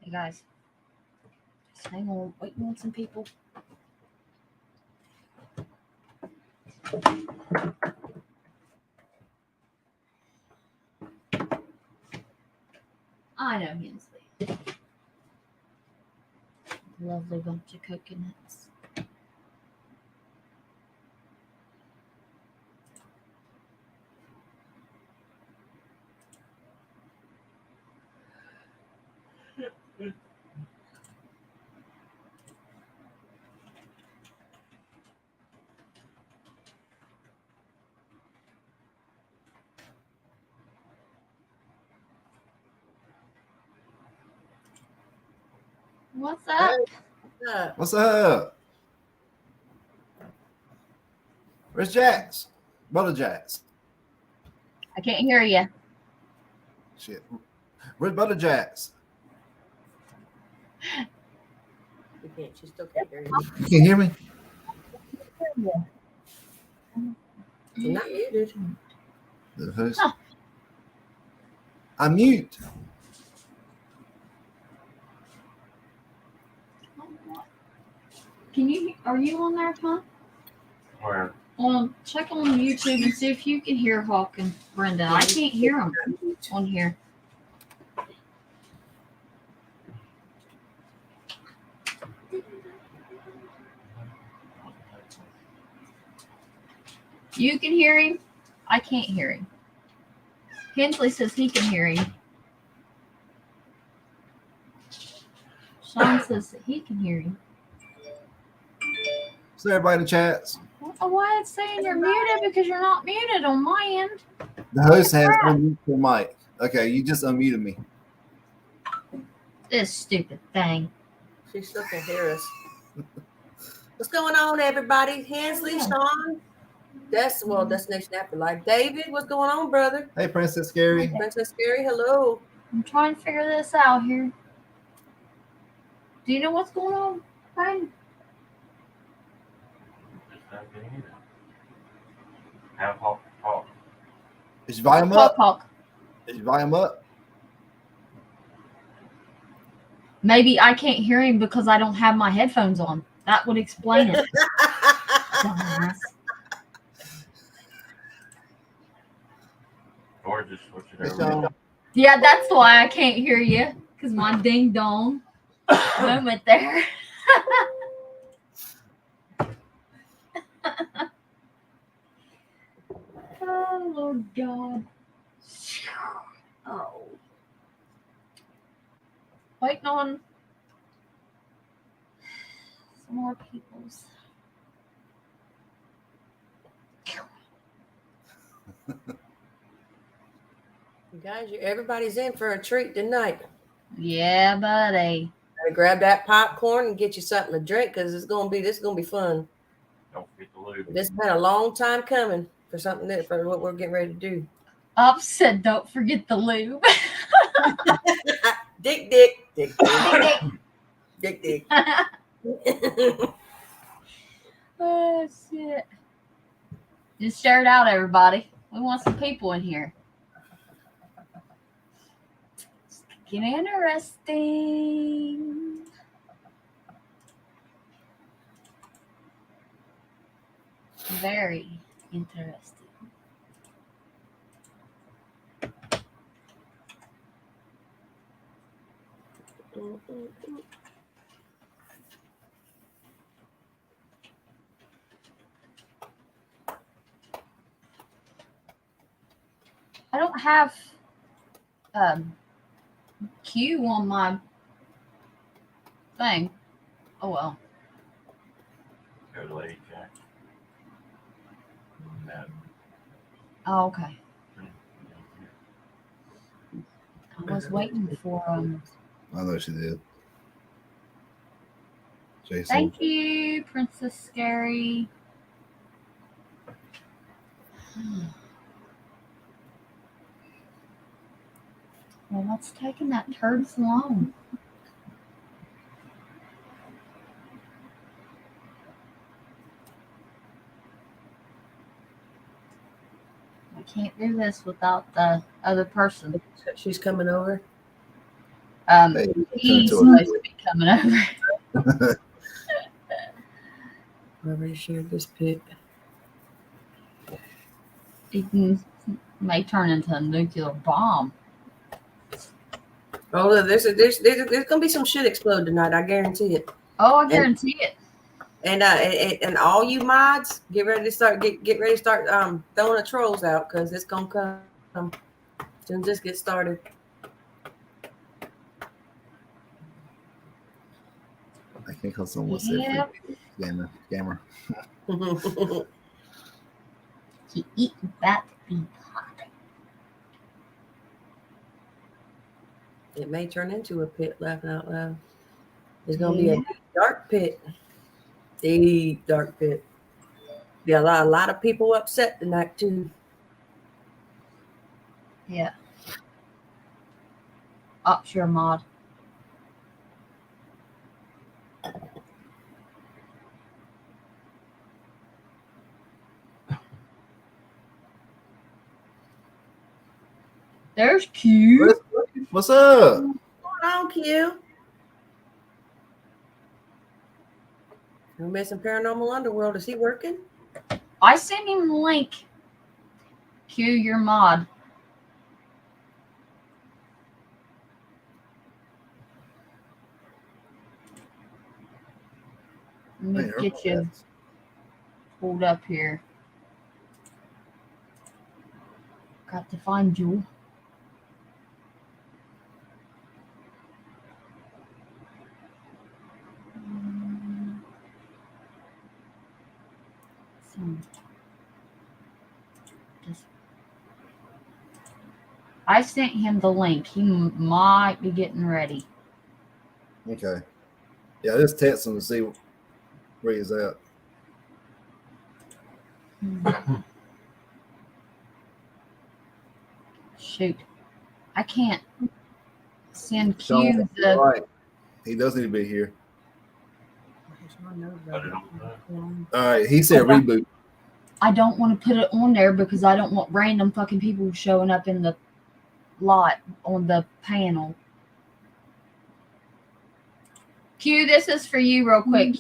Hey guys, just hang on. Waiting on some people. I know Hensley. Lovely bunch of coconuts. What's up? Hey, what's up? Where's Jax? Brother Jax. I can't hear you. Shit. Where's Brother Jax? You can't. She still can't hear you. You can hear me? You're not muted. Huh. I'm mute. Can you? Are you on there, huh? Where? Check on YouTube and see if you can hear Hawk and Brenda. I can't hear them on here. You can hear him. I can't hear him. Hensley says he can hear him. Sean says that he can hear him. So everybody in the chats. I don't know why it's saying you're muted because you're not muted on my end. The host has unmuted the mic. Okay, you just unmuted me. This stupid thing. She still can't hear us. What's going on, everybody? Hensley, Sean. That's Destination Afterlife. David, what's going on, brother? Hey, Princess Scary. Princess Scary, hello. I'm trying to figure this out here. Do you know what's going on, Brian? Have Hawk talk. Is your volume Hawk, up? Hawk. Is your volume up? Maybe I can't hear him because I don't have my headphones on. That would explain it. Dumbass. Or just switch it It's over. on. Yeah, that's why I can't hear you. Because my ding dong moment there. Oh, Lord God. Oh. Waiting on some more people's. You guys, everybody's in for a treat tonight. Yeah, buddy. Gotta grab that popcorn and get you something to drink because this is gonna be fun. Don't forget the lube. This has been a long time coming for something that for what we're getting ready to do. Up said, don't forget the lube. Dick, dick, dick, dick, dick, dick. Oh, shit. Just share it out, everybody. We want some people in here. It's getting interesting. Very interesting. I don't have Q on my thing. Oh well. Go to Lady Jack. No. Oh, okay. I was waiting for I know she did. Jason. Thank you, Princess Scary. Well, what's taking that turd so long? I can't do this without the other person. She's coming over. Hey, He's turn into supposed to be coming over. I already shared this pic. May turn into a nuclear bomb. Oh, look, there's gonna be some shit explode tonight. I guarantee it. Oh, I guarantee it. And all you mods, get ready to start throwing the trolls out because it's gonna come. Soon just get started. I think call someone what's Yep. gamer. He eat that beef. It may turn into a pit, laughing out loud. It's gonna be a dark pit. Deep dark pit. Be a lot of people upset tonight too. Yeah. Oh, sure, mod. There's Q. What's up? Come on, Q. We're missing Paranormal Underworld. Is he working? I sent him the link. Q, your mod. Let me get you pulled up here. Got to find you. I sent him the link. He might be getting ready. Okay. Yeah, I just text him to see where he's at. Shoot. I can't send Sean, Q you're the... right. He does need to be here. All right. He said reboot. I don't want to put it on there because I don't want random fucking people showing up in the lot on the panel. Q, this is for you real quick.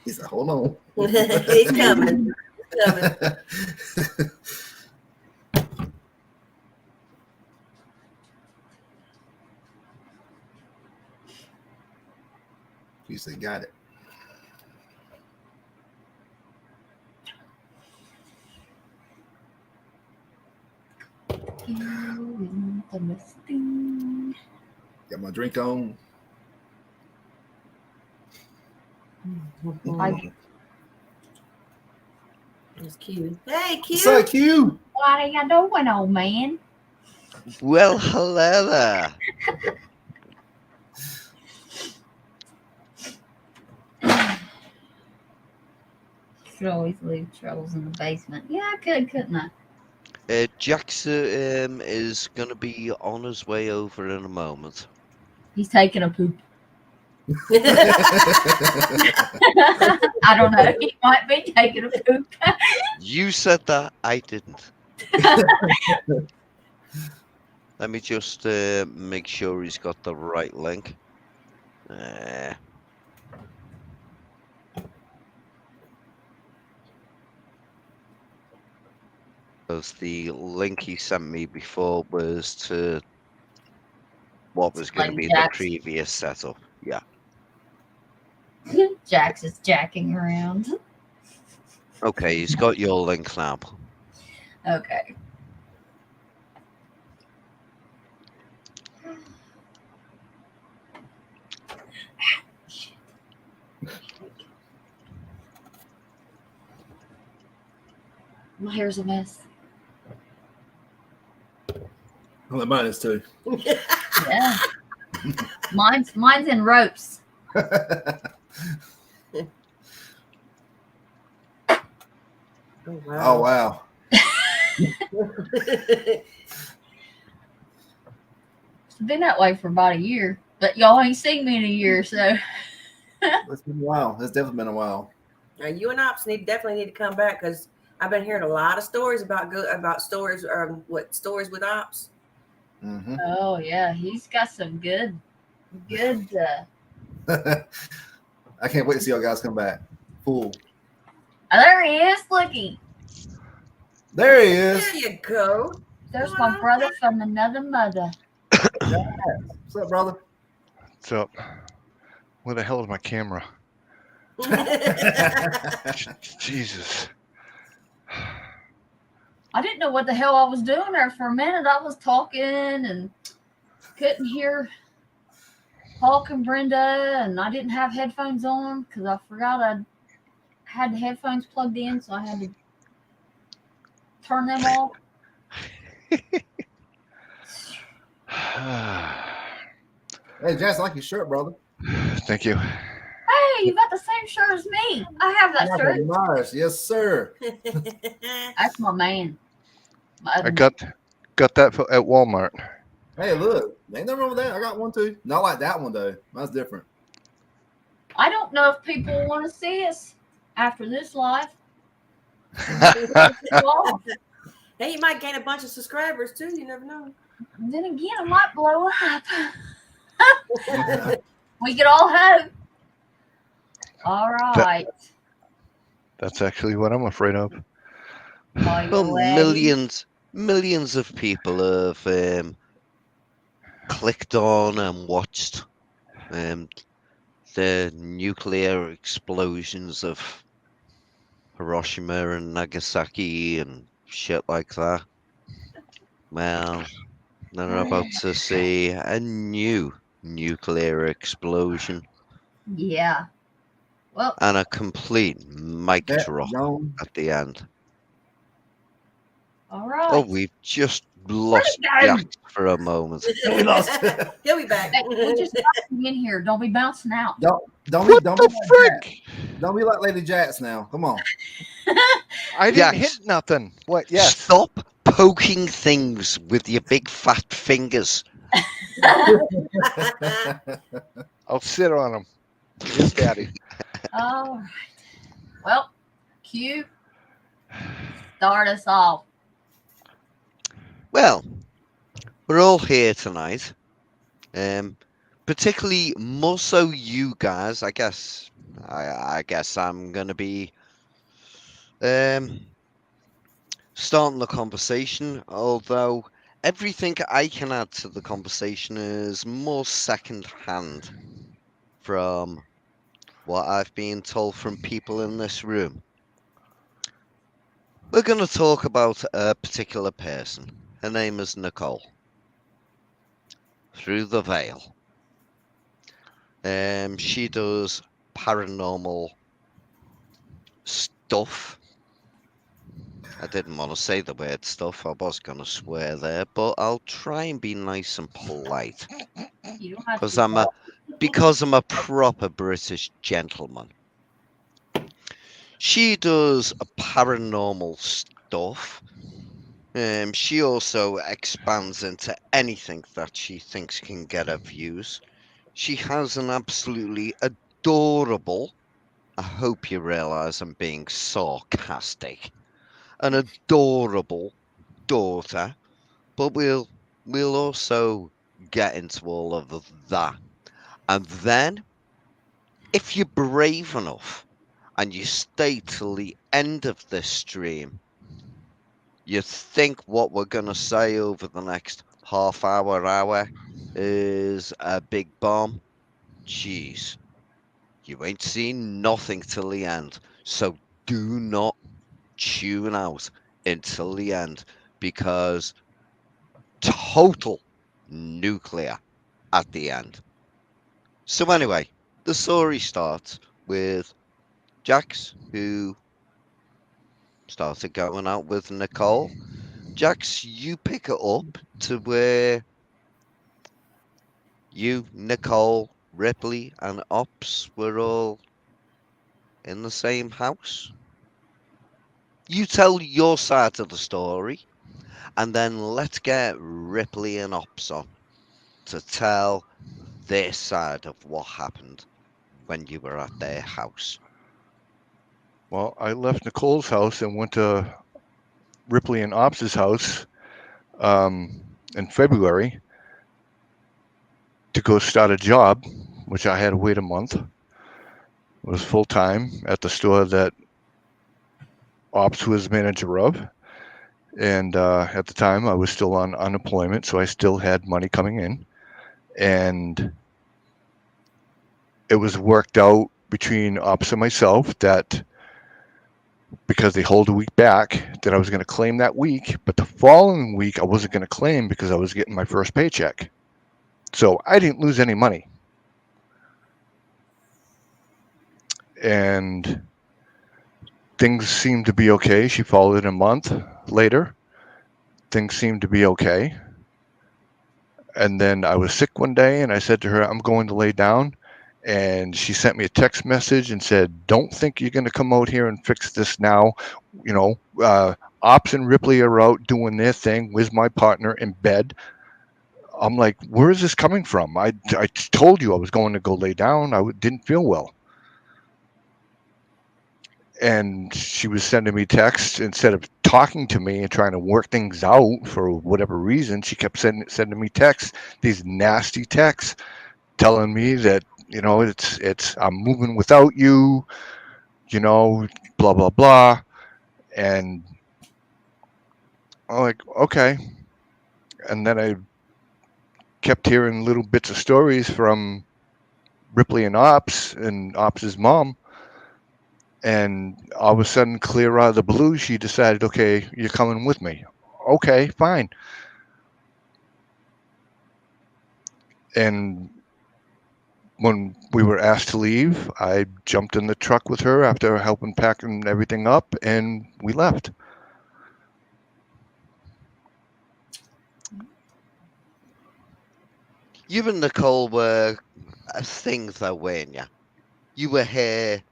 He said, hold on. He's coming. He's coming. He said, got it. Got my drink on. It's Q. Hey, Q. What's up, Q? What are you doing, old man? Well, hello there. Could always leave troubles in the basement. Yeah, I could, couldn't I? Jackson is going to be on his way over in a moment. He's taking a poop. I don't know. He might be taking a poop. You said that. I didn't. Let me just make sure he's got the right link. Because the link he sent me before was to what was going to be the previous setup. Yeah. Jax is jacking around. Okay, he's got your link now. Okay. My hair's a mess. Well, mine is too. Yeah. Mine's in ropes. Oh, wow. It's been that way for about a year, but y'all ain't seen me in a year, so It's been a while. It's definitely been a while. Now, you and Ops definitely need to come back because I've been hearing a lot of stories about stories stories with Ops. Hmm. oh yeah, he's got some good. I can't wait to see y'all guys come back. Full. There he is. Looky, There he is. There you go. there's Going my on brother from another mother. What's up, brother? What's up? Where the hell is my camera? Jesus. I didn't know what the hell I was doing there for a minute. I was talking and couldn't hear Hulk and Brenda, and I didn't have headphones on because I forgot I had the headphones plugged in, so I had to turn them off. Hey, Jackson, I like your shirt, brother. Thank you. Hey, you got the same shirt as me. I have that shirt. Nice. Yes, sir. That's my man. I got that at Walmart. Hey, look. Ain't nothing wrong with that. I got one too. Not like that one, though. That's different. I don't know if people want to see us after this live. Hey, you might gain a bunch of subscribers too. You never know. Then again, I might blow up. We could all hope. All right. That's actually what I'm afraid of. Are you Well, ready? millions of people have clicked on and watched the nuclear explosions of Hiroshima and Nagasaki and shit like that. Well, they're about to see a new nuclear explosion Yeah. Well, and a complete mic That drop gone. at the end. all right. Oh, we've just lost Where'd it go? Jack for a moment. We lost. He'll be back. Hey, we just got him in here. Don't be bouncing out. Don't What be the like frick? Jack. Don't be like Lady Jats now. Come on. I didn't Yes. hit nothing. What? Yes. Stop poking things with your big fat fingers. I'll sit on them. Yes, Daddy. All right. Well, Q, start us off. Well, we're all here tonight. Particularly more so you guys. I guess I'm gonna be starting the conversation, although everything I can add to the conversation is more second hand from what I've been told from people in this room. We're going to talk about a particular person. Her name is Nicole. Through the Veil. She does paranormal stuff. I didn't want to say the word stuff. I was going to swear there, but I'll try and be nice and polite You don't have because to. I'm a proper British gentleman. She does paranormal stuff. She also expands into anything that she thinks can get her views. She has an absolutely adorable, I hope you realize I'm being sarcastic, an adorable daughter, but we'll also get into all of that. And then, if you're brave enough and you stay till the end of this stream, you think what we're going to say over the next hour is a big bomb? Jeez, you ain't seen nothing till the end. So do not tune out until the end because total nuclear at the end. So anyway, the story starts with Jax, who started going out with Nicole. Jax, you pick it up to where you, Nicole, Ripley, and Ops were all in the same house. You tell your side of the story, and then let's get Ripley and Ops on. to tell their side of what happened when you were at their house. Well, I left Nicole's house and went to Ripley and Ops' house in February to go start a job, which I had to wait a month. It was full time at the store that Ops was manager of. And at the time, I was still on unemployment, so I still had money coming in. And it was worked out between Ops and myself that because they hold a week back, that I was going to claim that week. But the following week, I wasn't going to claim because I was getting my first paycheck. So I didn't lose any money. And things seemed to be okay. She followed a month later. Things seemed to be okay. And then I was sick one day and I said to her, I'm going to lay down. And she sent me a text message and said, don't think you're going to come out here and fix this now. You know, Ops and Ripley are out doing their thing with my partner in bed. I'm like, where is this coming from? I told you I was going to go lay down. Didn't feel well. And she was sending me texts instead of talking to me and trying to work things out for whatever reason. She kept sending me texts, these nasty texts, telling me that, you know, it's I'm moving without you, you know, blah blah blah. And I'm like, okay. And then I kept hearing little bits of stories from Ripley and Ops's mom. And all of a sudden, clear out of the blue, she decided, okay, you're coming with me. Okay, fine. And when we were asked to leave, I jumped in the truck with her after helping packing everything up, and we left. You and Nicole were a thing though, weren't you? You were her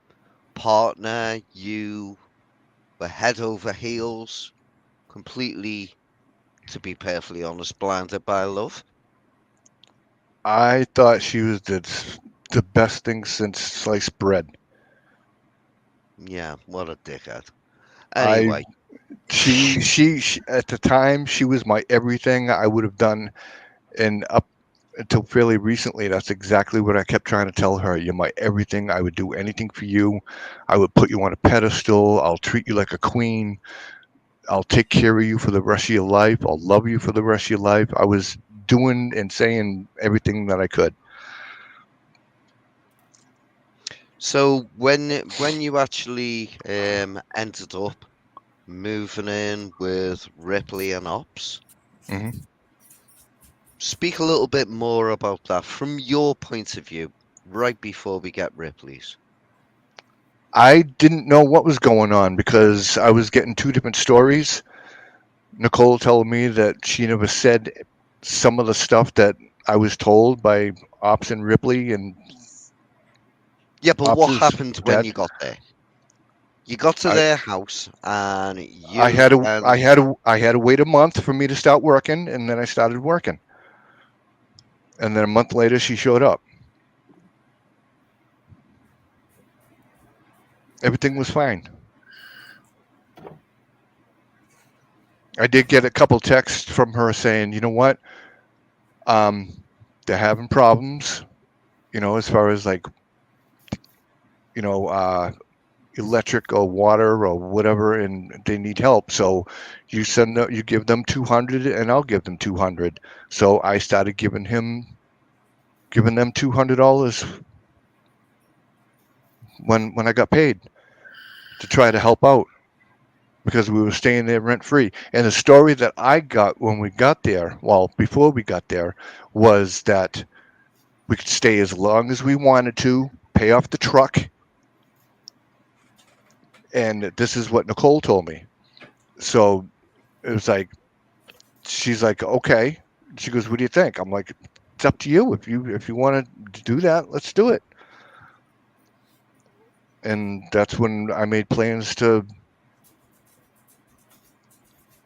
partner, you were head over heels, completely, to be perfectly honest, blinded by love. I thought she was the best thing since sliced bread. Yeah, what a dickhead. I Anyway, she at the time she was my everything I would have done, and up until fairly recently, that's exactly what I kept trying to tell her. You're my everything. I would do anything for you. I would put you on a pedestal. I'll treat you like a queen. I'll take care of you for the rest of your life. I'll love you for the rest of your life. I was doing and saying everything that I could. so when you actually ended up moving in with Ripley and Ops, hmm speak a little bit more about that from your point of view, right before we get Ripley's. I didn't know what was going on because I was getting two different stories. Nicole told me that she never said some of the stuff that I was told by Ops and Ripley and Yeah, but what Ops's happened when dad. you got there? You got to I, their house and I you had to and I had to wait a month for me to start working, and then I started working. And then a month later, she showed up. Everything was fine. I did get a couple texts from her saying, you know what, they're having problems, you know, as far as like, you know, electric or water or whatever, and they need help. So you give them 200, and I'll give them 200. So I started giving them $200 when I got paid to try to help out because we were staying there rent free. And the story that I got when we got there, well, before we got there, was that we could stay as long as we wanted to, pay off the truck. And this is what Nicole told me. So it was like, she's like, okay. She goes, what do you think? I'm like, it's up to you. If you want to do that, let's do it. And that's when I made plans to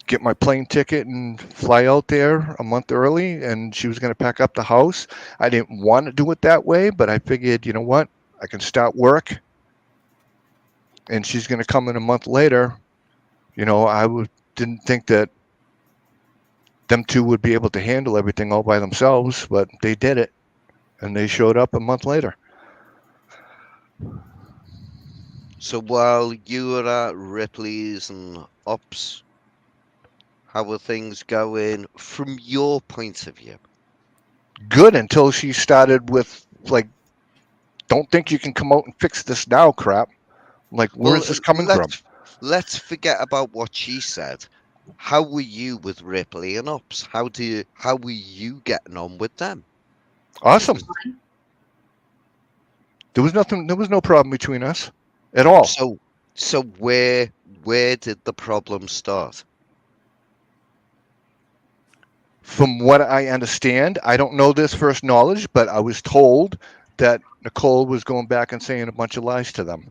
get my plane ticket and fly out there a month early, and she was going to pack up the house. I didn't want to do it that way, but I figured, you know what? I can start work, and she's going to come in a month later. Didn't think that them two would be able to handle everything all by themselves, but they did it, and they showed up a month later. So while you were at Ripley's and Ops, how were things going from your point of view? Good, until she started with, like, don't think you can come out and fix this now crap. Like, where is this coming from? Let's forget about what she said. How were you with Ripley and Ops? How were you getting on with them? Awesome. There was no problem between us at all. So where did the problem start? From what I understand, I don't know this first knowledge, but I was told that Nicole was going back and saying a bunch of lies to them,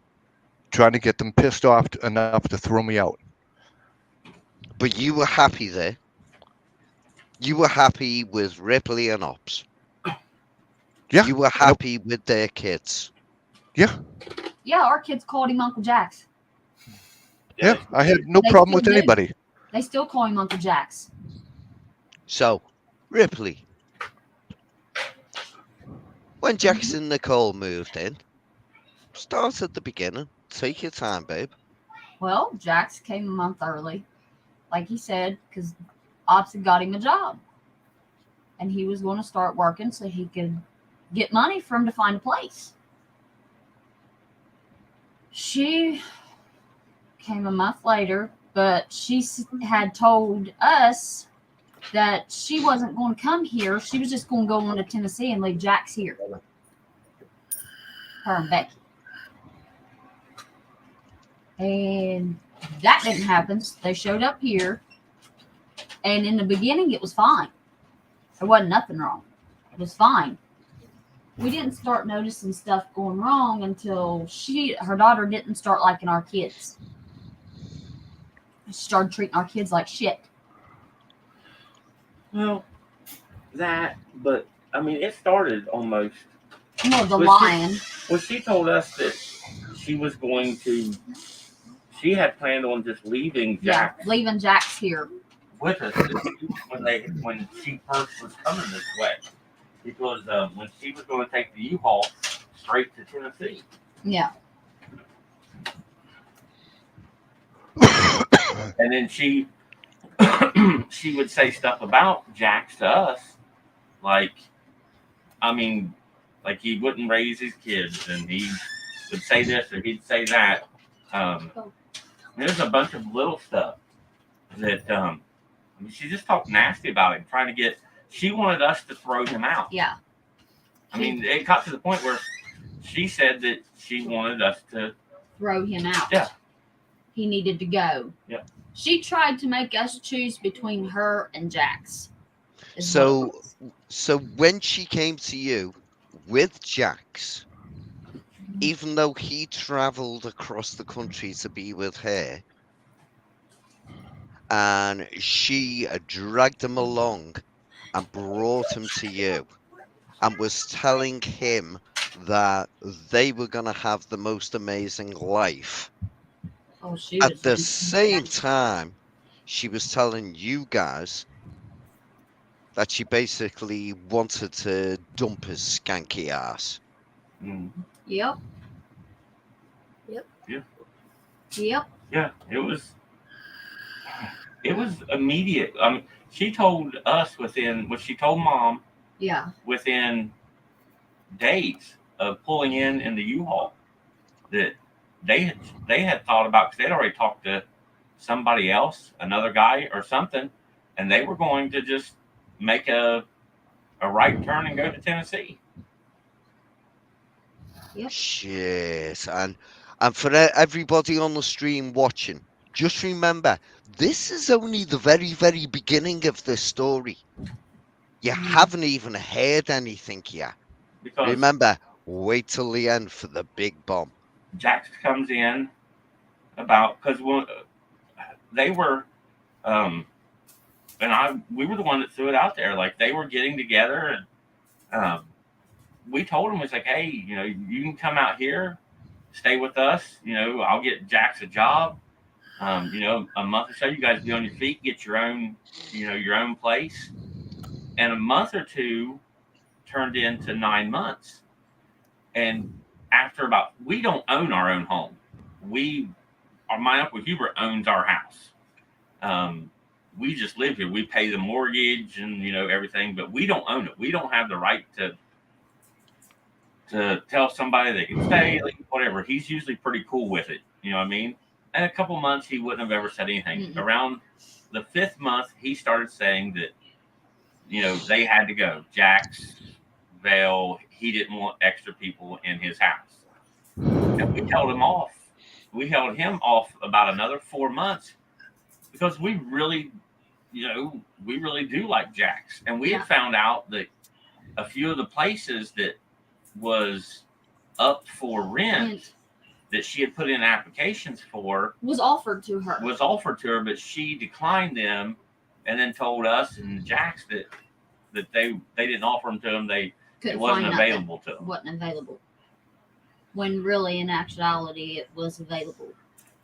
trying to get them pissed off enough to throw me out. But you were happy there. You were happy with Ripley and Ops. Yeah. You were happy with their kids. Yeah. Yeah, our kids called him Uncle Jax. Yeah, I had no They problem with still do. anybody. They still call him Uncle Jax. So, Ripley, when Jackson and Nicole moved in, start at the beginning. Take your time, babe. Well, Jax came a month early, like he said, because Ops had got him a job. And he was going to start working so he could get money for him to find a place. She came a month later, but she had told us that she wasn't going to come here. She was just going to go on to Tennessee and leave Jax here. Her and Becky. And that didn't happen. They showed up here. And in the beginning, it was fine. There wasn't nothing wrong. It was fine. We didn't start noticing stuff going wrong until her daughter didn't start liking our kids. She started treating our kids like shit. Well, but I mean, it started almost. No, the lion. She told us that she was going to. She had planned on just leaving Jax. Yeah, leaving Jax here with us when she first was coming this way, because when she was going to take the U-Haul straight to Tennessee. Yeah. And then she would say stuff about Jax to us, like he wouldn't raise his kids, and he would say this or he'd say that. There's a bunch of little stuff that she just talked nasty about it, trying to get. She wanted us to throw him out. Yeah. I mean, it got to the point where she said that she wanted us to throw him out. Yeah. He needed to go. Yeah. She tried to make us choose between her and Jax. So when she came to you with Jax, even though he traveled across the country to be with her, and she dragged him along and brought him to you and was telling him that they were going to have the most amazing life. At the same time, she was telling you guys that she basically wanted to dump his skanky ass. Mm. Yep. Yeah. Yep. Yeah, it was immediate. I mean, she told us she told Mom. Yeah. Within days of pulling in the U-Haul, that they had thought about, because they'd already talked to somebody else, another guy or something, and they were going to just make a right turn and go to Tennessee. Yep. Shit. And for everybody on the stream watching, just remember, this is only the very, very beginning of this story. You haven't even heard anything yet. Because remember, wait till the end for the big bomb. Jax comes in because they were And we were the one that threw it out there. Like they were getting together, and we told them, it's like, hey, you can come out here, stay with us. I'll get Jax a job. A month or so, you guys be on your feet, get your own, your own place. And a month or two turned into 9 months. And after we don't own our own home. My Uncle Hubert owns our house. We just live here. We pay the mortgage and everything, but we don't own it. We don't have the right to tell somebody they can stay, like whatever. He's usually pretty cool with it. You know what I mean? And a couple months he wouldn't have ever said anything. Mm-mm. Around the 5th month, he started saying that they had to go. Jax, Vale, he didn't want extra people in his house, and we held him off. We held him off about another 4 months because we really do like Jax. And we had found out that a few of the places that was up for rent that she had put in applications for was offered to her. But she declined them, and then told us and Jax that they didn't offer them to them. It wasn't available to them. Wasn't available. When really, in actuality, it was available.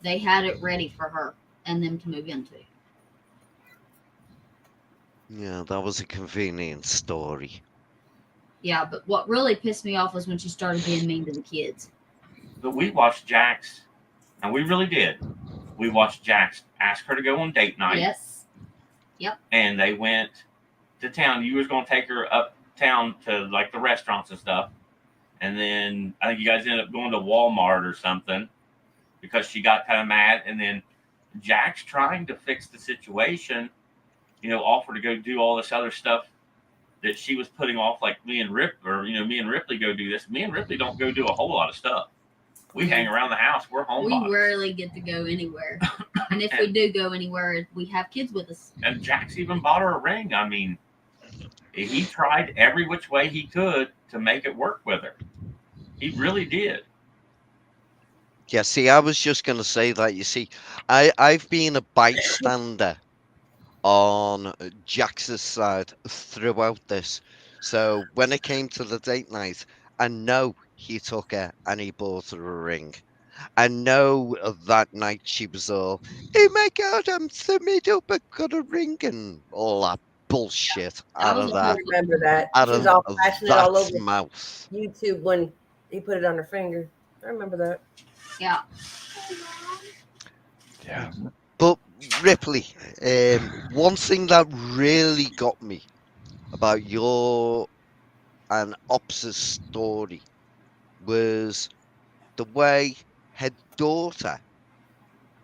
They had it ready for her and them to move into. Yeah, that was a convenient story. Yeah, but what really pissed me off was when she started being mean to the kids. But we watched Jax, and we really did. We watched Jax ask her to go on date night. Yes. Yep. And they went to town. You was going to take her uptown to like the restaurants and stuff. And then I think you guys ended up going to Walmart or something because she got kind of mad. And then Jax, trying to fix the situation, offered to go do all this other stuff that she was putting off, like me and Ripley go do this. Me and Ripley don't go do a whole lot of stuff. We hang around the house. We're homebodies. We rarely get to go anywhere. And if we do go anywhere, we have kids with us. And Jax even bought her a ring. I mean, he tried every which way he could to make it work with her. He really did. Yeah, see, I was just going to say that. You see, I've been a bystander on Jax's side throughout this. So when it came to the date night, I know he took her and he bought her a ring. I know that night she was all, oh my God, I'm summed up, I got a ring, and all that bullshit out of I that. remember that. Out She was of all passionate all that's over mouth. YouTube when he put it on her finger. I remember that. Yeah. Yeah. But Ripley, one thing that really got me about your and Ops' story was the way her daughter.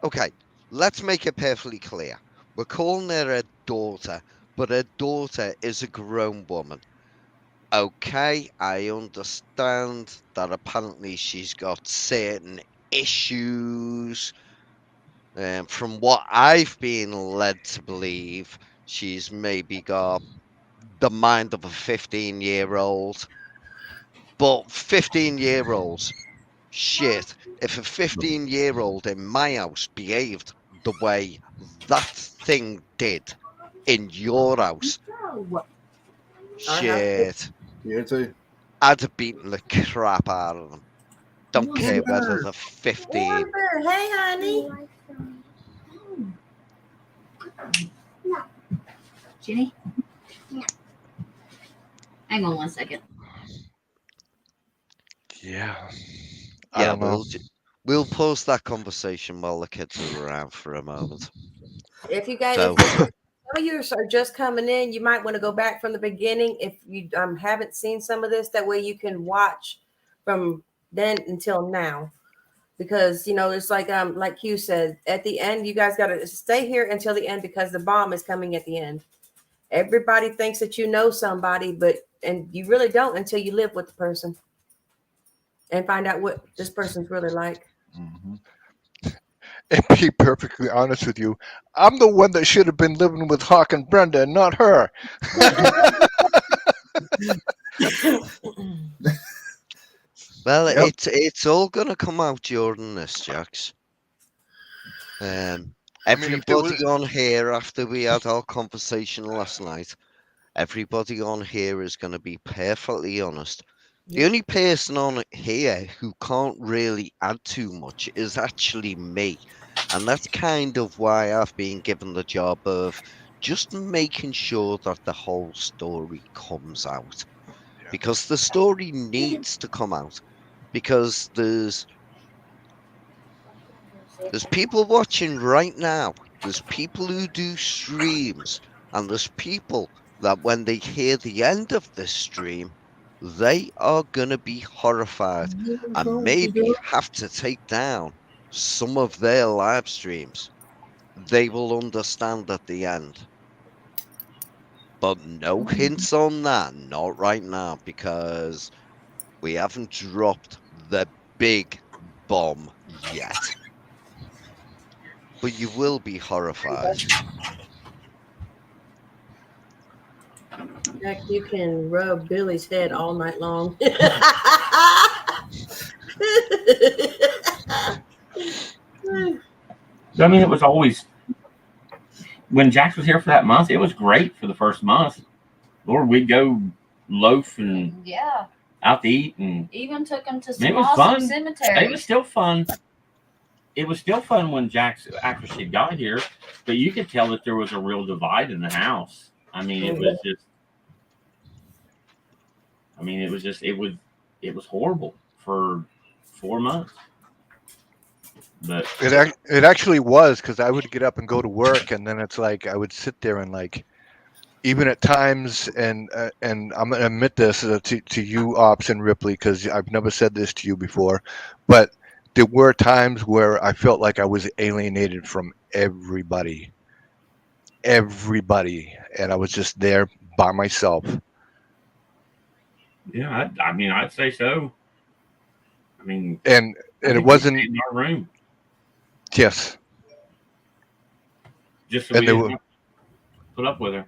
Okay, let's make it perfectly clear. We're calling her a daughter, but her daughter is a grown woman. Okay, I understand that apparently she's got certain issues. From what I've been led to believe, she's maybe got the mind of a 15-year-old. But 15-year-olds, shit, if a 15-year-old in my house behaved the way that thing did in your house, shit, You too. I'd have beaten the crap out of them. Don't care whether they're 15. Wonder, hey, honey. Jenny? Hang on 1 second. Yeah. I Yeah, don't know. we'll pause that conversation while the kids are around for a moment. If you guys, So- if some of you are just coming in, you might want to go back from the beginning. If you haven't seen some of this, that way you can watch from then until now. Because it's like Q said, at the end, you guys got to stay here until the end because the bomb is coming at the end. Everybody thinks that you know somebody, and you really don't until you live with the person and find out what this person's really like. Mm-hmm. And be perfectly honest with you, I'm the one that should have been living with Hawk and Brenda, and not her. Well, Yep. it's all gonna come out during this, Jax. Everybody on here, after we had our conversation last night, everybody on here is going to be perfectly honest. The only person on here who can't really add too much is actually me. And that's kind of why I've been given the job of just making sure that the whole story comes out. Because the story needs to come out. Because there's people watching right now. There's people who do streams. And there's people that when they hear the end of this stream, they are going to be horrified and maybe have to take down some of their live streams. They will understand at the end. But no hints on that, not right now, because we haven't dropped the big bomb yet. But you will be horrified. Jack, you can rub Billy's head all night long. I mean, it was always when Jax was here for that month. It was great for the first month. Lord, we'd go loaf and Yeah. out to eat, and Even took him to it some was awesome fun. cemeteries. It was still fun. It was still fun when Jax after she got here, but you could tell that there was a real divide in the house. I mean, it was just. I mean, it was just it was horrible for 4 months. But It actually was, because I would get up and go to work, and then it's like I would sit there and like, even at times, and I'm gonna admit this to you, Ops and Ripley, because I've never said this to you before, but there were times where I felt like I was alienated from everybody, and I was just there by myself. yeah, I mean, I'd say so. I mean, And I it think we wasn't. stayed in our room Yes. just so And we there didn't were, have to put up with her.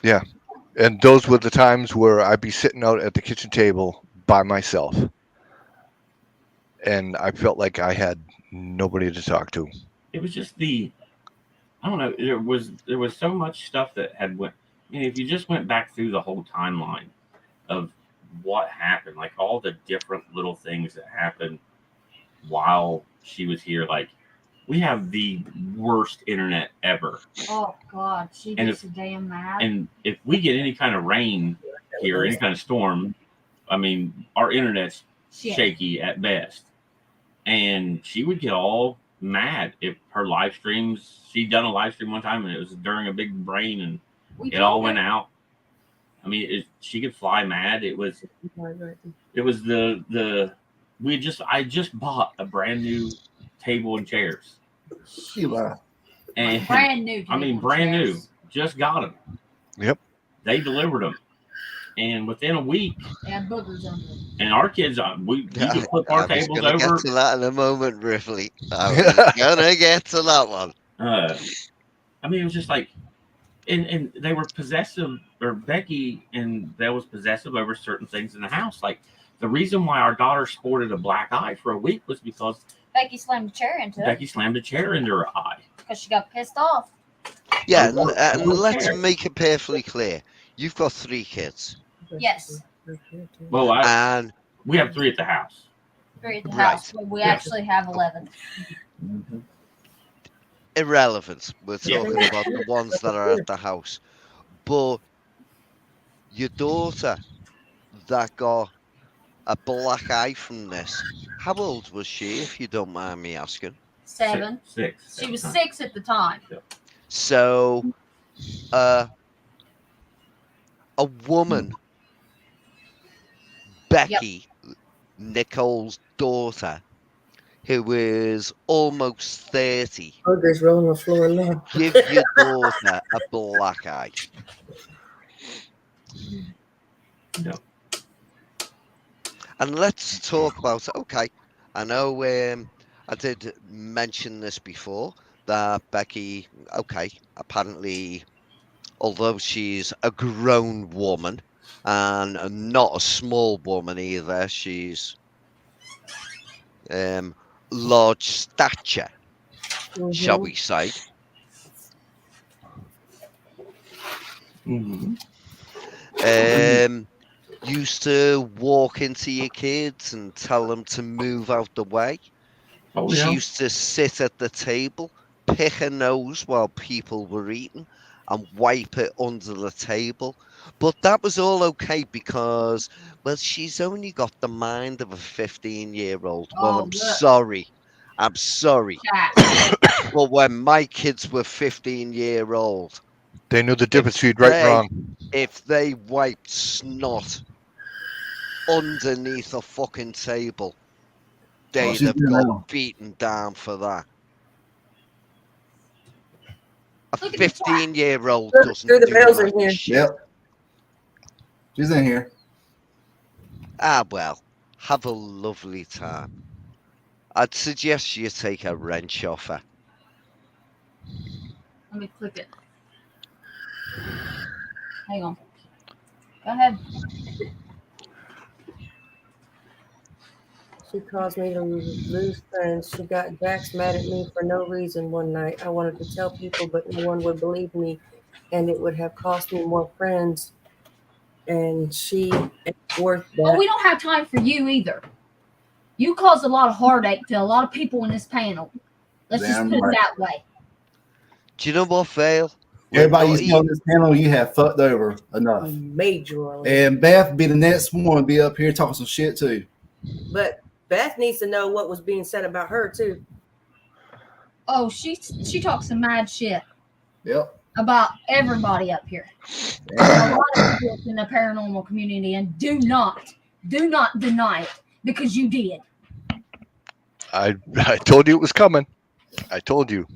yeah, and those were the times where I'd be sitting out at the kitchen table by myself, and I felt like I had nobody to talk to. It was just I don't know. There was so much stuff that had went. I mean, if you just went back through the whole timeline of what happened, like all the different little things that happened while she was here, like we have the worst internet ever. Oh God, she And gets so damn mad. And if we get any kind of rain here, any kind of storm, I mean, our internet's shaky at best. And she would get all mad if her live streams. She'd done a live stream one time, and it was during a big rain, and it all went out. I mean, she could fly mad. It was I just bought a brand new table and chairs. And brand new. I mean, brand new. Just got them. Yep. They delivered them, and within a week, they had boogers under them. And our kids, you can flip our tables over. Get to that in a moment, Ripley. I was gonna get to that one. I mean, it was just like, and they were possessive, or Becky and Belle was possessive over certain things in the house. Like the reason why our daughter sported a black eye for a week was because Becky slammed a chair into her eye because she got pissed off. Yeah, and let's make it perfectly clear. You've got 3 kids. Yes. Well, and we have 3 at the house. 3 at the house, but we actually have 11. Mm-hmm. Irrelevant. We're talking about the ones that are at the house. But your daughter that got a black eye from this, how old was she, if you don't mind me asking? 7. 6. She was 6 at the time. So, a woman, Becky, Nicole's daughter, who is almost 30, Burgers rolling on the floor now. Give your daughter a black eye. No. And let's talk about, okay, I know I did mention this before, that Becky, okay, apparently, although she's a grown woman, and not a small woman either, she's large stature, shall we say. Mhm. Used to walk into your kids and tell them to move out the way. Oh She yeah. used to sit at the table, pick her nose while people were eating, and wipe it under the table. But that was all okay because, well, she's only got the mind of a 15-year-old. Well, Oh, I'm look, sorry. I'm sorry. chat. But when my kids were 15-year-old, They knew the if difference between right and they wrong. if they wiped snot underneath a fucking table, Oh, they'd she's have there got now. beaten down for that. A Look at the chat. 15-year-old Look, doesn't through the do bells that in here. shit. Yep. She's in here. Ah, well, have a lovely time. I'd suggest you take a wrench off her. Let me click it. Hang on. Go ahead. She caused me to lose friends. She got Jax mad at me for no reason one night. I wanted to tell people, but no one would believe me, and it would have cost me more friends. And she ain't worth Oh, that. we don't have time for you either. You caused a lot of heartache to a lot of people in this panel. Let's just Damn put it right. that way. Do you know what, Vale? We're Everybody you not see on even- this panel, you have fucked over enough. Majorly. And Beth be the next one, be up here talking some shit too. But Beth needs to know what was being said about her too. Oh, she talks some mad shit Yep. about everybody up here. A lot of people in the paranormal community, and do not deny it because you did. I told you it was coming. I told you.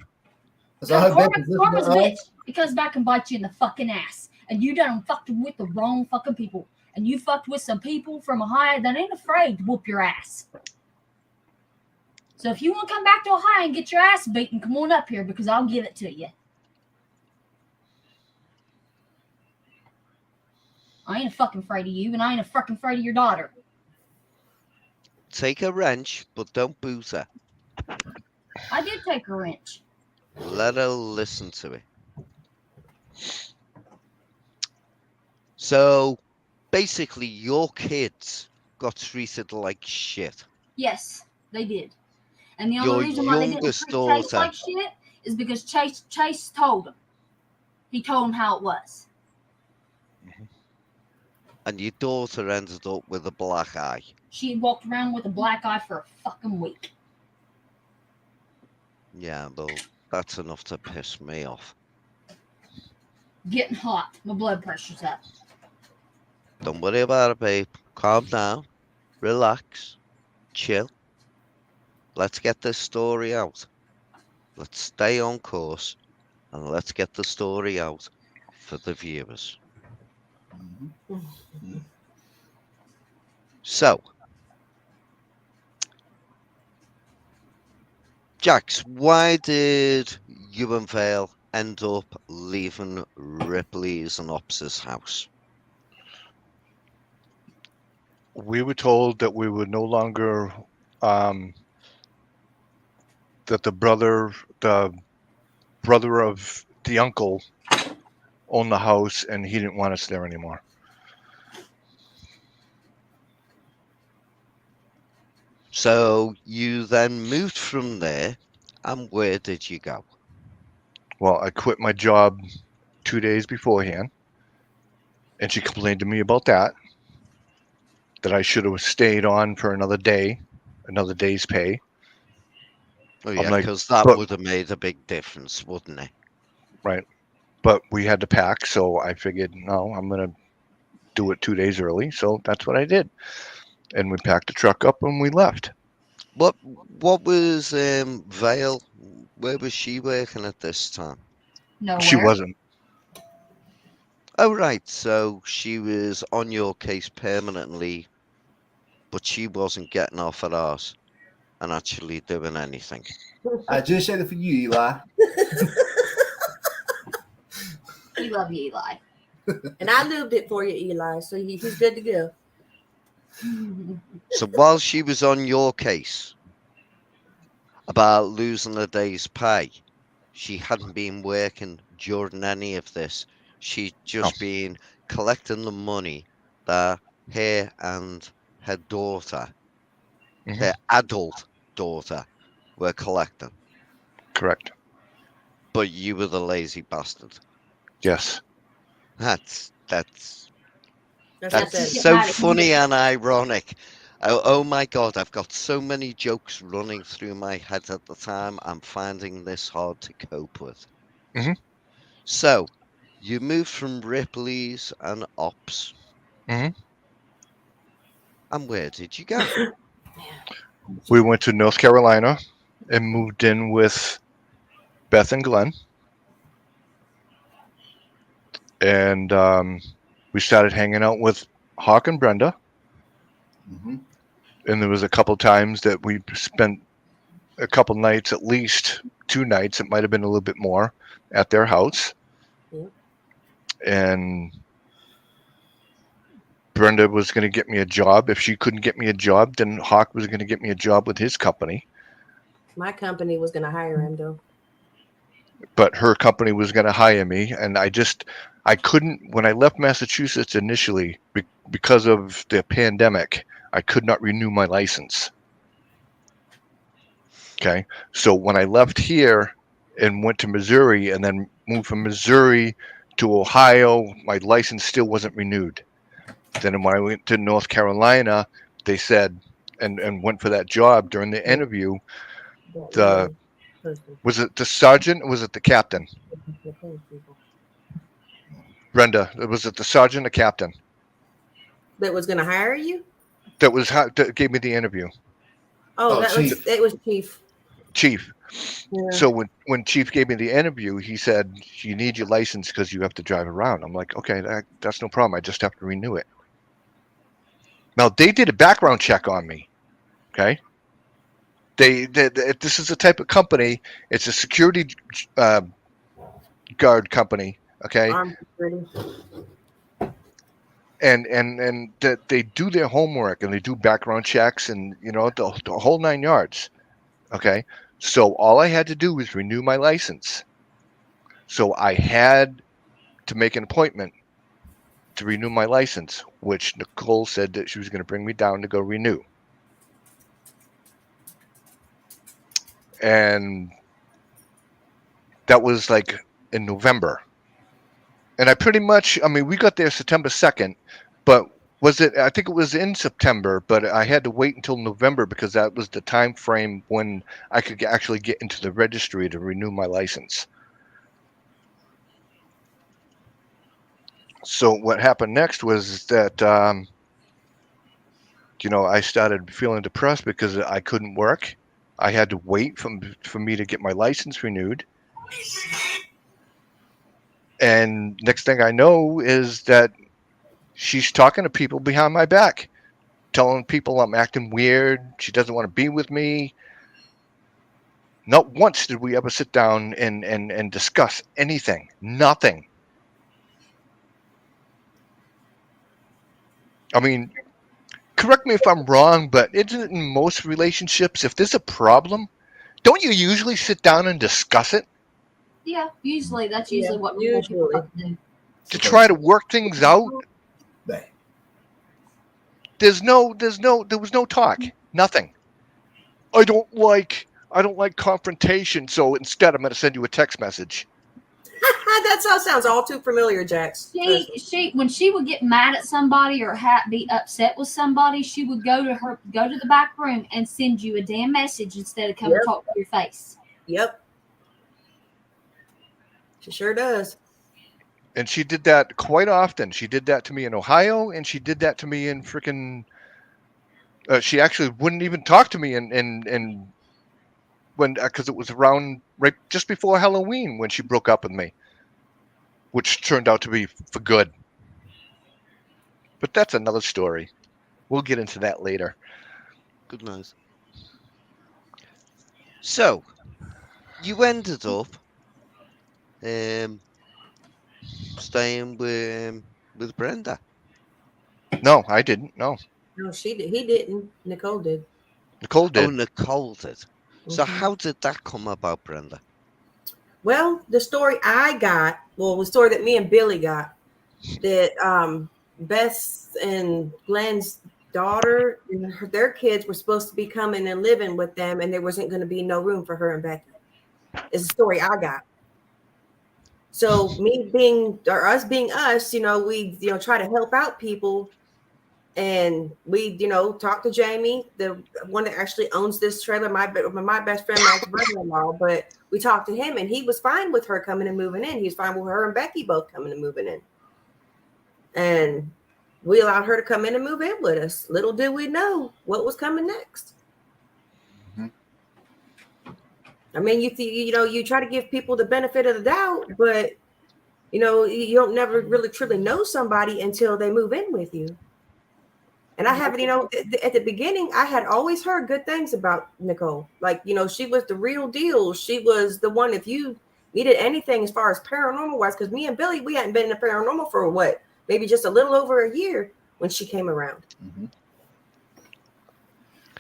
So I hope Beth is listening Karma's to us. bitch. It comes back and bites you in the fucking ass. And you done fucked with the wrong fucking people. And you fucked with some people from Ohio that ain't afraid to whoop your ass. So if you want to come back to Ohio and get your ass beaten, come on up here because I'll give it to you. I ain't fucking afraid of you, and I ain't fucking afraid of your daughter. Take a wrench, but don't booze her. I did take a wrench. Let her listen to it. So, basically, your kids got treated like shit. Yes, they did. And the Your only reason why they didn't youngest treat Chase daughter. like shit is because Chase told him. He told him how it was. And your daughter ended up with a black eye. She had walked around with a black eye for a fucking week. Yeah, though, that's enough to piss me off. Getting hot. My blood pressure's up. Don't worry about it, babe. Calm down. Relax. Chill. Let's get this story out. Let's stay on course. And let's get the story out for the viewers. So, Jax, why did you and Vale end up leaving Ripley's and Ops' house? We were told that we were no longer that the brother of the uncle owned the house and he didn't want us there anymore. So you then moved from there, and where did you go? Well, I quit my job 2 days beforehand, and she complained to me about that I should have stayed on for another day's pay. Oh I'm yeah, like, because that but- would have made a big difference, wouldn't it? Right. But we had to pack, so I figured, no, I'm going to do it 2 days early. So that's what I did. And we packed the truck up and we left. What was Vale? Where was she working at this time? Nowhere. She wasn't. Oh right, so she was on your case permanently, but she wasn't getting off at ours and actually doing anything. I just said it for you, Eli. We love you, Eli. And I lubed it for you, Eli. So he's good to go. So while she was on your case about losing a day's pay, she hadn't been working during any of this. She'd just been collecting the money that her and her daughter, Mhm. her adult daughter, were collecting. Correct. But you were the lazy bastard. Yes. That's That's That's pathetic. Get so mad at you. funny and ironic. Oh my god, I've got so many jokes running through my head at the time. I'm finding this hard to cope with. Mhm. So, you moved from Ripley's and Ops, Mhm. and where did you go? We went to North Carolina and moved in with Beth and Glenn, and we started hanging out with Hawk and Brenda. Mm-hmm. And there was a couple times that we spent a couple nights, at least 2 nights. It might have been a little bit more at their house. Yeah. And Brenda was going to get me a job. If she couldn't get me a job, then Hawk was going to get me a job with his company. My company was going to hire him, though. But her company was going to hire me, and I couldn't. When I left Massachusetts initially, because of the pandemic, I could not renew my license. Okay, so when I left here and went to Missouri, and then moved from Missouri to Ohio, my license still wasn't renewed. Then when I went to North Carolina, they said, and went for that job during the interview. The Was it the sergeant or was it the captain? Brenda, was it the sergeant or captain That was going to hire you? that gave me the interview? Oh, that was Chief. it was Chief. Chief. Yeah. So when Chief gave me the interview, he said, you need your license because you have to drive around. I'm like, okay, that's no problem. I just have to renew it. Now, they did a background check on me. Okay. They this is the type of company. It's a security guard company. Okay. Armed security. And that they do their homework and they do background checks and the whole 9 yards. Okay, so all I had to do was renew my license. So I had to make an appointment to renew my license, which Nicole said that she was going to bring me down to go renew. And that was like in November. And we got there September 2nd, but I think it was in September, but I had to wait until November because that was the time frame when I could actually get into the registry to renew my license. So what happened next was that, I started feeling depressed because I couldn't work. I had to wait for me to get my license renewed. And next thing I know is that she's talking to people behind my back, telling people I'm acting weird. She doesn't want to be with me. Not once did we ever sit down and discuss anything. Nothing. I mean, correct me if I'm wrong, but isn't it in most relationships, if there's a problem, don't you usually sit down and discuss it Yeah, usually that's Yeah, usually what people usually. like to do. to try to work things out? Bang. There was no talk. Nothing. I don't like confrontation, so instead I'm going to send you a text message. That sounds all too familiar, Jax. She when she would get mad at somebody or be upset with somebody, she would go to the back room and send you a damn message instead of coming Yep. talk to your face. Yep. She sure does. And she did that quite often. She did that to me in Ohio, and she did that to me in freaking. She actually wouldn't even talk to me in when because it was around right just before Halloween when she broke up with me, which turned out to be for good. But that's another story. We'll get into that later. Good night. So, you ended up staying with Brenda. No, I didn't. No, No, she did. He didn't. Nicole did. Nicole did. Oh, Nicole did. So Mhm. how did that come about, Brenda? Well, the story I got, well, the story that me and Billy got, that Beth and Glenn's daughter and their kids were supposed to be coming and living with them, and there wasn't going to be no room for her and Becky. Is the story I got. So me being or us being us, we try to help out people, and we talk to Jamie, the one that actually owns this trailer, my best friend, my brother-in-law. But we talked to him, and he was fine with her coming and moving in. He was fine with her and Becky both coming and moving in, and we allowed her to come in and move in with us. Little did we know what was coming next. I mean, you try to give people the benefit of the doubt, but you don't never really truly know somebody until they move in with you. And I haven't, at the beginning, I had always heard good things about Nicole. Like, she was the real deal. She was the one, if you needed anything as far as paranormal wise, because me and Billy, we hadn't been in the paranormal for what, maybe just a little over a year when she came around. Mm-hmm.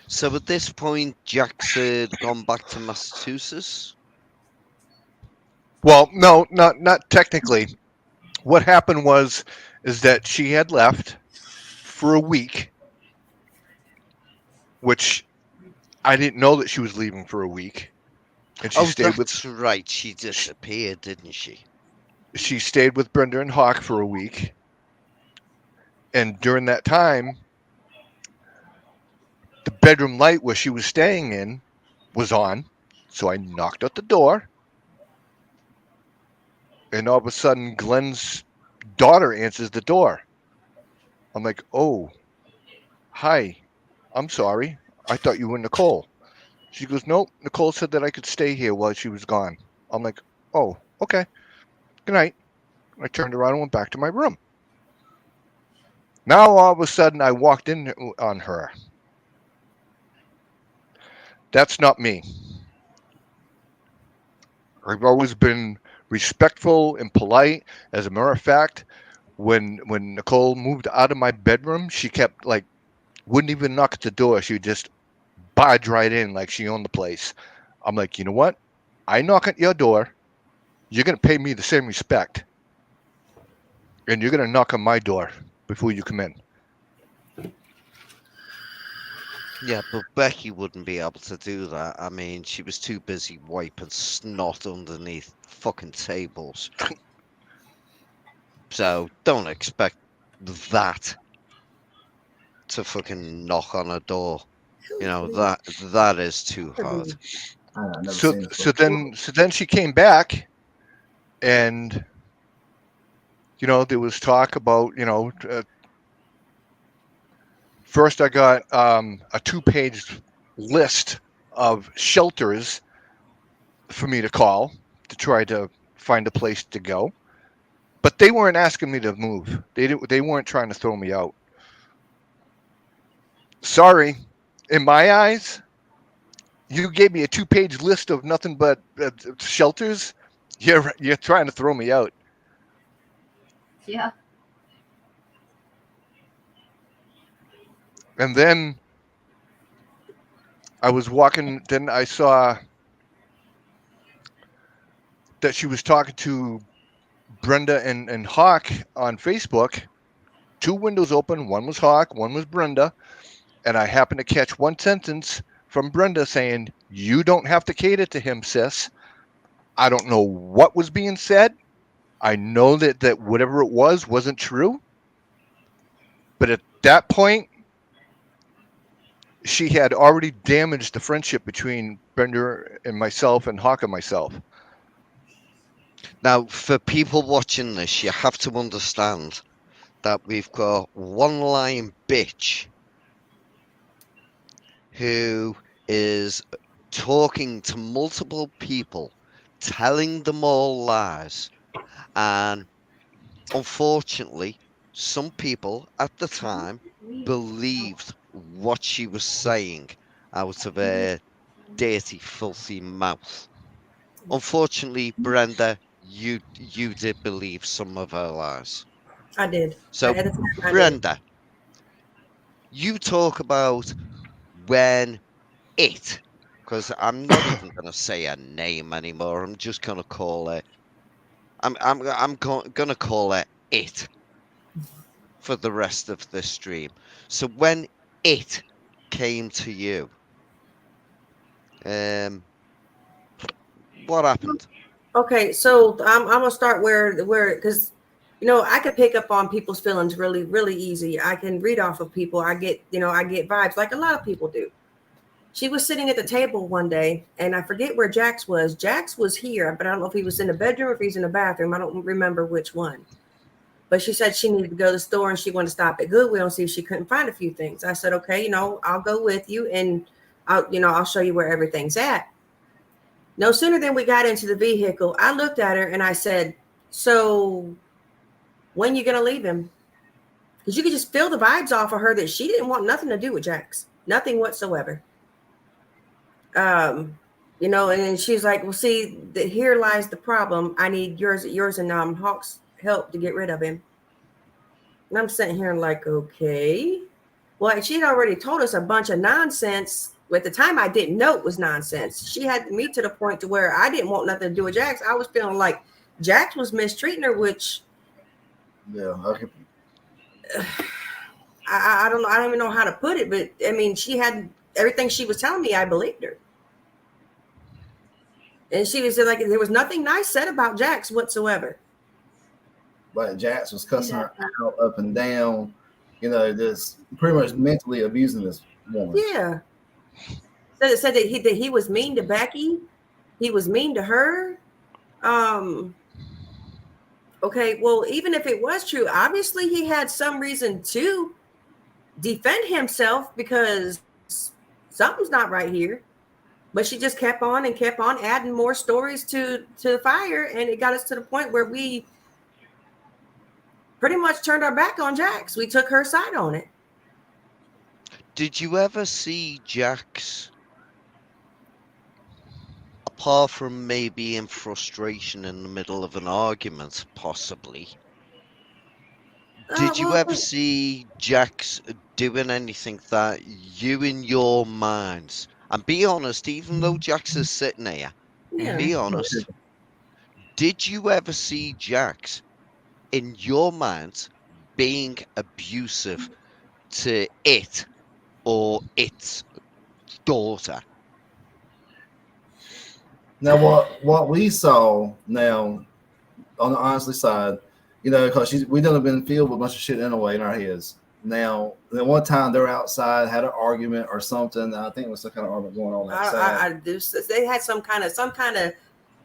So at this point, Jax had gone back to Massachusetts. Well, no, not technically. What happened is that she had left for a week, which I didn't know that she was leaving for a week, and Oh, that's right. She disappeared, didn't she? She stayed with Brenda and Hawk for a week, and during that time, the bedroom light where she was staying in was on, so I knocked at the door, and all of a sudden, Glenn's daughter answers the door. I'm like, "Oh, hi. I'm sorry. I thought you were Nicole." She goes, "Nope. Nicole said that I could stay here while she was gone." I'm like, "Oh, okay. Good night." I turned around and went back to my room. Now, all of a sudden, I walked in on her. That's not me. I've always been respectful and polite. As a matter of fact, when Nicole moved out of my bedroom, she kept wouldn't even knock at the door. She would just barge right in like she owned the place. I'm like, you know what? I knock at your door. You're gonna pay me the same respect, and you're gonna knock on my door before you come in. Yeah, but Becky wouldn't be able to do that. I mean, she was too busy wiping snot underneath fucking tables. So don't expect that to fucking knock on a door. That is too hard. I've never So seen it so before. then she came back, and there was talk about first I got a 2-page list of shelters for me to call to try to find a place to go, but they weren't asking me to move. They weren't trying to throw me out. Sorry, in my eyes, you gave me a 2-page list of nothing but shelters. You're trying to throw me out. Yeah. And then I was walking. Then I saw that she was talking to Brenda and Hawk on Facebook. 2 windows open. One was Hawk, one was Brenda. And I happened to catch one sentence from Brenda saying, "You don't have to cater to him, sis." I don't know what was being said. I know that whatever it wasn't true. But at that point, she had already damaged the friendship between Brenda and myself and Hawk and myself. Now, for people watching this, you have to understand that we've got one lying bitch who is talking to multiple people, telling them all lies. And unfortunately, some people at the time believed what she was saying out of her dirty, filthy mouth. Unfortunately, Brenda, you did believe some of her lies. I did. So, At the time, I did. Brenda, you talk about when it, because I'm not even gonna say a name anymore. I'm just gonna call it. Gonna call it for the rest of the stream. So when it came to you, what happened? Okay, so I'm gonna start where because I can pick up on people's feelings really really easy. I can read off of people. I get vibes like a lot of people do. She was sitting at the table one day, and I forget where Jax was. Jax was here, but I don't know if he was in the bedroom or if he's in the bathroom. I don't remember which one. But she said she needed to go to the store and she wanted to stop at Goodwill and see if she couldn't find a few things. I said, okay, I'll go with you and I'll show you where everything's at. No sooner than we got into the vehicle, I looked at her and I said, so when you gonna leave him? Because you could just feel the vibes off of her that she didn't want nothing to do with Jax. Nothing whatsoever. And then she's like, well, see, here lies the problem. I need yours and Hawk's help to get rid of him. And I'm sitting here like, okay. Well, she had already told us a bunch of nonsense. At the time, I didn't know it was nonsense. She had me to the point to where I didn't want nothing to do with Jax. I was feeling like Jax was mistreating her, which Yeah. Okay. I don't know. I don't even know how to put it, but I mean, she had everything she was telling me. I believed her. And she was like, there was nothing nice said about Jax whatsoever. But Jax was cussing her out up and down, just pretty much mentally abusing this woman. Yeah. Said that he was mean to Becky. He was mean to her. Okay, well, even if it was true, obviously he had some reason to defend himself because something's not right here. But she just kept on adding more stories to the fire, and it got us to the point where we pretty much turned our back on Jax. We took her side on it. Did you ever see Jax, apart from maybe in frustration in the middle of an argument, possibly? Did you ever see Jax doing anything that you, in your minds, and be honest, even though Jax is sitting here, be honest, did you ever see Jax, in your mind, being abusive to it or its daughter? Now, what we saw now on the honestly side, because we done been filled with a bunch of shit anyway in our heads. Now, then one time they were outside, had an argument or something. I think it was some kind of argument going on outside. They had some kind of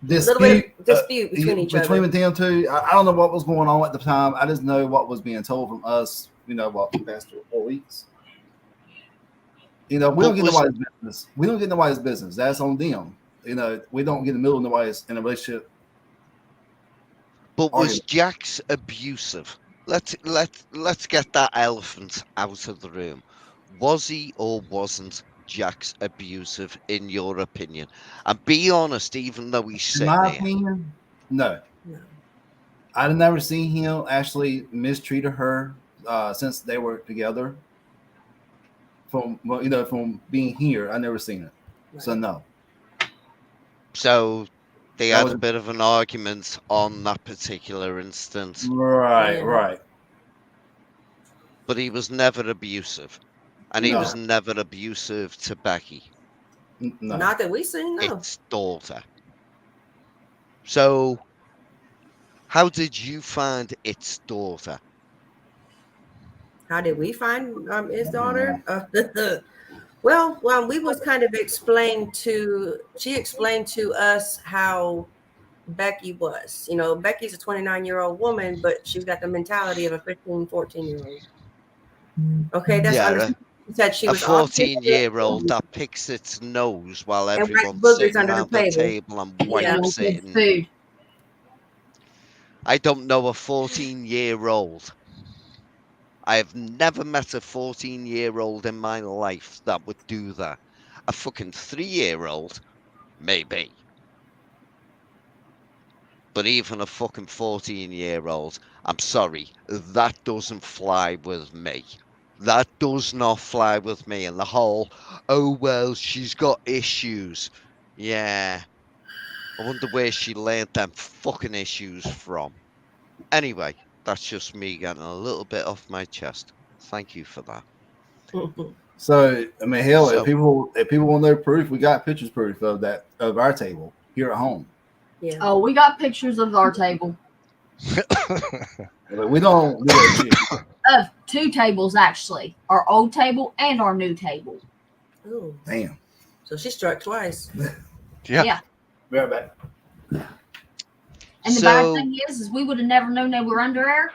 dispute, little bit of dispute between each other. Between them two. I don't know what was going on at the time. I just know what was being told from us, the past 4 weeks. We don't get nobody's business. We don't get nobody's business. That's on them. We don't get in the middle of nobody's in a relationship. But was Jax abusive? Let's get that elephant out of the room. Was he or wasn't Jax abusive in your opinion? And be honest, even though he's sitting in my here. opinion, no. I've never seen him actually mistreated her since they were together. From being here, I never seen it. Right. So no. So they had a bit of an argument on that particular instance. Right. But he was never abusive. And he was never abusive to Becky. No. Not that we seen, no. Its daughter. So how did you find its daughter? How did we find his daughter? Well, we was kind of she explained to us how Becky was. Becky's a 29-year-old woman, but she's got the mentality of a 15, 14-year-old. Okay, that's understandable. Said she was a 14-year-old that picks its nose while everyone's sitting around the table and wipes it. Food. I don't know a 14-year-old. I have never met a 14-year-old in my life that would do that. A fucking 3-year-old, maybe. But even a fucking 14-year-old, I'm sorry, that doesn't fly with me. That does not fly with me. And the whole, oh, well, she's got issues. Yeah. I wonder where she learned them fucking issues from. Anyway, that's just me getting a little bit off my chest. Thank you for that. So I mean, hell, So- if people want their proof, we got pictures proof of that of our table here at home. Yeah. Oh, we got pictures of our table. But we don't do that shit. Of 2 tables, actually. Our old table and our new table. Ooh. Damn. So she struck twice. Yeah. Be right back. And the bad So- thing is we would have never known they were under there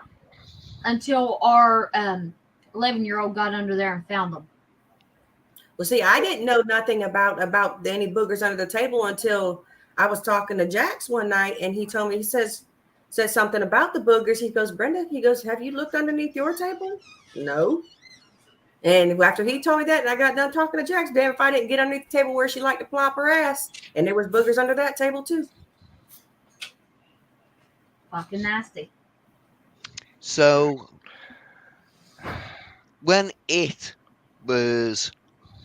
until our 11-year-old got under there and found them. Well, see, I didn't know nothing about any boogers under the table until I was talking to Jax one night, and he told me, he said something about the boogers. He goes, Brenda, he goes, have you looked underneath your table? No. And after he told me that, and I got done talking to Jax, damn if I didn't get underneath the table where she liked to plop her ass, and there was boogers under that table too. Fucking nasty. So, when it was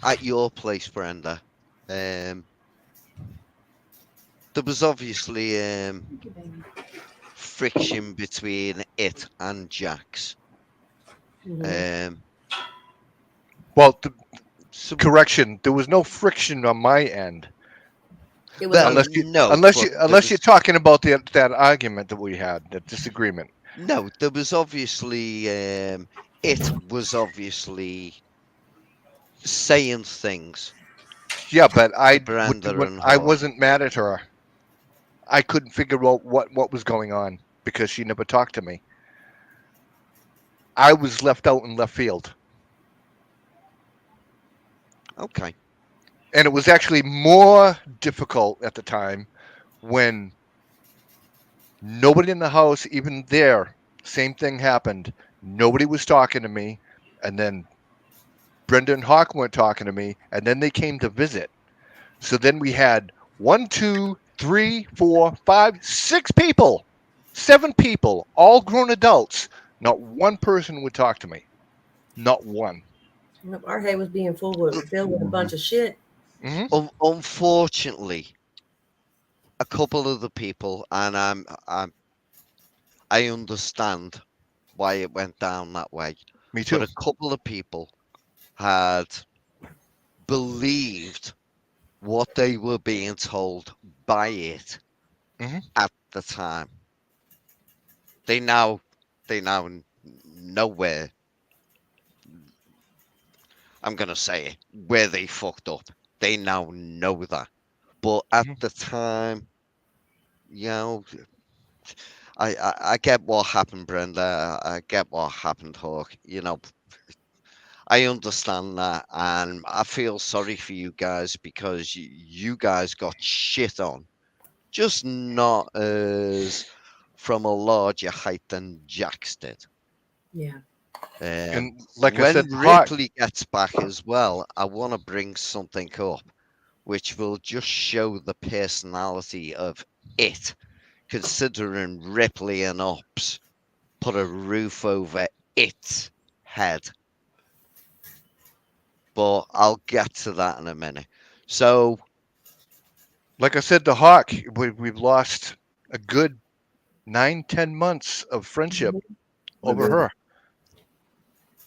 at your place, Brenda, there was obviously friction between it and Jax. Well, So, correction. There was no friction on my end, It was well, unless you no, unless but you there unless you're was- talking about that argument that we had, that disagreement. No, there was obviously it was obviously saying things. Yeah, but Brenda and I her. wasn't mad at her. I couldn't figure out what was going on because she never talked to me. I was left out in left field. Okay. And it was actually more difficult at the time when nobody in the house, even there, same thing happened. Nobody was talking to me. And then Brenda and Hawk weren't talking to me. And then they came to visit. So then we had 1, 2, 3, 4, 5, 6 people, 7 people, all grown adults. Not one person would talk to me. Not one. Our head was being filled with a bunch of shit. Unfortunately, a couple of the people, and I understand why it went down that way. Me too. But a couple of people had believed what they were being told by it at the time. They now know where. I'm gonna say it, where they fucked up. They now know that. But at the time, you know, I get what happened, Brenda. I get what happened, Hawk. You know, I understand that, and I feel sorry for you guys because you guys got shit on, just not as from a larger height than Jax did. Yeah. And like I when said, Hawk, Ripley gets back as well, I want to bring something up, which will just show the personality of it. Considering Ripley and Ops put a roof over its head. But I'll get to that in a minute. So, like I said to Hawk, we've lost a good 9-10 months of friendship over her.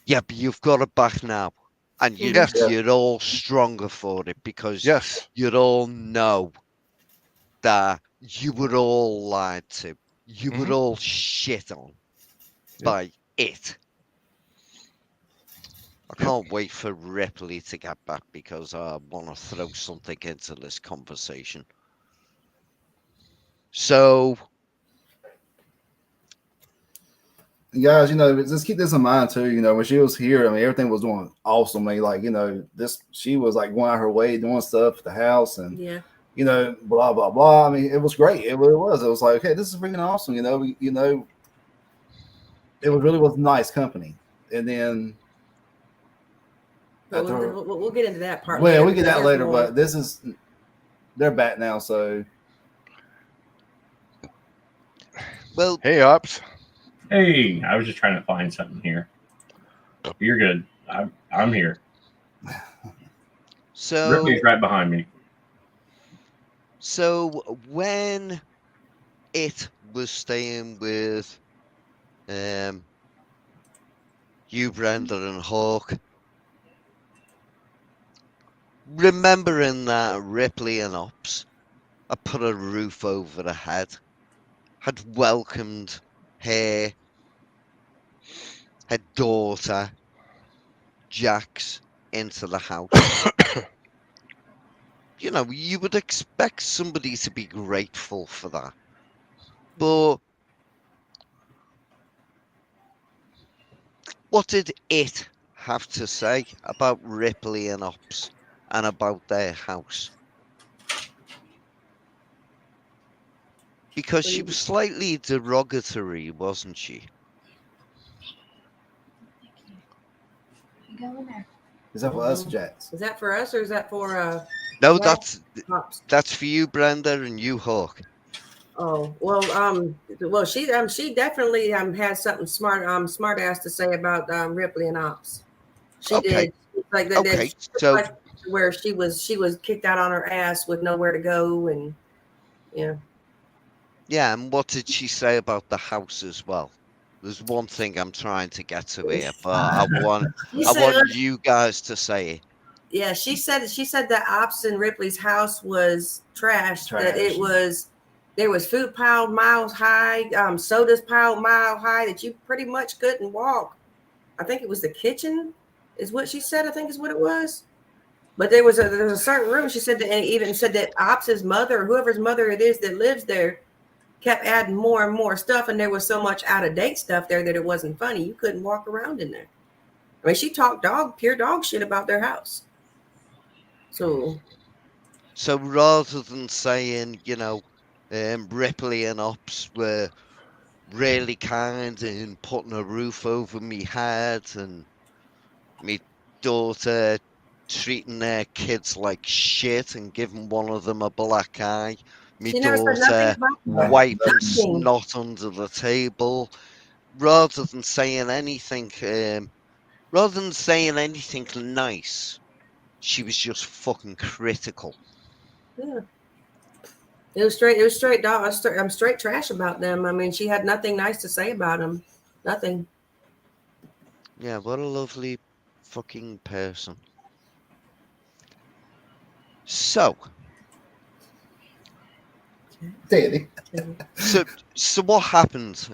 yeah, but you've got it back now. And Yes. you're all stronger for it because Yes. you all know that you were all lied to. You were all shit on by it. I can't wait for Ripley to get back because I want to throw something into this conversation. So, Guys, you know, just keep this in mind too. You know, when she was here, I mean, everything was doing awesome. I mean, like, you know, she was like going out her way doing stuff at the house and, you know, blah, blah, blah. I mean, it was great. It really was. It was like, okay, this is freaking awesome. You know, it was nice company. And then, we'll get into that part. Well, later, we get that later, more. but they're back now. So, well, hey, Ops. Hey, I was just trying to find something here. You're good. I'm here. So, Ripley's right behind me. so when it was staying with you, Brenda, and Hawk, remembering that Ripley and Ops had put a roof over her head, had welcomed her daughter, Jax, into the house. You know, you would expect somebody to be grateful for that. But what did it have to say about Ripley and Ops and about their house? Because she was slightly derogatory, wasn't she? Go in there. Is that for us, Jax? Is that for us or is that for No, Jax? Pops? that's for you, Brenda, and you, Hawk. Oh well, she definitely has something smart ass to say about Ripley and Ops. She Okay. did like that. Okay, so Like where she was kicked out on her ass with nowhere to go, and yeah. yeah, and what did she say about the house as well? There's one thing I'm trying to get to here, but I want you guys to say it. Yeah, she said that Ops and Ripley's house was trash. That it was there was food piled miles high, sodas piled mile high that you pretty much couldn't walk. I think it was the kitchen, is what she said. I think is what it was. But there was a certain room. She said that, and even said that Ops's mother, whoever's mother it is that lives there, kept adding more and more stuff, and there was so much out of date stuff there that it wasn't funny. You couldn't walk around in there. I mean, she talked pure dog shit about their house. So rather than saying, you know, Ripley and Ops were really kind in putting a roof over me head and me daughter treating their kids like shit and giving one of them a black eye, me she never said nothing daughter about wiping nothing. snot under the table, rather than saying anything, nice, she was just fucking critical. Yeah. It was straight dog. I'm straight trash about them. I mean, she had nothing nice to say about them. Nothing. Yeah, what a lovely fucking person. So, Daddy. so what happened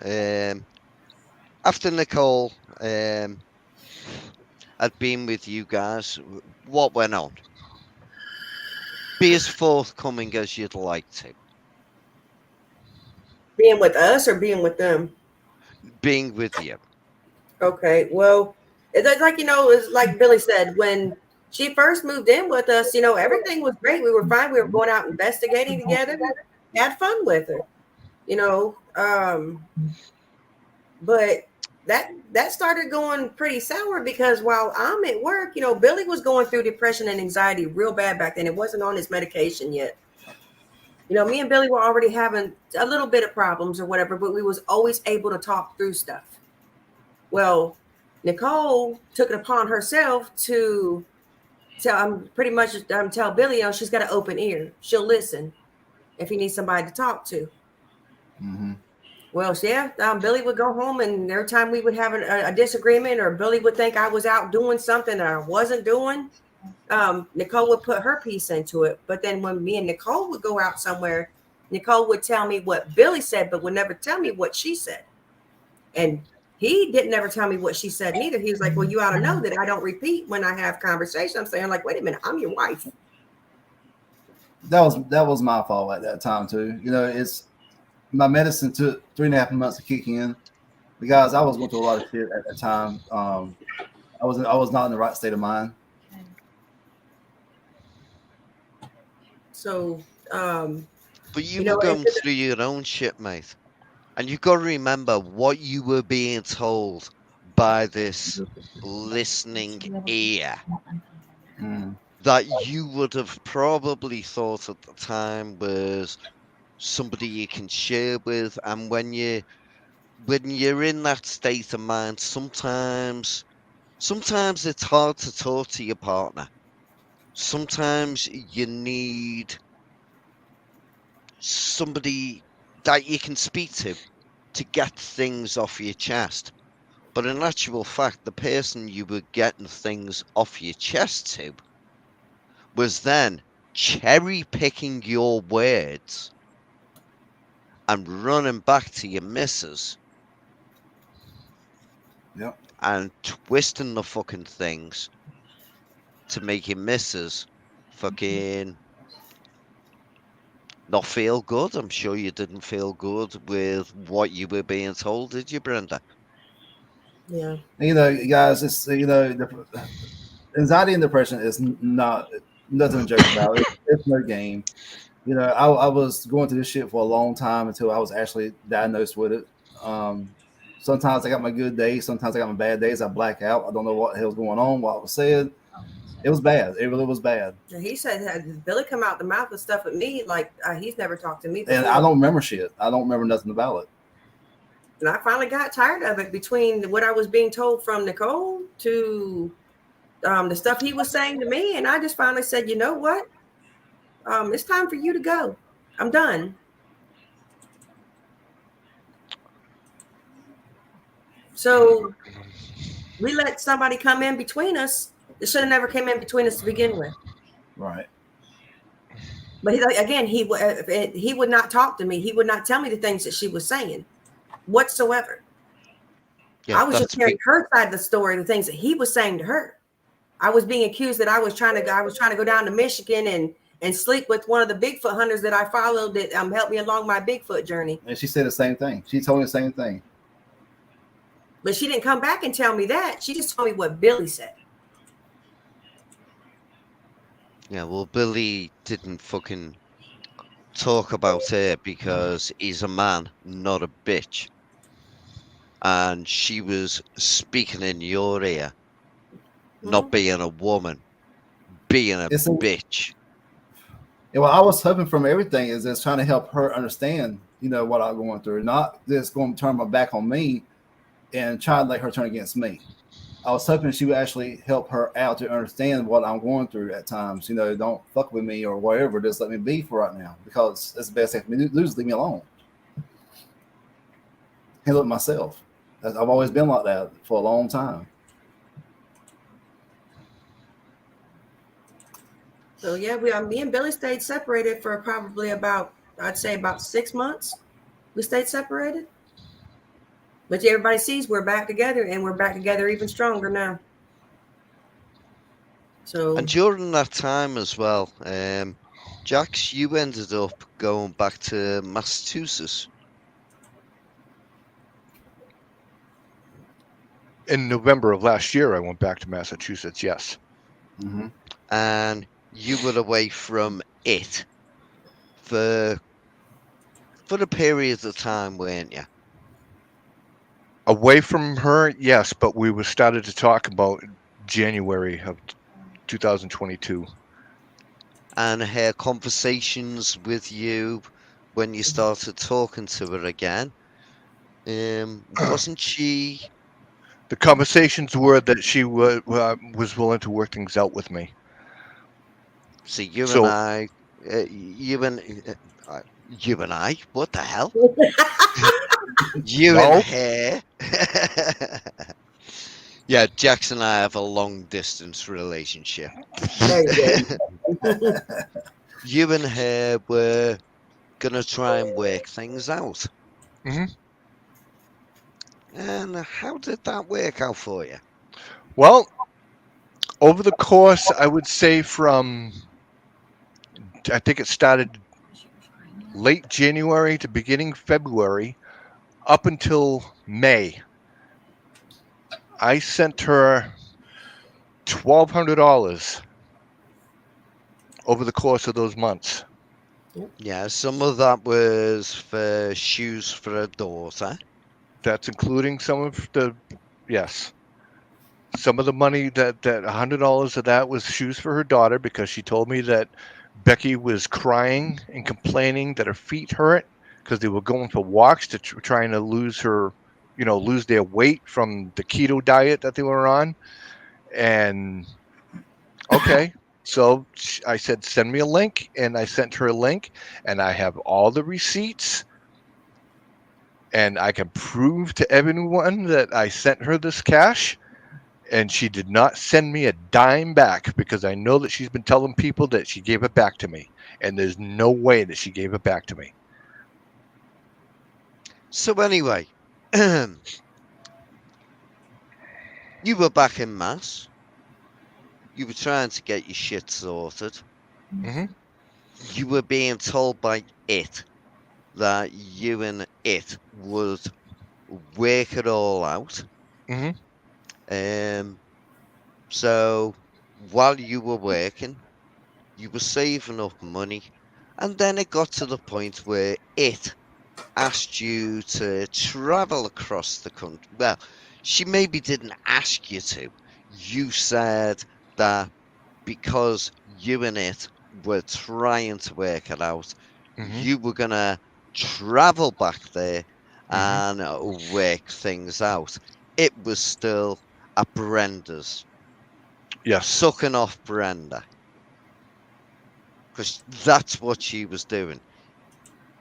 after Nicole had been with you guys? What went on? Be as forthcoming as you'd like to. Being with us or being with them? Being with you. Okay. Well, it's like it's like Billy said when she first moved in with us. Everything was great. We were fine. We were going out investigating together. We had fun with her. But that started going pretty sour because while I'm at work, Billy was going through depression and anxiety real bad back then. It wasn't on his medication yet. Me and Billy were already having a little bit of problems or whatever, but we was always able to talk through stuff. Well, Nicole took it upon herself to tell Billy, she's got an open ear. She'll listen if he needs somebody to talk to. Mm-hmm. Well, yeah, Billy would go home, and every time we would have a disagreement, or Billy would think I was out doing something that I wasn't doing, Nicole would put her piece into it. But then when me and Nicole would go out somewhere, Nicole would tell me what Billy said, but would never tell me what she said. And he didn't ever tell me what she said neither. He was like, well, you ought to know that I don't repeat when I have conversation. I'm saying, like, wait a minute, I'm your wife. That was my fault at that time too. It's my medicine took 3.5 months to kick in because I was going through a lot of shit at that time. I was not in the right state of mind. So, but you were going through your own shit, mate. And you got to remember what you were being told by this listening ear that you would have probably thought at the time was somebody you can share with. And when you're in that state of mind, sometimes Sometimes it's hard to talk to your partner. Sometimes you need somebody that you can speak to get things off your chest. But in actual fact, the person you were getting things off your chest to was then cherry picking your words and running back to your missus Yep. and twisting the fucking things to make your missus fucking not feel good. I'm sure you didn't feel good with what you were being told, did you, Brenda? Yeah. You know, guys, it's anxiety and depression is not nothing to joke about. It's no game. You know, I was going through this shit for a long time until I was actually diagnosed with it. Um, Sometimes I got my good days, sometimes I got my bad days. I black out. I don't know what the hell's going on, what was said. It was bad. It really was bad. And he said Billy come out the mouth and stuff with me like he's never talked to me before. And I don't remember shit. I don't remember nothing about it. And I finally got tired of it between what I was being told from Nicole to the stuff he was saying to me. And I just finally said, you know what? It's time for you to go. I'm done. So we let somebody come in between us. It should have never came in between us to begin with. Right. But he would not talk to me. He would not tell me the things that she was saying whatsoever. Yeah, I was just hearing her side of the story, the things that he was saying to her. I was being accused that I was trying to go down to Michigan and sleep with one of the Bigfoot hunters that I followed that helped me along my Bigfoot journey. And she said the same thing. She told me the same thing. But she didn't come back and tell me that. She just told me what Billy said. Yeah, well, Billy didn't fucking talk about it because he's a man, not a bitch. And she was speaking in your ear, not being a woman, being a bitch. Yeah, well, I was hoping from everything is just trying to help her understand, you know, what I'm going through, not just going to turn my back on me and try to let her turn against me. I was hoping she would actually help her out to understand what I'm going through at times. You know, don't fuck with me or whatever. Just let me be for right now because that's the best thing for me to do is leave me alone. Handle it myself. I've always been like that for a long time. So yeah, me and Billy stayed separated for probably about 6 months. We stayed separated. But everybody sees we're back together, and we're back together even stronger now. So And during that time as well, Jax, you ended up going back to Massachusetts. In November of last year, I went back to Massachusetts. Yes. Mm-hmm. And you were away from it for a period of time, weren't you? Away from her, yes, but we were started to talk about January of 2022. And her conversations with you when you started talking to her again, wasn't she? The conversations were that she was willing to work things out with me. See, you So- and I, you and I, what the hell? You No. and her. Yeah, Jax and I have a long distance relationship. there you go. You and her were gonna try and work things out. Mhm. And how did that work out for you? Well, over the course, I would say I think it started late January to beginning February, up until May. I sent her $1,200 over the course of those months. Yeah, some of that was for shoes for her daughter. That's including some of some of the money that $100 of that was shoes for her daughter because she told me that Becky was crying and complaining that her feet hurt because they were going for walks to trying to lose their weight from the keto diet that they were on. And okay, so I said, send me a link, and I sent her a link, and I have all the receipts, and I can prove to everyone that I sent her this cash. And she did not send me a dime back because I know that she's been telling people that she gave it back to me. And there's no way that she gave it back to me. So anyway, you were back in Mass. You were trying to get your shit sorted. hmm You were being told by it that you and it would work it all out. hmm So while you were working, you were saving up money, and then it got to the point where it asked you to travel across the country. Well, she maybe didn't ask you to. You said that because you and it were trying to work it out, hmm you were going to travel back there hmm and work things out. It was still at Brenda's, Yes. sucking off Brenda, because that's what she was doing.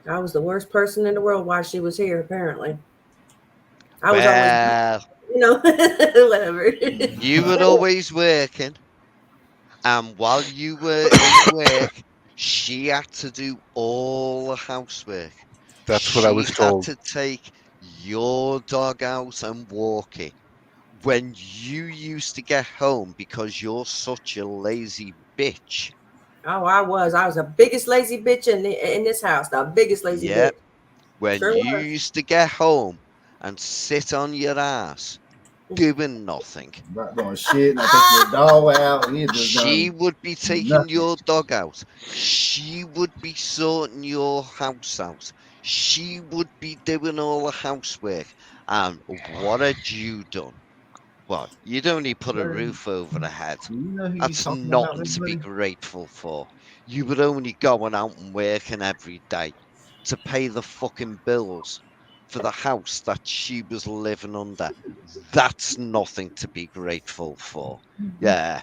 I was the worst person in the world while she was here, apparently. I was always, Well, whatever. you were always working, and while you were in work, she had to do all the housework. That's what I She was had told. to take your dog out and walk it. When you used to get home because you're such a lazy bitch. Oh, I was. I was the biggest lazy bitch in this house. The biggest lazy Yep. bitch. When Sure you was. used to get home and sit on your ass doing nothing, Not doing shit, not taking your dog out. He just she done would be taking nothing. your dog out. She would be sorting your house out. She would be doing all the housework. And what had you done? Well, you'd only put a roof over the head. Do you know who you That's talking about, nothing to be everybody? grateful for. You were only going out and working every day to pay the fucking bills for the house that she was living under. That's nothing to be grateful for. Yeah,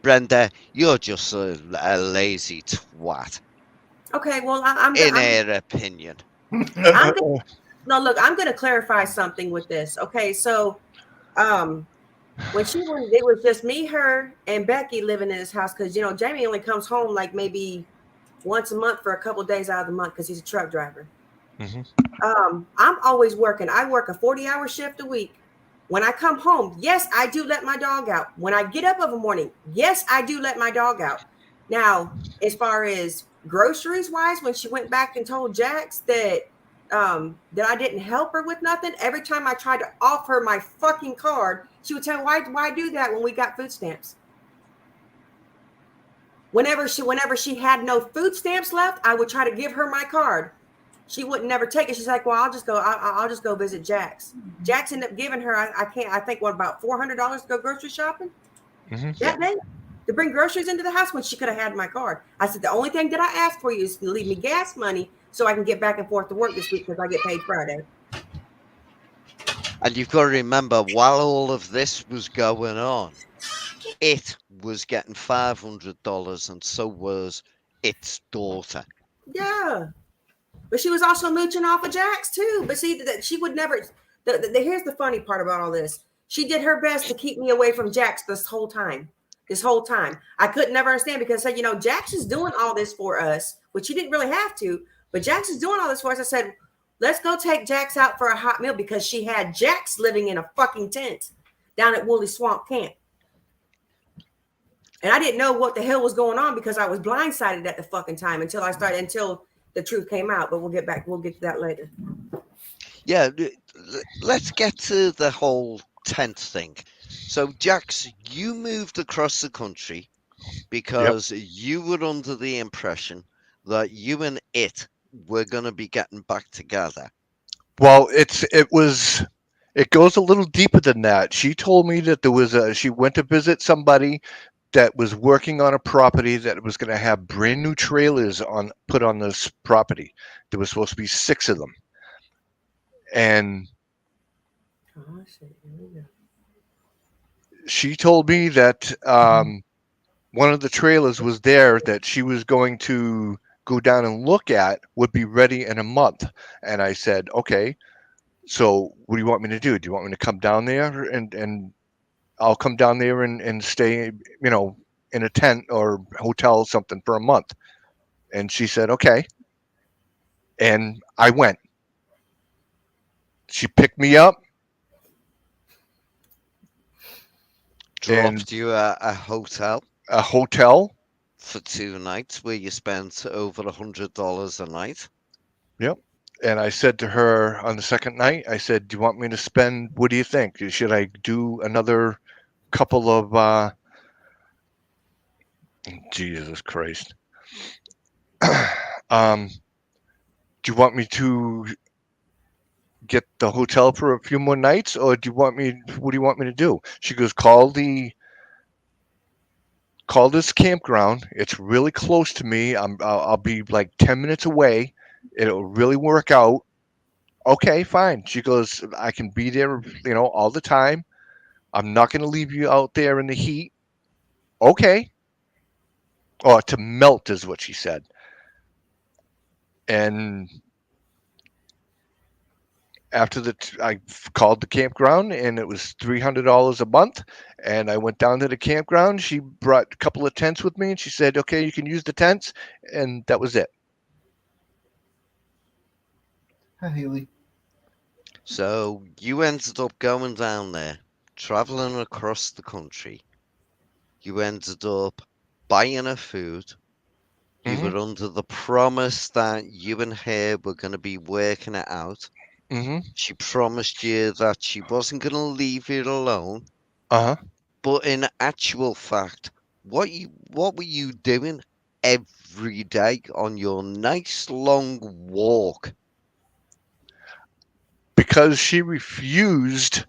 Brenda, you're just a lazy twat, Okay, well, in her opinion. I'm gonna, no, look, I'm gonna clarify something with this. Okay, so um when she was, it was just me, her, and Becky living in this house because Jamie only comes home like maybe once a month for a couple of days out of the month because he's a truck driver. hmm I'm always working. I work a 40-hour shift a week. When I come home, yes, I do let my dog out. When I get up of a morning, yes, I do let my dog out. Now, as far as groceries wise, when she went back and told Jax that I didn't help her with nothing, every time I tried to offer her my fucking card, she would tell me, why do that when we got food stamps? Whenever she had no food stamps left, I would try to give her my card. She wouldn't never take it. She's like, well, I'll just go visit Jax. Jax ended up giving her, I think, what, about $400 to go grocery shopping hmm that day to bring groceries into the house when she could have had my card. I said, the only thing that I ask for you is to leave me gas money so I can get back and forth to work this week because I get paid Friday. And you've got to remember, while all of this was going on, it was getting $500, and so was its daughter. Yeah. But she was also mooching off of Jax too. But see, that she would never. Here's the funny part about all this. She did her best to keep me away from Jax this whole time. This whole time, I couldn't never understand because I said, Jax is doing all this for us, which she didn't really have to. But Jax is doing all this for us. I said, let's go take Jax out for a hot meal because she had Jax living in a fucking tent down at Woolly Swamp Camp. And I didn't know what the hell was going on because I was blindsided at the fucking time until the truth came out. But we'll get to that later. Yeah, let's get to the whole tent thing. So, Jax, you moved across the country because you were under the impression that you and it were going to be getting back together. Well, it goes a little deeper than that. She told me that she went to visit somebody that was working on a property that was going to have brand new trailers put on this property. There was supposed to be 6 of them, and she told me that one of the trailers was there that she was going to go down and look at would be ready in a month. And I said, okay, so what do you want me to do? Do you want me to come down there and I'll come down there and stay, in a tent or hotel something for a month? And she said, okay. And I went. She picked me up and Dropped you at a hotel a hotel. for 2 nights where you spent over $100 a night. Yep. And I said to her on the second night, I said, do you want me to spend, what do you think? Should I do another couple of, Jesus Christ. Do you want me to get the hotel for a few more nights, or what do you want me to do? She goes, call this campground. It's really close to me. I'll be like 10 minutes away. It'll really work out. Okay, fine. She goes, I can be there, all the time. I'm not going to leave you out there in the heat. Okay. Or to melt is what she said. And after I called the campground and it was $300 a month. And I went down to the campground. She brought a couple of tents with me and she said, okay, you can use the tents. And that was it. Hi, Haley. So you ended up going down there, traveling across the country. You ended up buying her food. You Mm-hmm. were under the promise that you and her were going to be working it out. Mm-hmm. She promised you that she wasn't going to leave you alone. Uh-huh. But in actual fact, what were you doing every day on your nice long walk? Because she refused,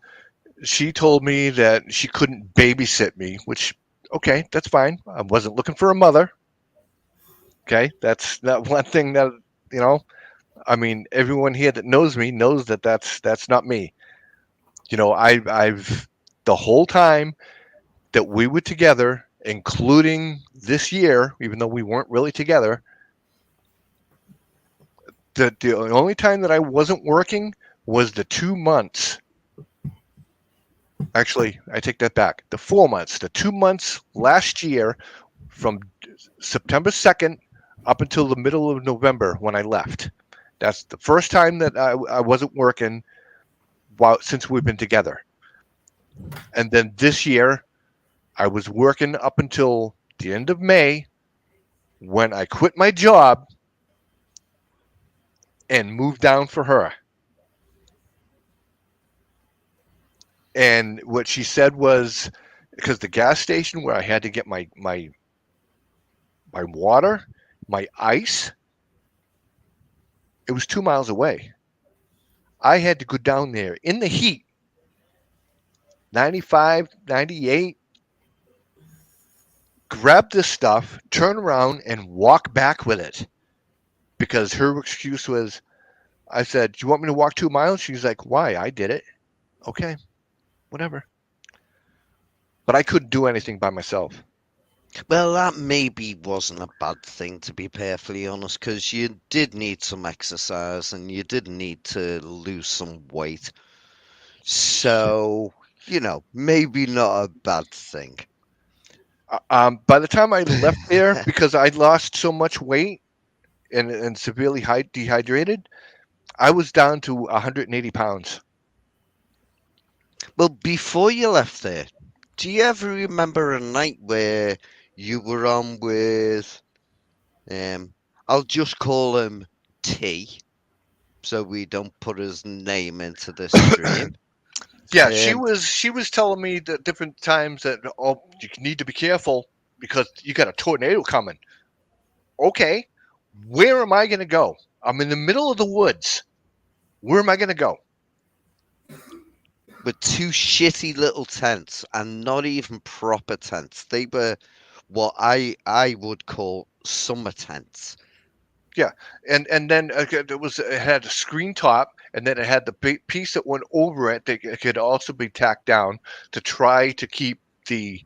she told me that she couldn't babysit me, which, okay, that's fine. I wasn't looking for a mother. Okay, that's not one thing that, you know, I mean, everyone here that knows me knows that that's not me. I've the whole time that we were together, including this year, even though we weren't really together, the only time that I wasn't working was the 2 months. Actually, I take that back. The 4 months, the 2 months last year, from September 2nd up until the middle of November when I left. That's the first time that I wasn't working since we've been together. And then this year, I was working up until the end of May when I quit my job and moved down for her. And what she said was, because the gas station where I had to get my water, my ice, it was 2 miles away. I had to go down there in the heat, 95, 98, grab this stuff, turn around, and walk back with it. Because her excuse was, I said, do you want me to walk 2 miles? She's like, why? I did it. Okay, whatever. But I couldn't do anything by myself. Well, that maybe wasn't a bad thing, to be perfectly honest, because you did need some exercise and you did need to lose some weight. So, maybe not a bad thing. By the time I left there, because I lost so much weight and severely dehydrated, I was down to 180 pounds. Well, before you left there, do you ever remember a night where you were on with, I'll just call him T, so we don't put his name into the stream. Yeah, she was telling me that different times that, oh, you need to be careful because you got a tornado coming. Okay, where am I going to go? I'm in the middle of the woods. Where am I going to go? With two shitty little tents and not even proper tents. They were what I would call summer tents. Yeah, and then it had a screen top, and then it had the piece that went over it that could also be tacked down to try to keep the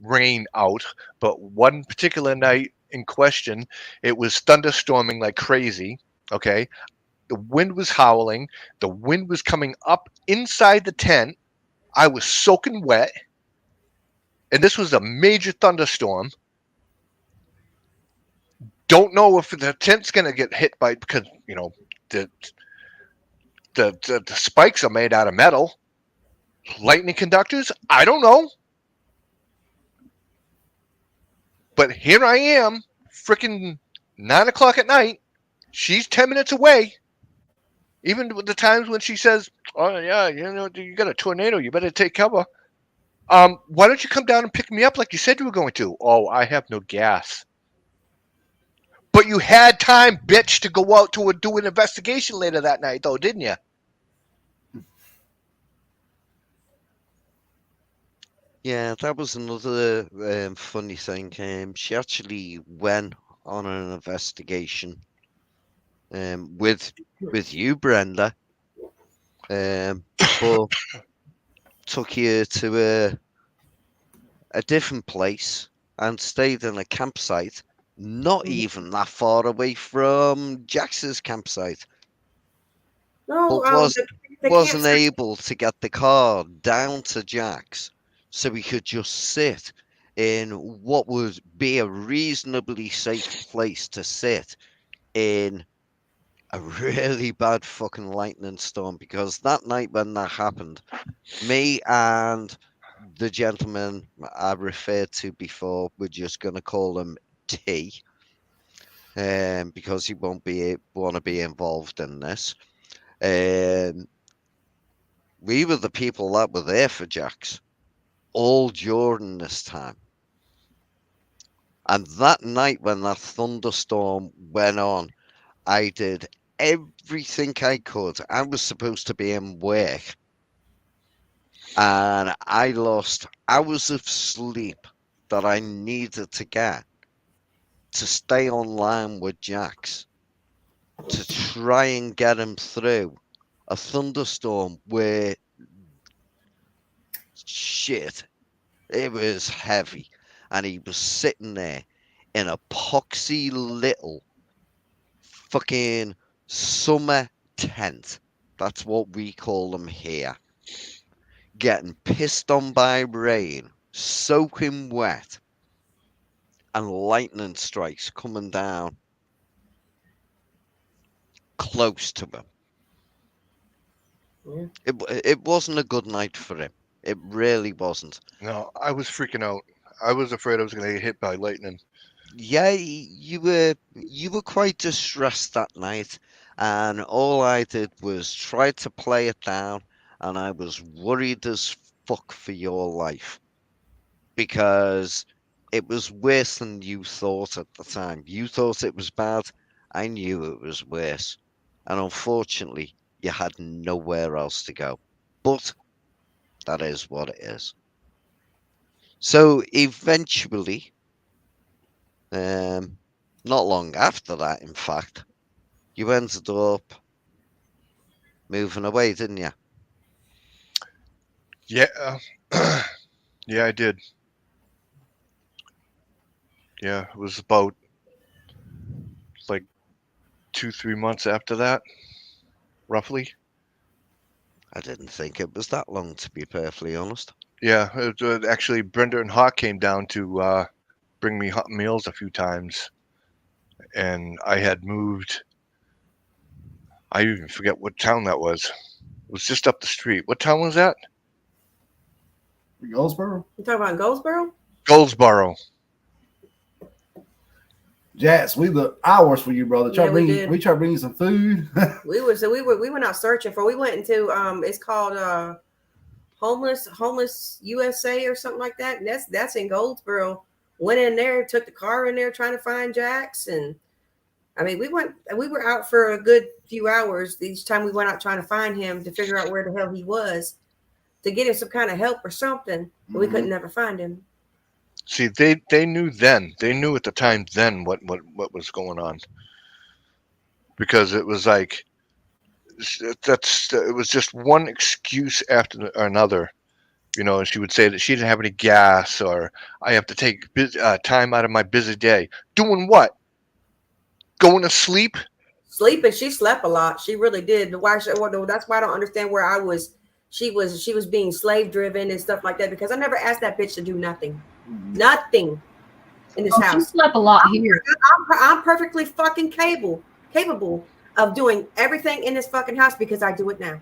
rain out, but one particular night in question, it was thunderstorming like crazy. Okay, the wind was howling. The wind was coming up inside the tent. I was soaking wet, and this was a major thunderstorm. Don't know if the tent's gonna get hit by, because the the spikes are made out of metal. Lightning conductors? I don't know. But here I am, freaking 9 o'clock at night. She's 10 minutes away. Even with the times when she says, "Oh yeah, you got a tornado. You better take cover." Why don't you come down and pick me up like you said you were going to? Oh, I have no gas. But you had time, bitch, to go out to do an investigation later that night, though, didn't you? Yeah, that was another funny thing. She actually went on an investigation with you, Brenda, but took you to a different place and stayed in a campsite not even that far away from Jax's campsite, No, but the wasn't campsite. able to get the car down to Jack's so we could just sit in what would be a reasonably safe place to sit in a really bad fucking lightning storm, because that night when that happened, me and the gentleman I referred to before, we're just going to call him T, because he won't want to be involved in this. We were the people that were there for Jax all during this time. And that night when that thunderstorm went on, I did everything I could. I was supposed to be in work, and I lost hours of sleep that I needed to get to stay online with Jax to try and get him through a thunderstorm where shit, it was heavy, and he was sitting there in a poxy little fucking summer tent. That's what we call them here. Getting pissed on by rain, soaking wet, and lightning strikes coming down close to him. Yeah. It wasn't a good night for him. It really wasn't. No, I was freaking out. I was afraid I was going to get hit by lightning. Yeah, you were quite distressed that night, and all I did was try to play it down, and I was worried as fuck for your life, because it was worse than you thought at the time. You thought it was bad. I knew it was worse, and unfortunately, you had nowhere else to go. But that is what it is. So eventually, not long after that, in fact, you ended up moving away, didn't you? Yeah, yeah, I did. Yeah, it was about like 2-3 months after that, roughly. I didn't think it was that long, to be perfectly honest. Yeah, actually, Brenda and Hawk came down to bring me hot meals a few times, and I had moved. I even forget what town that was. It was just up the street. What town was that? Goldsboro? You talking about Goldsboro? Goldsboro. Jats, we look hours for you, brother. Yeah, we did. We try to bring you some food. We went out searching for. We went into it's called homeless USA or something like that. And that's in Goldsboro. Went in there, took the car in there trying to find Jax, and I mean we were out for a good few hours each time we went out trying to find him, to figure out where the hell he was, to get him some kind of help or something. But we couldn't never find him. See, they knew then. They knew at the time then what was going on, because it was like it was just one excuse after another You know, she would say that she didn't have any gas, or I have to take time out of my busy day. Doing what? Going to sleep? Sleeping. She slept a lot. She really did. That's why I don't understand where I was. She was being slave driven and stuff like that because I never asked that bitch to do nothing. Nothing in this Oh, she house. slept a lot here. I'm perfectly fucking capable of doing everything in this fucking house because I do it now.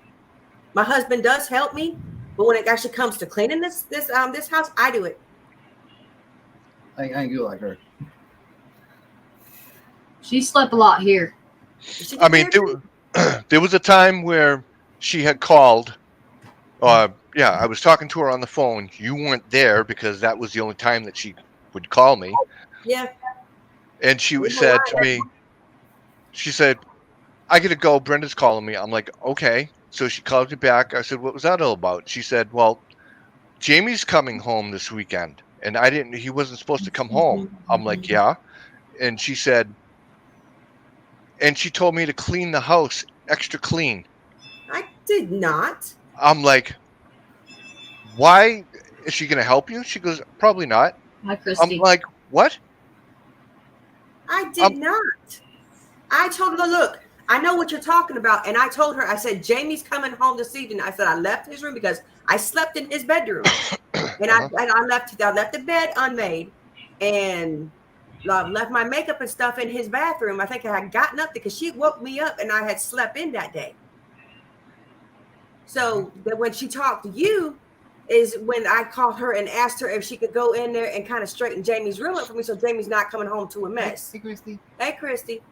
My husband does help me, but when it actually comes to cleaning this house, I do it. I ain't good like her. She slept a lot here. She I did mean, there too. there was a time where she had called. Yeah, I was talking to her on the phone. You weren't there because that was the only time that she would call me. Yeah. And she We said were to me, she said, I gotta go. Brenda's calling me. I'm like, okay. So she called me back. I said, what was that all about? She said, well, Jamie's coming home this weekend. And he wasn't supposed to come home. I'm like, yeah. And she said, and she told me to clean the house extra clean. I did not. I'm like, why is she going to help you? She goes, probably not. Hi, I'm Christy. like, what? I did not. I told her, look, I know what you're talking about. And I told her, I said, Jamie's coming home this evening. I said, I left his room because I slept in his bedroom. And I left the bed unmade and left my makeup and stuff in his bathroom. I think I had gotten up because she woke me up and I had slept in that day. So that when she talked to you is when I called her and asked her if she could go in there and kind of straighten Jamie's room up for me so Jamie's not coming home to a mess. Hey, Christy. Hey, Christy.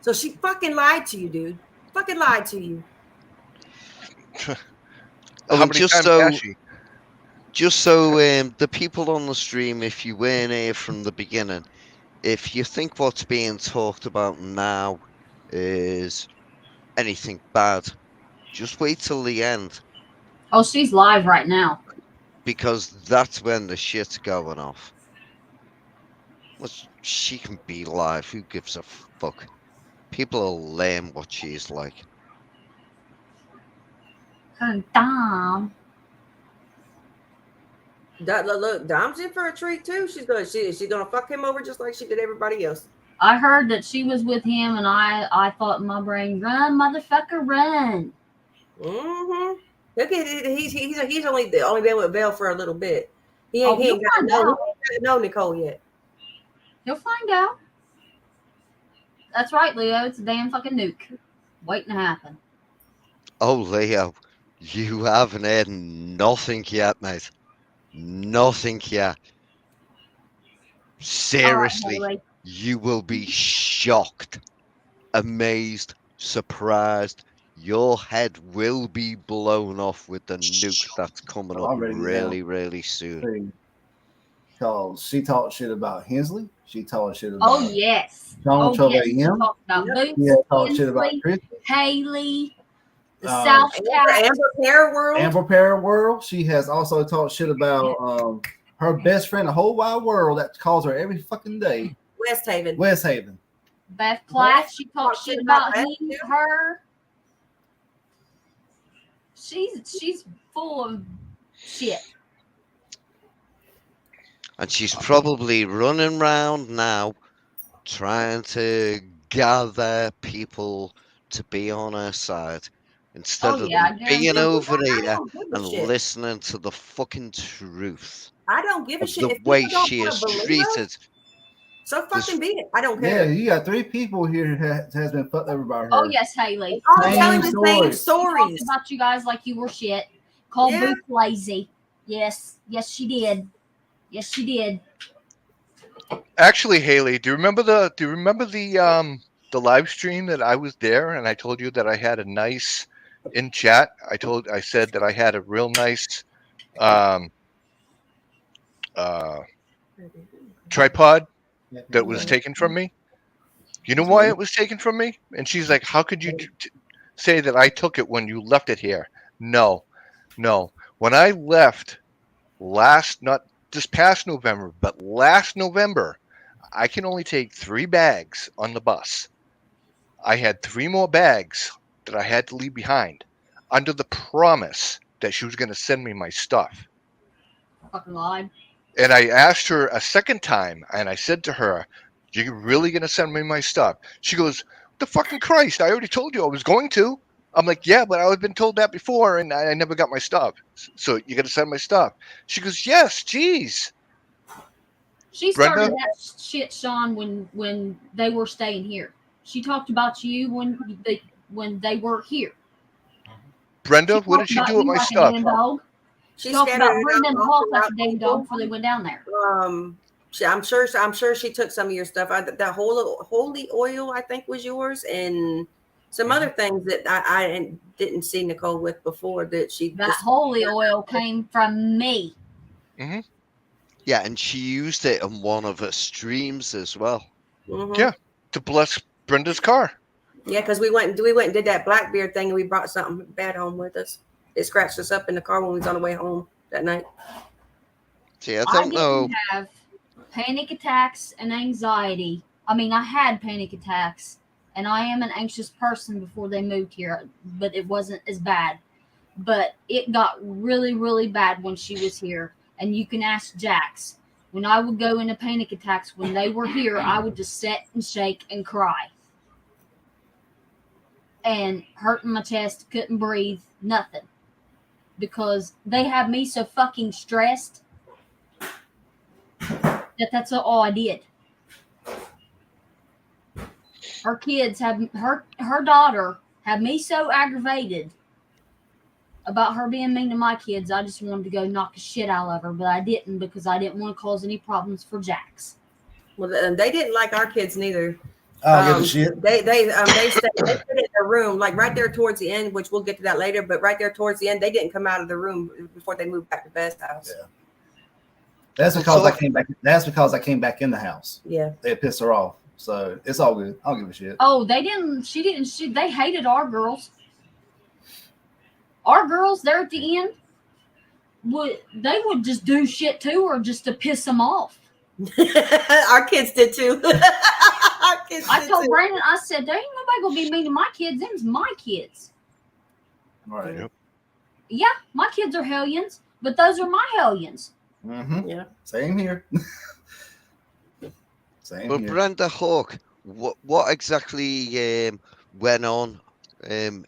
So she fucking lied to you, dude. Fucking lied to you. How Oh, and many times has she? just so the people on the stream, if you weren't here from the beginning, if you think what's being talked about now is anything bad, just wait till the end, Oh, she's live right now. because that's when the shit's going off. Well, she can be live. Who gives a fuck? People will learn what she's like. Her Dom. Look, Dom's in for a treat too. She's gonna fuck him over just like she did everybody else. I heard that she was with him, and I thought in my brain, run, motherfucker, run. Mm-hmm. Look at it. He's only been with Val for a little bit. He ain't He'll got find out. to know Nicole yet. He'll find out. That's right, Leo. It's a damn fucking nuke waiting to happen. Oh, Leo, you haven't heard nothing yet, mate. Nothing yet. Seriously, Haley. you will be shocked, amazed, surprised. Your head will be blown off with the nuke that's coming Oh, up I'm ready to really, really soon. Because she talked shit about Hensley. She talked shit about Oh yes. John Oh yes. She Trevelyan. talked about Boots, Yeah, talked shit about Hensley, Chris. Haley, the South Cat. Amber Pear World. Amber Pear World. She has also talked shit about her best friend, the whole wide world, that calls her every fucking day. West Haven. West Haven. Beth Platt. She talked shit about Beth, him, too. her. She's full of shit. And she's probably running around now trying to gather people to be on her side instead Oh of yeah, I them guarantee being you. over I here don't give a and shit. listening to the fucking truth I don't give a of shit. the If way people don't she wanna is believe her, treated. so fucking be it. I don't Yeah, care. you got 3 people here that has been fucked over by her. Oh yes, Haley. All Same telling the same stories. She talked stories. about you guys like you were shit. Called Yeah. Boots lazy. Yes, yes she did. Yes she did. Actually, Haley, do you remember the live stream that I was there and I told you that I had a nice in chat? I said that I had a real nice um, tripod that was taken from me. You know why it was taken from me? And she's like, "How could you say that I took it when you left it here?" No. When I left not this past November, but last November, I can only take 3 bags on the bus. I had 3 more bags that I had to leave behind under the promise that she was going to send me my stuff. Fucking lied. And I asked her a second time, and I said to her, "You really going to send me my stuff?" She goes, "The fucking Christ! I already told you I was going to." I'm like, "Yeah, but I've been told that before, and I never got my stuff. So you got to send my stuff." She goes, "Yes, geez." She started Brenda? that shit, Sean, when they were staying here. She talked about you when they were here. Brenda, She what talked did she about do with you my like a stuff? damn dog. She She talked scattered about it Brenda and out Hawk all like a throughout damn people. dog before they went down there. I'm sure she took some of your stuff. That whole holy oil, I think, was yours, and some other things that I didn't see Nicole with before that she That just holy oil came from me. Mm-hmm. Yeah, and she used it in one of her streams as well. Mhm. Yeah, to bless Brenda's car. Yeah, because we went and did that Blackbeard thing, and we brought something bad home with us. It scratched us up in the car when we was on the way home that night. See, I I don't know. didn't have panic attacks and anxiety. I mean, I had panic attacks, and I am an anxious person before they moved here, but it wasn't as bad. But it got really, really bad when she was here. And you can ask Jax. When I would go into panic attacks when they were here, I would just sit and shake and cry. And hurting my chest, couldn't breathe, nothing. Because they have me so fucking stressed that's all I did. Her daughter had me so aggravated about her being mean to my kids. I just wanted to go knock the shit out of her, but I didn't because I didn't want to cause any problems for Jax. Well, they didn't like our kids neither. I don't give a shit. They stayed in their room, like right there towards the end, which we'll get to that later. But right there towards the end, they didn't come out of the room before they moved back to Beth's house. Yeah. That's because I came back. That's because I came back in the house. Yeah, They pissed her off, so it's all good. I don't give a shit. Oh, they didn't. She didn't. They hated our girls. Our girls there at the end they would just do shit to her just to piss them off. our kids did too. I told Brandon, I said, there ain't nobody gonna be mean to my kids. Them's my kids. All right. Yep. Yeah, my kids are hellions, but those are my hellions. Mm-hmm. Yeah. Same here. Same But here. Brenda Hawk, what exactly went on in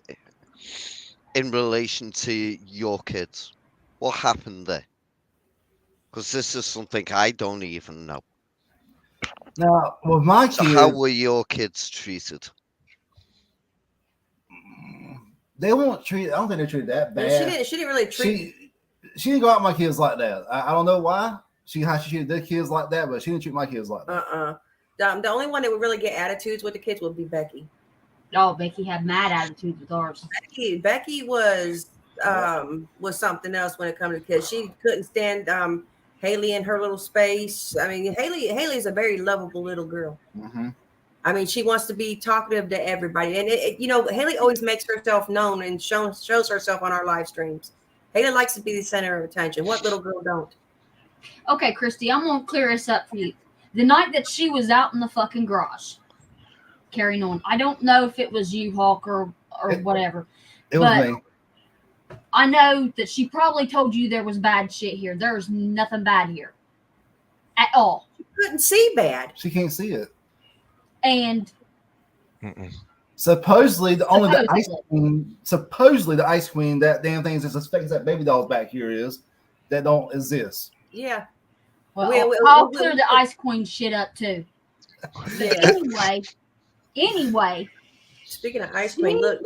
relation to your kids? What happened there? Because this is something I don't even know. Now, with my So kids, how were your kids treated? they won't treat. I don't think they treated that bad. Yeah, she didn't really treat. She didn't go out my kids like that. I don't know why. How she treated their kids like that, but she didn't treat my kids like that. The only one that would really get attitudes with the kids would be Becky. Oh, Becky had mad attitudes with ours. Becky was something else when it comes to kids. She couldn't stand Haley in her little space. I mean, Haley's a very lovable little girl. Mm-hmm. I mean, she wants to be talkative to everybody, and Haley always makes herself known and shows herself on our live streams. Haley likes to be the center of attention. What little girl don't? Okay, Christy, I'm gonna clear this up for you. The night that she was out in the fucking garage, carrying on. I don't know if it was you, Hawk, or whatever. It was me. I know that she probably told you there was bad shit here. There's nothing bad here at all. She couldn't see bad. She can't see it. And supposedly the ice queen, that damn thing is suspecting that baby doll's back here is that don't exist. Yeah. Well, I'll clear the ice queen shit up too. But anyway. Speaking of ice queen, look,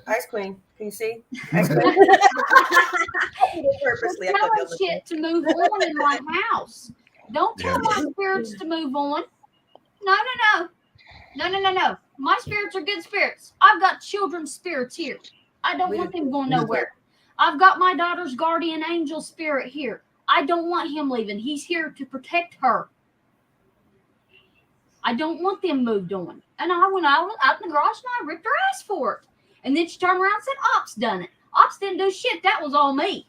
ice queen. Can you see? Ice queen. Purposely, tell my shit to move on in my house. Don't tell my spirits to move on. No. My spirits are good spirits. I've got children's spirits here. I don't want them going nowhere. I've got my daughter's guardian angel spirit here. I don't want him leaving. He's here to protect her. I don't want them moved on. And I went out in the garage and I ripped her ass for it. And then she turned around and said, Ops done it. Ops didn't do shit. That was all me.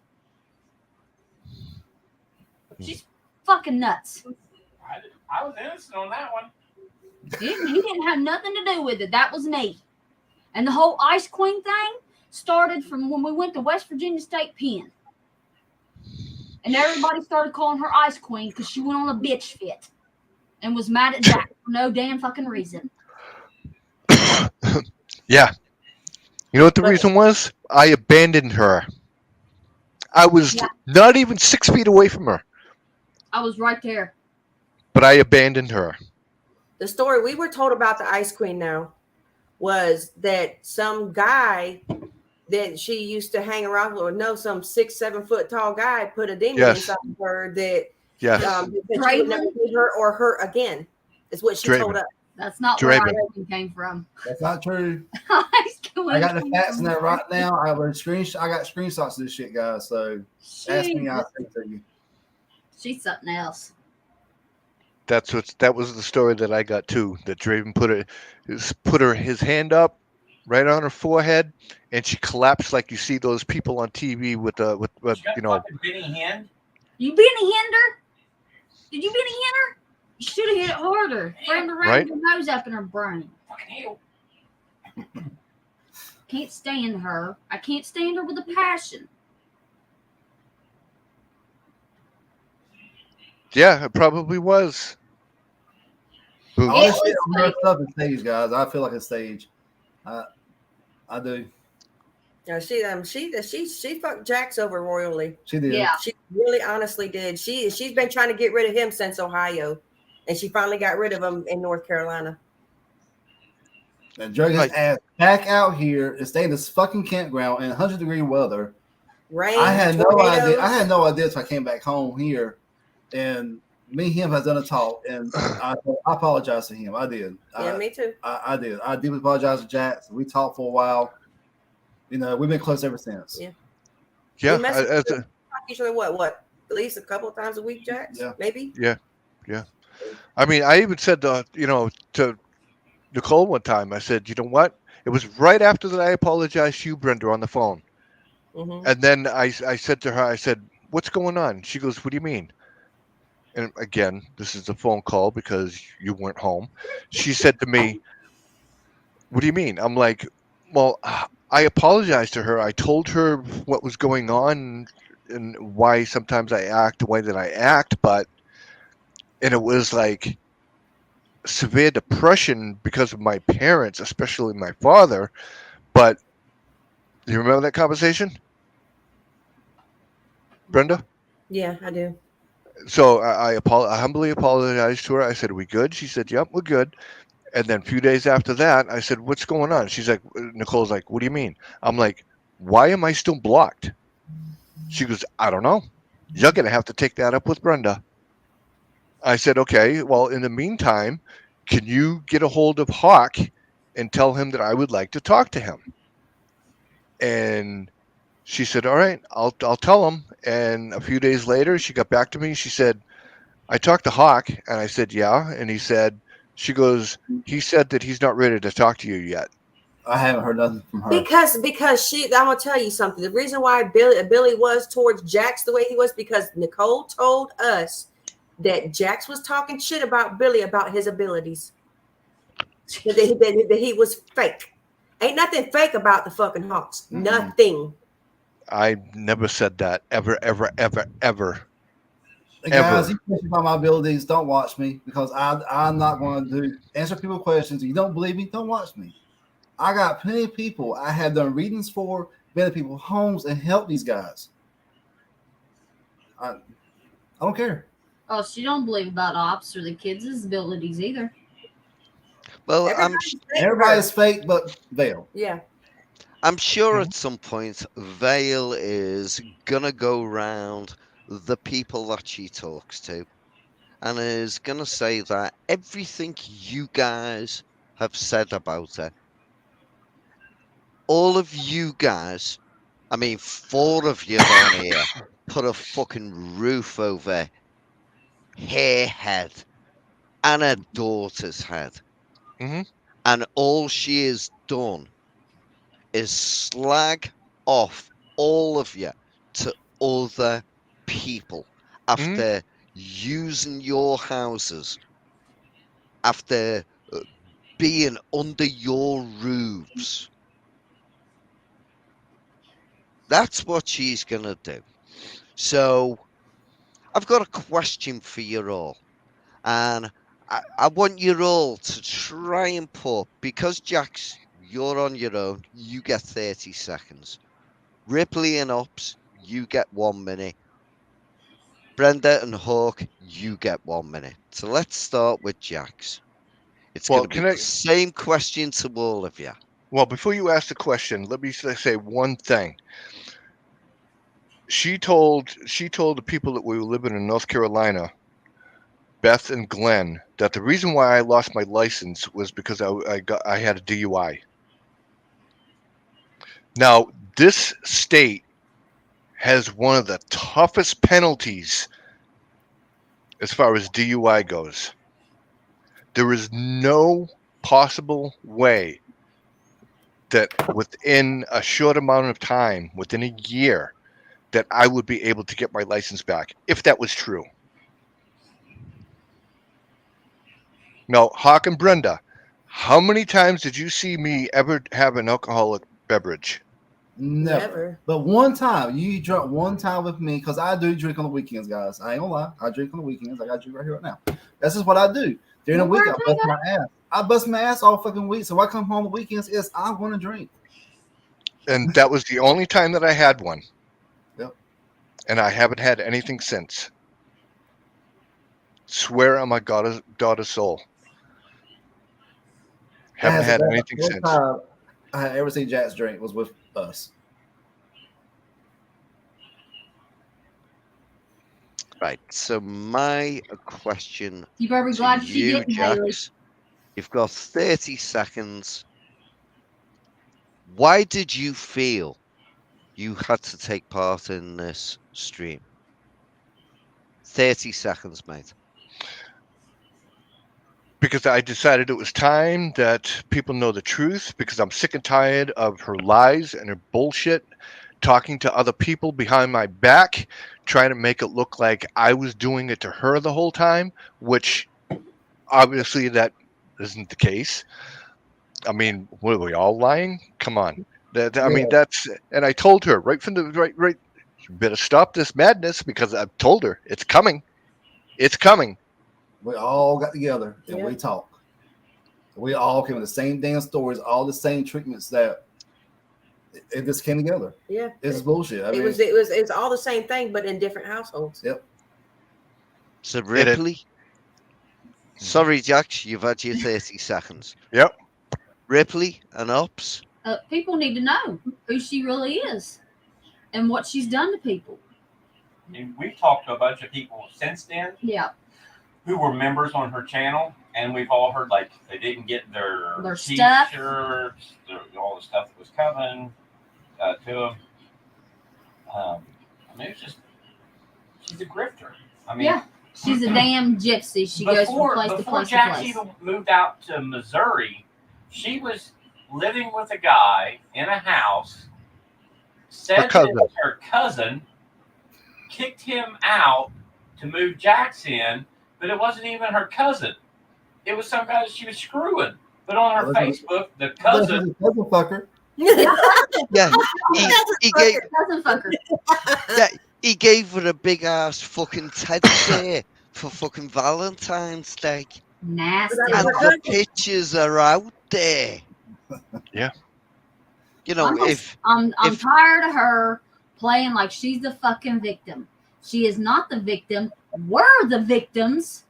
She's fucking nuts. I was innocent on that one. He didn't have nothing to do with it. That was me. And the whole ice queen thing, started from when we went to West Virginia State Pen. And everybody started calling her Ice Queen because she went on a bitch fit and was mad at Jack for no damn fucking reason. Yeah. You know what the But- reason was? I abandoned her. I was Yeah. not even 6 feet away from her, I was right there. but I abandoned her. The story we were told about the Ice Queen now was that some guy that she used to hang around with, or no, some 6-7 foot tall guy put a demon Yes. inside of her that Yes. that she would never see her or her again. Is what she told Draven. us. That's not where Draven. Ice Queen came from. That's not true. Ice Queen I got the came facts in from- there right now. I got screenshots of this shit, guys. So ask me, I'll send it to you. She's something else. That was the story that I got too. That Draven put his hand up right on her forehead, and she collapsed like you see those people on TV with She got you know. fucking Benny Hinn. You been a hinder? Did you been a hinder? You should have hit it harder. Framed around Right. your nose up in her brain. Fucking hell. Can't stand her. I can't stand her with a passion. Yeah, it probably was. Boo. All this It shit was on her like- stuff is stage, guys. I feel like it's stage. I do. Yeah, she fucked Jax over royally. She did. Yeah. She really honestly did. She's been trying to get rid of him since Ohio, and she finally got rid of him in North Carolina. And drug his Right. ass back out here and stay in this fucking campground in 100-degree weather. Rain, I had no tornadoes. idea. I had no idea until I came back home here, and me and him has done a talk, and I apologize to him. I did. Yeah, me too. I did. I deeply apologize to Jax. We talked for a while. You know, we've been close ever since. Yeah. Yeah, We messaged as talk each other what? At least a couple of times a week, Jax? Yeah. Maybe? I mean, I even said to Nicole one time, I said, you know what? It was right after that I apologized to you, Brenda, on the phone. Mm-hmm. And then I said to her, I said, what's going on? She goes, what do you mean? And again, this is a phone call because you weren't home. She said to me, what do you mean? I'm like, well, I apologized to her. I told her what was going on and why sometimes I act the way that I act, and it was like severe depression because of my parents, especially my father. But do you remember that conversation, Brenda? Yeah, I do. So I humbly apologized to her. I said, "Are we good?" She said, "Yep, we're good." And then a few days after that, I said, "What's going on?" She's like, Nicole's like, "What do you mean?" I'm like, "Why am I still blocked?" She goes, "I don't know. You're gonna have to take that up with Brenda." I said, "Okay. Well, in the meantime, can you get a hold of Hawk and tell him that I would like to talk to him?" And she said, "All right, I'll tell him." And a few days later, she got back to me. She said, "I talked to Hawk," and I said, "Yeah." And she goes, "He said that he's not ready to talk to you yet." I haven't heard nothing from her. Because I'm gonna tell you something. The reason why Billy was towards Jax the way he was because Nicole told us that Jax was talking shit about Billy about his abilities. That he was fake. Ain't nothing fake about the fucking Hawks. Mm-mm. Nothing. I never said that ever, ever, ever, ever. Hey, guys, Ever. you question about my abilities, don't watch me because I'm not going to answer people questions. If you don't believe me, don't watch me. I got plenty of people I have done readings for, been to people's homes, and helped these guys. I don't care. Oh, she don't believe about ops or the kids' abilities either. Well, Everybody's fake, but Vale. Yeah. I'm sure at some point Vale is gonna go round the people that she talks to and is gonna say that everything you guys have said about her, all of you guys, I mean 4 of you on here, put a fucking roof over her head and her daughter's head. Mhm. And all she has done is slag off all of you to other people after using your houses, after being under your roofs. That's what she's going to do. So I've got a question for you all. And I want you all to try and put, because Jax, you're on your own, you get 30 seconds. Ripley and Ops, you get 1 minute. Brenda and Hawk, you get 1 minute. So let's start with Jax. It's Well, going to be the same question to all of you. Well, before you ask the question, let me say one thing. She told the people that we were living in North Carolina, Beth and Glenn, that the reason why I lost my license was because I had a DUI. Now, this state has one of the toughest penalties as far as DUI goes. There is no possible way that within a short amount of time, within a year, that I would be able to get my license back, if that was true. Now, Hawk and Brenda, how many times did you see me ever have an alcoholic beverage? Never. But one time, you drank one time with me, because I do drink on the weekends, guys. I ain't gonna lie. I drink on the weekends. I got you right here right now. That's just what I do. During the week, I bust my ass. I bust my ass all fucking week. So I come home on the weekends, yes, I want to drink. And that was the only time that I had one. Yep. And I haven't had anything since. Swear on my daughter's soul. Haven't had anything since. Time I ever seen Jax drink was with us. Right. So my question You better be glad she you, didn't, Haley. Jax, you've got 30 seconds. Why did you feel you had to take part in this stream? 30 seconds, mate. Because I decided it was time that people know the truth, because I'm sick and tired of her lies and her bullshit, talking to other people behind my back, trying to make it look like I was doing it to her the whole time, which obviously that isn't the case. I mean, were we all lying? Come on. I mean, that's, and I told her right from the right, you better stop this madness, because I've told her it's coming. It's coming. We all got together and we talked. We all came with the same damn stories, all the same treatments that it just came together. Yeah, it's bullshit. I mean, it's all the same thing, but in different households. Yep. So Ripley, sorry, Jax, you've had your 30 seconds. Yep. Ripley and Ops. People need to know who she really is and what she's done to people. I mean, we've talked to a bunch of people since then. Yeah. Who were members on her channel, and we've all heard like they didn't get their stuff, t-shirts, all the stuff that was coming to them. I mean, it's just she's a grifter. I mean, yeah, she's a damn gypsy. She goes from place to place. Before Jax even moved out to Missouri, she was living with a guy in a house. Said that it was her cousin, kicked him out to move Jax in. But it wasn't even her cousin. It was some guy that she was screwing. But on her Facebook, the cousin fucker. Yeah, he gave cousin fucker. Yeah, he gave her a big ass fucking teddy bear for fucking Valentine's Day. Nasty. And the pictures are out there. Yeah. You know, I'm tired of her playing like she's the fucking victim. She is not the victim. We're the victims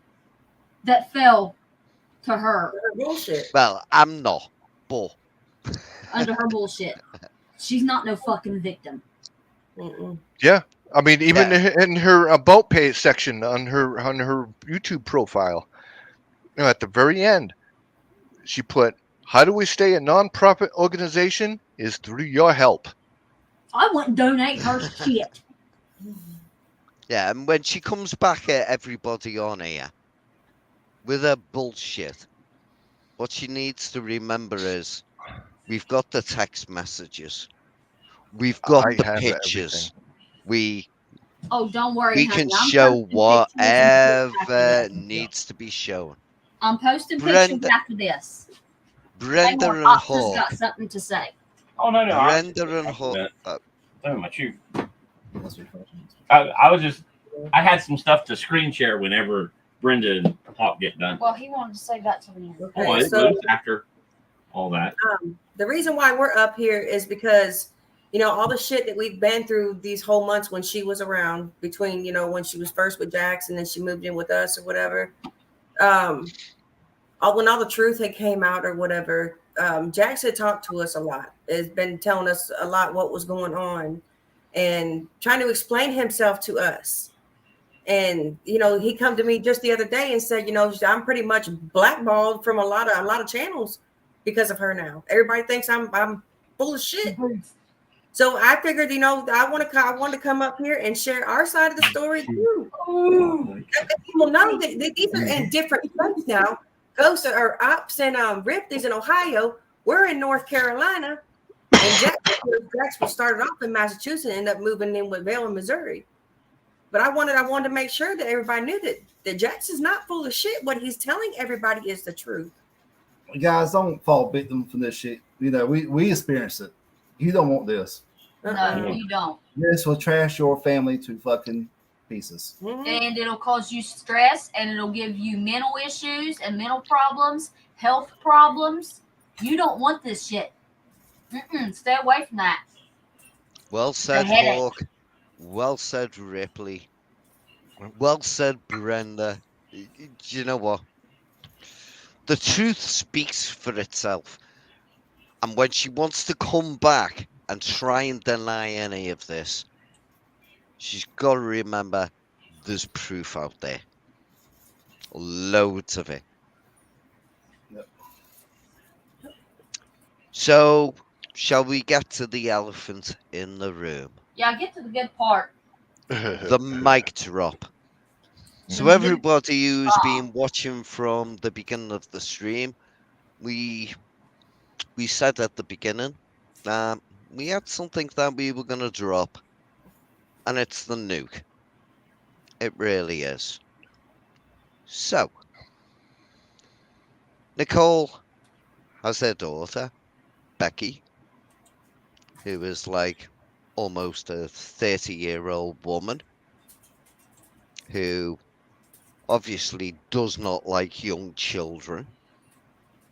that fell to her. Bullshit. Well, I'm not, but under her bullshit. She's not no fucking victim. Yeah, I mean, even in her about page section on her YouTube profile, you know, at the very end, she put, "How do we stay a non-profit organization? Is through your help." I wouldn't donate her shit. yeah, and when she comes back at everybody on here with her bullshit, what she needs to remember is we've got the text messages, we've got the pictures, don't worry, we can show whatever needs to be shown. I'm posting pictures after this. Brenda and Hawk Hawk got something to say. Oh no, Brenda and Hawk. Tell me my shoe. That's refreshing. I was just, I had some stuff to screen share whenever Brenda and Hawk get done. Well, he wanted to say that to the end. Okay, Oh, it so was after all that. the reason why we're up here is because, you know, all the shit that we've been through these whole months when she was around, between, you know, when she was first with Jax and then she moved in with us or whatever. When all the truth had came out or whatever, Jax had talked to us a lot. Has been telling us a lot what was going on and trying to explain himself to us. And you know, he come to me just the other day and said, you know, I'm pretty much blackballed from a lot of channels because of her now. Everybody thinks I'm full of shit. So I figured, you know, I want to come up here and share our side of the story too. People know that these are in different states now. Ghosts are Ops and Rift is in Ohio. We're in North Carolina, and Jacksonville started off in Massachusetts and ended up moving in with Vale in Missouri. But I wanted to make sure that everybody knew that Jax is not full of shit. What he's telling everybody is the truth. Guys, don't fall victim from this shit. You know, we experienced it. You don't want this. No, you don't. This will trash your family to fucking pieces. Mhm. And it'll cause you stress, and it'll give you mental issues and mental problems, health problems. You don't want this shit. Stay away from that. Well said, headache. Hawk. Well said, Ripley. Well said, Brenda. You know what? The truth speaks for itself. And when she wants to come back and try and deny any of this, she's got to remember there's proof out there. Loads of it. Yep. So, shall we get to the elephant in the room? Yeah, get to the good part. The mic drop. So Mhm. everybody who's been watching from the beginning of the stream, we said at the beginning that we had something that we were going to drop, and it's the nuke. It really is. So, Nicole has her daughter, Becky, who is like almost a 30-year-old woman who obviously does not like young children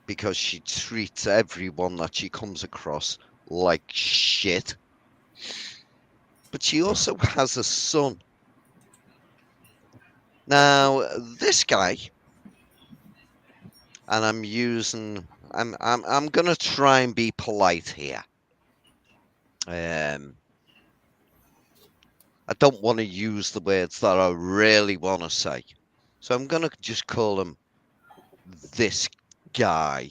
because she treats everyone that she comes across like shit. But she also has a son. Now, this guy, and I'm gonna try and be polite here. I don't want to use the words that I really want to say. So I'm going to just call him this guy.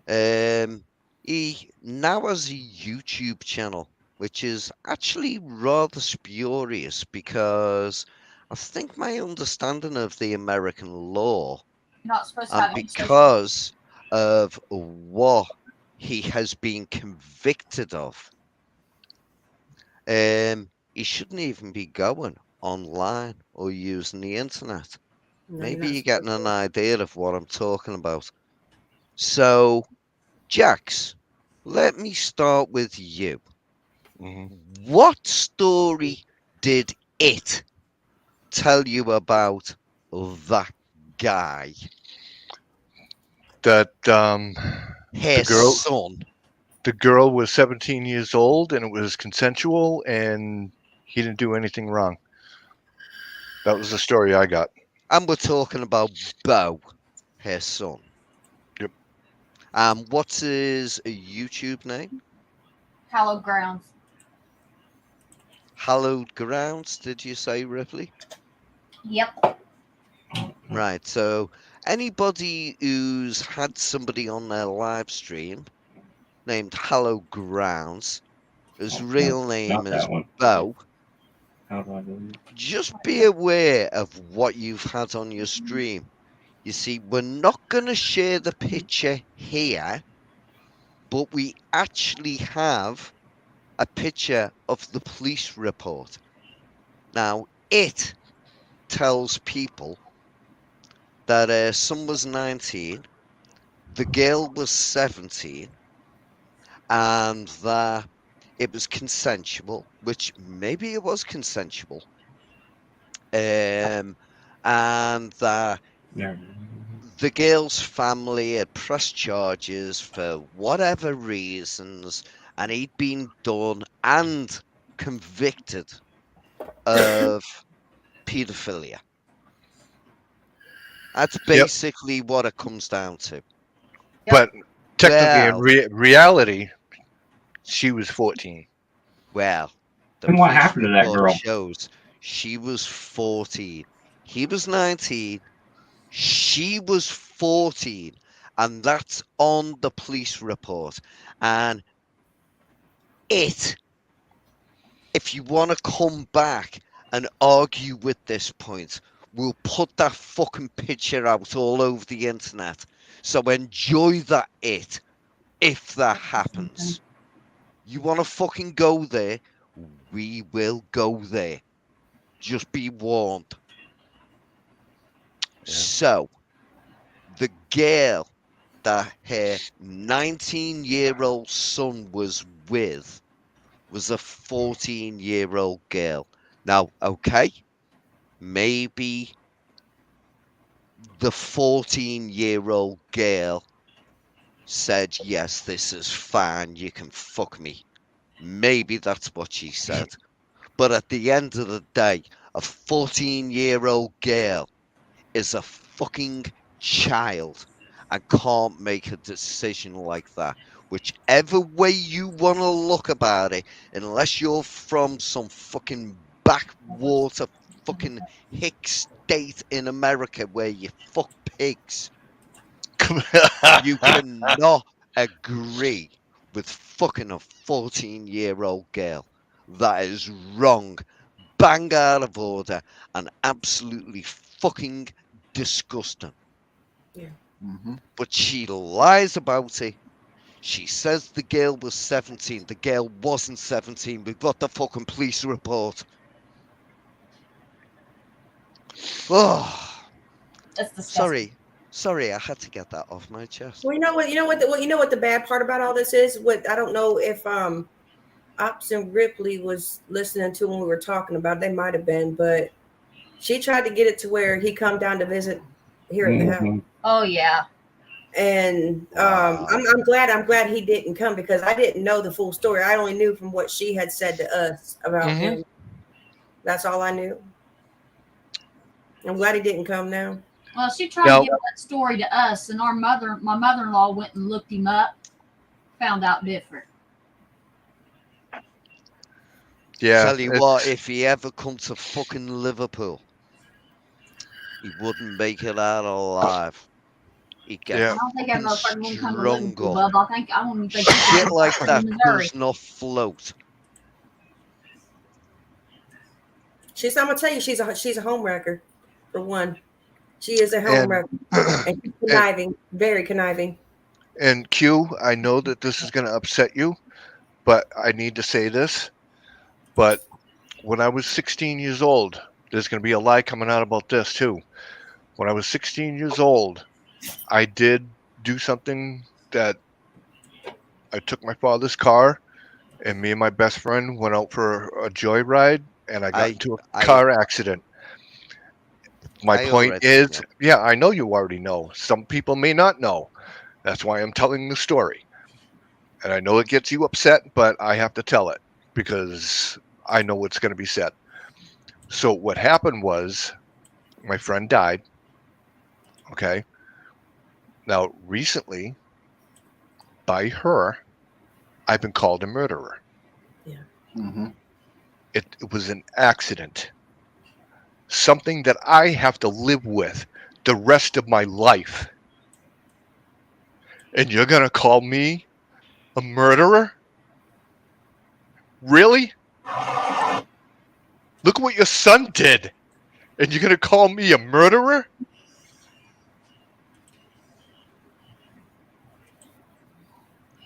He now has a YouTube channel, which is actually rather spurious because I think my understanding of the American law, You're not supposed to and have any social- because of what he has been convicted of, he shouldn't even be going online or using the internet. No, Maybe you're you're not getting supposed an idea of what I'm talking about. So, Jax, let me start with you. Mhm. What story did it tell you about that guy, That his girl- son? the girl was 17 years old and it was consensual and he didn't do anything wrong. That was the story I got. And we're talking about Bo, his son. Yep. What's his YouTube name? hallowed grounds. Hallowed Grounds, did you say, Ripley? Yep. Right, so anybody who's had somebody on their live stream named Hallowed Grounds, whose real name Not is that one. Bo, How do I do it? just be aware of what you've had on your stream. You see, we're not going to share the picture here, but we actually have a picture of the police report. Now, it tells people that son was 19, the girl was 17, and that It was consensual, which maybe it was consensual. And that the girl's family had pressed charges for whatever reasons, and he'd been done and convicted of paedophilia. That's basically what it comes down to. But technically, in Well, reality, she was 14. well, the And what police happened to that report girl? shows she was 14. He was 19. She was 14. And that's on the police report. And if you want to come back and argue with this point, we'll put that fucking picture out all over the internet. So enjoy that if that happens. You want to fucking go there? We will go there. Just be warned. Yeah. So, the girl that her 19-year-old son was with was a 14-year-old girl. Now, okay, maybe the 14-year-old girl said, yes, this is fine, you can fuck me. Maybe that's what she said. But at the end of the day, a 14-year-old girl is a fucking child and can't make a decision like that. Whichever way you want to look about it, unless you're from some fucking backwater fucking hick state in America where you fuck pigs, you cannot agree with fucking a 14-year-old girl. That is wrong, bang out of order, and absolutely fucking disgusting. Yeah. Mm-hmm. But she lies about it. She says the girl was 17. The girl wasn't 17. We've got the fucking police report. Oh, That's disgusting. sorry, I had to get that off my chest. Well, you know what? You know what the bad part about all this is. What I don't know if Ops and Ripley was listening to when we were talking about it. They might have been, but she tried to get it to where he come down to visit here at the house. Mhm. Oh yeah. And Wow. I'm glad he didn't come because I didn't know the full story. I only knew from what she had said to us about Mhm. him. That's all I knew. I'm glad he didn't come now. Well, she tried Now- to give that story to us, and my mother-in-law went and looked him up, found out different. Yeah. Tell you what, if he ever come to fucking Liverpool, he wouldn't make it out alive. He'd get Yeah. I don't think that fucking motherfucker won't come to strung Liverpool, up. Bub. I don't even think he Shit can like come that to Missouri. does not float. I'm gonna tell you, she's a home wrecker, for one. She is a home And- wrecker. And she's conniving, very conniving. And Q, I know that this is going to upset you, but I need to say this. But when I was 16 years old, there's going to be a lie coming out about this too. When I was 16 years old, I did do something that I took my father's car, and me and my best friend went out for a joyride, and I got into a car accident. My I point already is, know. yeah, I know you already know. Some people may not know. That's why I'm telling the story. And I know it gets you upset, but I have to tell it because I know what's going to be said. So what happened was my friend died. Okay. Now, recently, by her, I've been called a murderer. Mm-hmm. It was an accident. Something that I have to live with the rest of my life. And you're going to call me a murderer? Really? Look what your son did. And you're going to call me a murderer?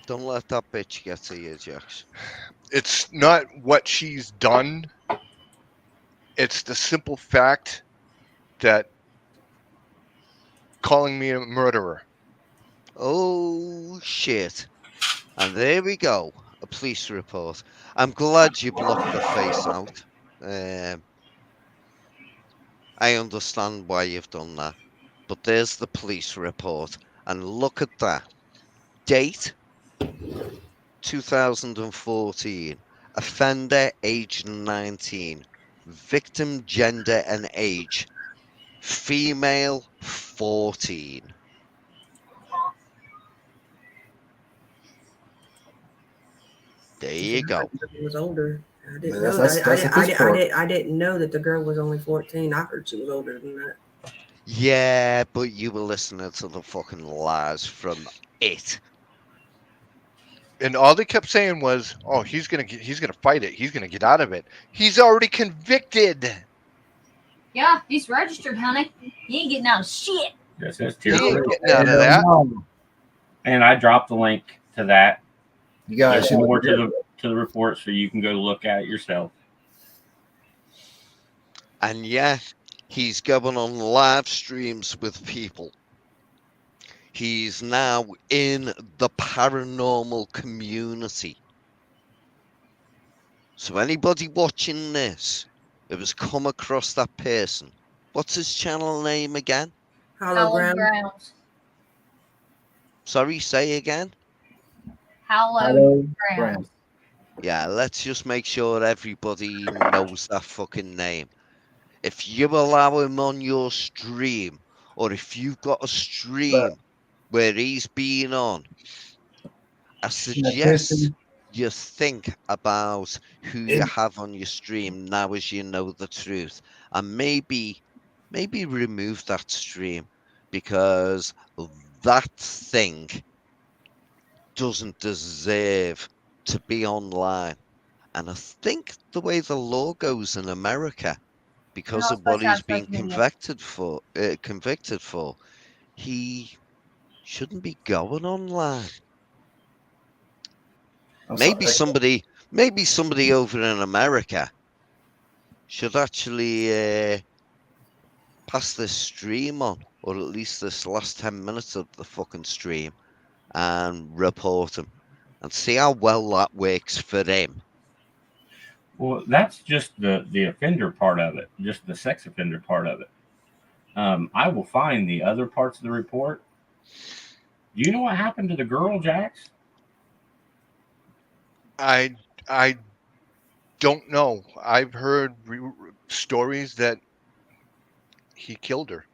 Don't let that bitch get to you, Jax. It's not what she's done. It's the simple fact that calling me a murderer. Oh shit. And there we go. A police report. I'm glad you blocked the face out. Um, I understand why you've done that. But there's the police report. And look at that. Date 2014. Offender age 19. Victim gender and age female 14. There you go. It was older. I didn't That's- know that's- that. that's a police report. I didn't know that the girl was only 14. I heard she was older than that. Yeah, but you were listening to the fucking lies from it. And all they kept saying was, "Oh, he's gonna fight it. He's gonna get out of it. He's already convicted. Yeah, he's registered, honey. He ain't getting out of shit. This is He tier ain't 3. getting out of that." No. And I dropped the link to that. You guys There's should more to the report, so you can go look at it yourself. And yeah, he's going on live streams with people. He's now in the paranormal community. So anybody watching this who has come across that person, what's his channel name again? Hologram. Grounds. Sorry, say again? Hallowed Hello, grounds. Graham. Yeah, let's just make sure everybody knows that fucking name. If you allow him on your stream, or if you've got a stream where he's been on, I suggest Christy, you think about who you have on your stream now as you know the truth. And maybe remove that stream, because that thing doesn't deserve to be online. And I think the way the law goes in America, because not of what supposed to have he's been social media. convicted for, he shouldn't be going online. I'm Maybe sorry. somebody over in America should actually pass this stream on, or at least this last 10 minutes of the fucking stream, and report him and see how well that works for him. Well, that's just the offender part of it, just the sex offender part of it. I will find the other parts of the report. Do you know what happened to the girl, Jax? I don't know. I've heard stories that he killed her.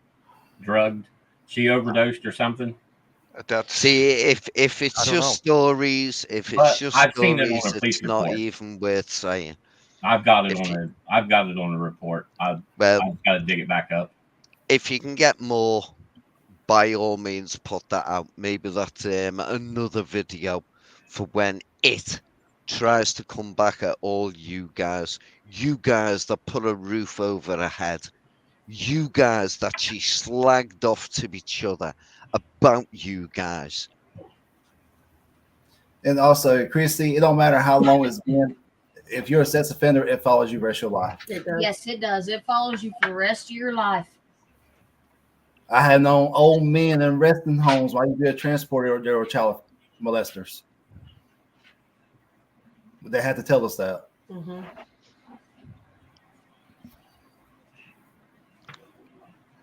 Drugged? She overdosed or something? That's See, if it's I don't just know. stories, if it's But just I've seen it on stories, a police it's not report. even worth saying. I've got it If on you- I've got it on the report. I've Well, got to dig it back up. if you can get more, by all means, put that out. Maybe that's another video for when it tries to come back at all you guys that put a roof over her head, you guys that she slagged off to each other about you guys. And also, Christy, it don't matter how long it's been. If you're a sex offender, it follows you the rest of your life. It does. Yes, it does. It follows you for the rest of your life. I have known old men in resting homes while you get transported, or there were child molesters. But they had to tell us that. Mm-hmm.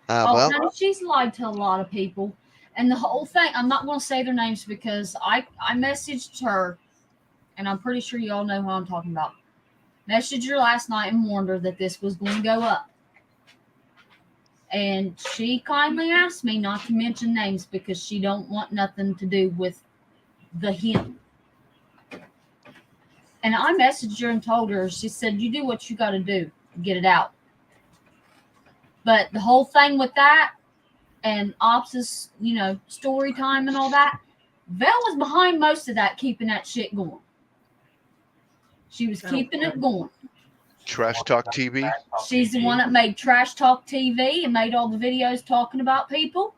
Well, Honey, she's lied to a lot of people. And the whole thing, I'm not going to say their names because I messaged her, and I'm pretty sure you all know who I'm talking about. Messaged her last night and warned her that this was going to go up. And she kindly asked me not to mention names because she don't want nothing to do with the him. And I messaged her and told her, she said, you do what you got to do to get it out. But the whole thing with that and Ops' story time and all that, Vel was behind most of that, keeping that shit going. She was keeping it going. Trash Talk TV. She's the one that made Trash Talk TV and made all the videos talking about people.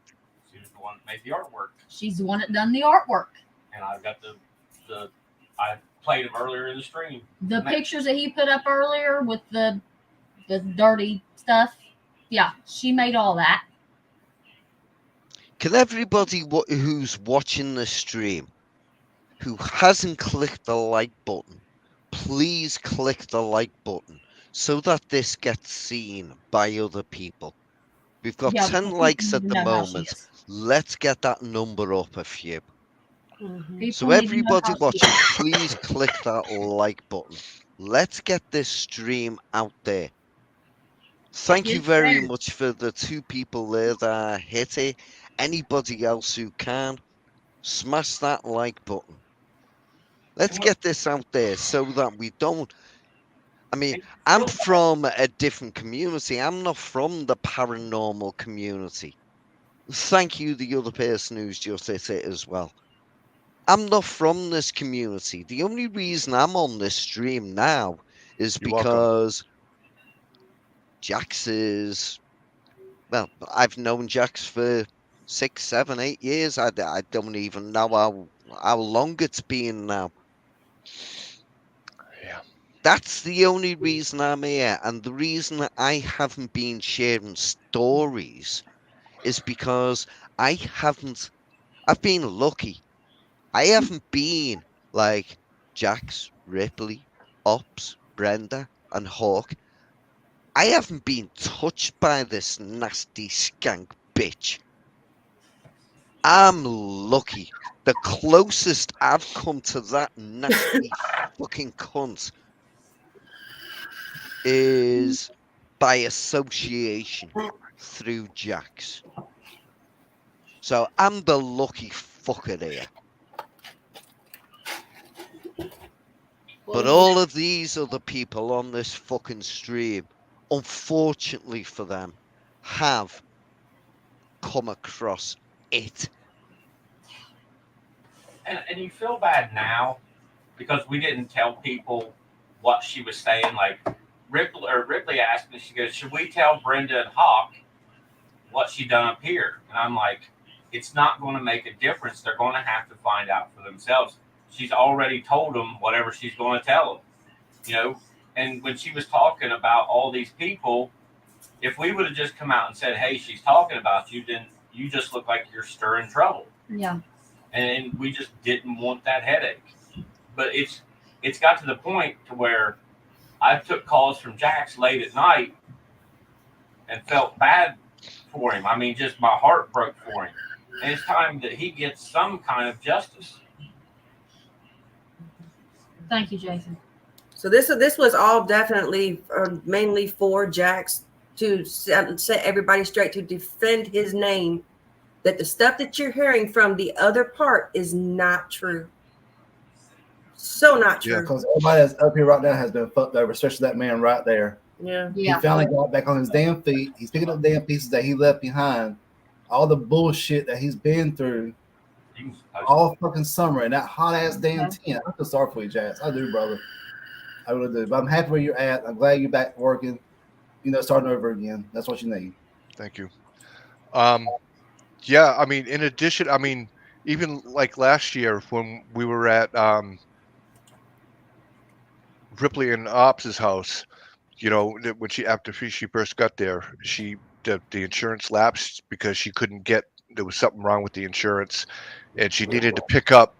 She was the one that made the artwork, She's the one that done the artwork. and I've got the I played him earlier in the stream. The pictures that he put up earlier with the dirty stuff, yeah, she made all that. can everybody who's watching the stream who hasn't clicked the like button, please click the like button so that this gets seen by other people. We've got Yeah, 10 because people likes need at to the know how she moment. is. Let's get that number up a few. Mhm. People So need to know everybody how she watching, is. please click that like button. Let's get this stream out there. Thank you Yes, very sir. much for the 2 people there that hit it. Anybody else who can, smash that like button. Let's And get this out there so that we don't. I mean, and I'm feel from a different community. I'm not from the paranormal community. Thank you, the other person who's just hit it as well. I'm not from this community. The only reason I'm on this stream now is You're welcome. because Jax is. Well, I've known Jax for 6, 7, 8 years. I don't even know how long it's been now. Yeah. That's the only reason I'm here. And the reason I haven't been sharing stories is because I've been lucky. I haven't been like Jax, Ripley, Ops, Brenda, and Hawk. I haven't been touched by this nasty skank bitch. I'm lucky. The closest I've come to that nasty fucking cunt is by association through Jax. So I'm the lucky fucker here. But all of these other people on this fucking stream, unfortunately for them, have come across it. and you feel bad now because we didn't tell people what she was saying. Like Ripley asked me, she goes, "Should we tell Brenda and Hawk what she done up here?" And I'm like, "It's not going to make a difference. They're going to have to find out for themselves. She's already told them whatever she's going to tell them, you know." And when she was talking about all these people, if we would have just come out and said, "Hey, she's talking about you," then you just look like you're stirring trouble. Yeah. And we just didn't want that headache. But it's got to the point to where I took calls from Jax late at night and felt bad for him. I mean, just my heart broke for him. And it's time that he gets some kind of justice. Thank you, Jason. So this was all definitely mainly for Jax to set everybody straight, to defend his name. That the stuff that you're hearing from the other part is not true. So not Yeah. true. Because everybody that's up here right now has been fucked over, especially that man right there. Yeah. He Yeah. finally got back on his damn feet. He's picking up damn pieces that he left behind. All the bullshit that he's been through You can post all fucking summer in that hot ass damn tent. I feel sorry for you, Jazz. I do, brother. I really do. But I'm happy where you're at. I'm glad you're back working. You know, starting over again. That's what you need. Thank you. Yeah, I mean, in addition, I mean, even like last year when we were at Ripley and Ops's house, you know, when after she first got there, the insurance lapsed because she couldn't get, there was something wrong with the insurance, and she needed to pick up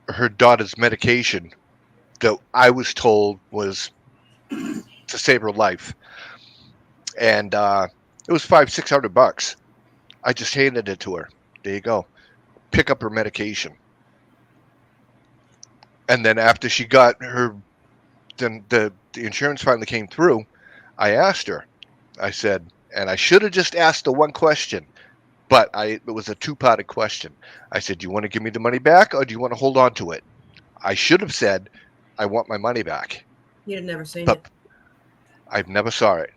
her daughter's medication that I was told was to save her life, and it was $500-600. I just handed it to her. There you go. Pick up her medication. And then after she got her, then the insurance finally came through. I asked her. I said, and I should have just asked the one question, but it was a two-parted question. I said, "Do you want to give me the money back, or do you want to hold on to it?" I should have said, "I want my money back," You'd have never seen but it. I've never saw it.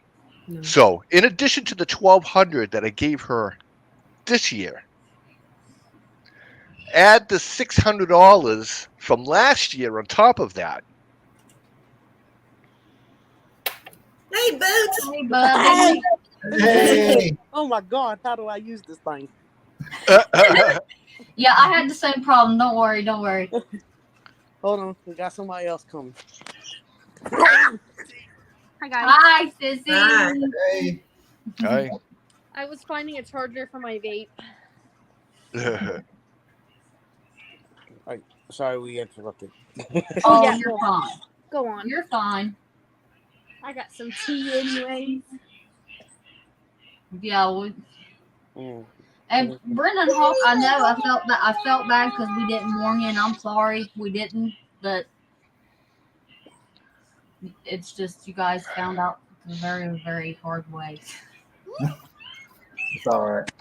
No. So, in addition to the $1,200 that I gave her this year, add the $600 from last year on top of that. Hey, Boots. Hey, buddy. Hey, Oh my God, how do I use this thing? Yeah, I had the same problem. Don't worry. Don't worry. Hold on, we got somebody else coming. Hi guys. Hi, sissy. Hi. hey. Hi. I was finding a charger for my vape. Sorry, we interrupted. Oh, yeah, you're fine. go on. You're fine. I got some tea anyway. Yeah. And Brendan Hawk, I know I felt bad because we didn't warn you, and I'm sorry we didn't. But it's just you guys found out the very, very hard way. It's all right.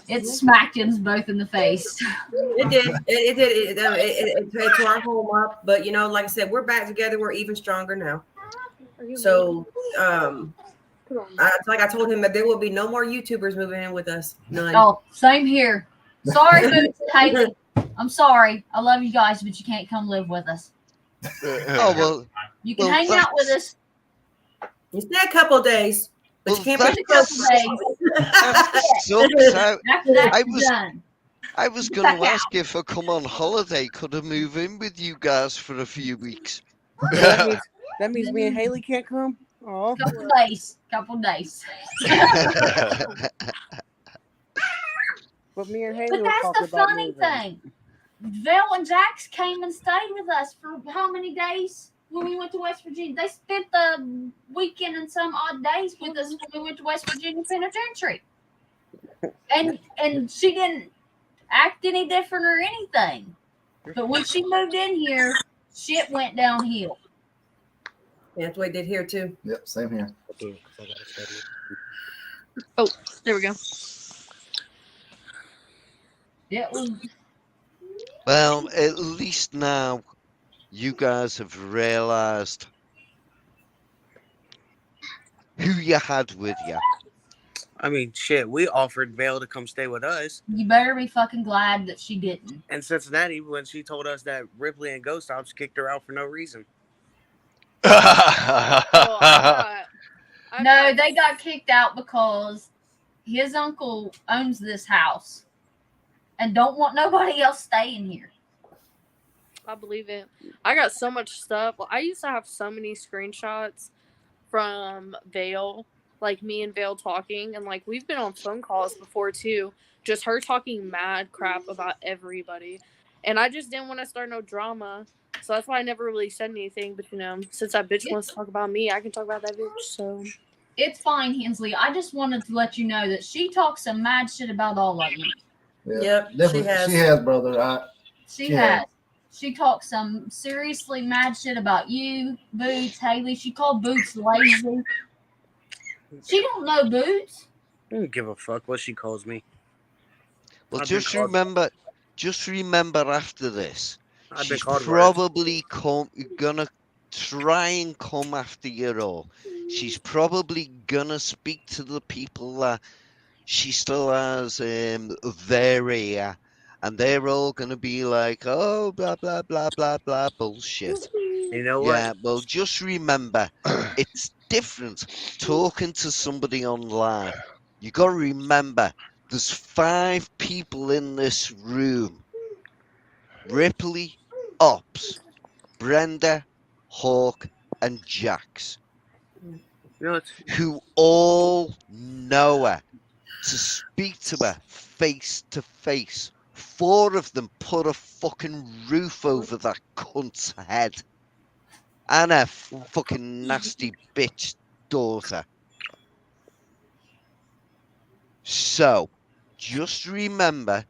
It smacked us both in the face. It did. It did. It tore our home up. But like I said, we're back together. We're even stronger now. So, like I told him that there will be no more YouTubers moving in with us. None. Oh, same here. Sorry, Boots and Haley. I'm sorry. I love you guys, but you can't come live with us. Oh well. You can Well, hang out with us. You stay a couple days, but Well, you can't Just be a couple days. Sucks. After that, I you're was- done. I was Back going to out. ask if I come on holiday, could I move in with you guys for a few weeks? That means me and Haley can't come. Oh, Couple days. but me and Haley But were that's talking the about funny moving. thing. Val and Jax came and stayed with us for how many days when we went to West Virginia? They spent the weekend and some odd days with us when we went to West Virginia Penitentiary. And she didn't act any different or anything. But when she moved in here, shit went downhill. Yeah, that's what I did here too. Yep, same here. Oh, there we go. It was Well, at least now you guys have realised who you had with you. I mean, shit, we offered Vale to come stay with us you better be fucking glad that she didn't. in Cincinnati when she told us that Ripley and Ghost Ops kicked her out for no reason. Well, I No, got- they got kicked out because his uncle owns this house and don't want nobody else staying here. I believe it. I got so much stuff. I used to have so many screenshots from Vale, like me and Vale talking, and like we've been on phone calls before too. Just her talking mad crap about everybody, and I just didn't want to start no drama, so that's why I never really said anything. But since that bitch wants to talk about me, I can talk about that bitch. So It's fine, Hensley. I just wanted to let you know that she talks some mad shit about all of you. Yeah, Yep, she definitely. has. She has, brother. She Yeah. has. She talks some seriously mad shit about you, Boots, Haley. She called Boots lazy. She don't know Boots. I don't give a fuck what she calls me. Well, I've been just called- remember after this, I've been she's called worse. probably gonna try and come after you all. She's probably gonna speak to the people that she still has their ear, and they're all gonna be like, oh, blah blah blah blah blah bullshit. You know what? Yeah, well, just remember, it's different talking to somebody online. You got to remember, there's 5 people in this room: Ripley, Ops, Brenda, Hawk, and Jax, You know, who all know her, to speak to her face to face. 4 of them put a fucking roof over that cunt's head. And a fucking nasty bitch daughter. So, just remember,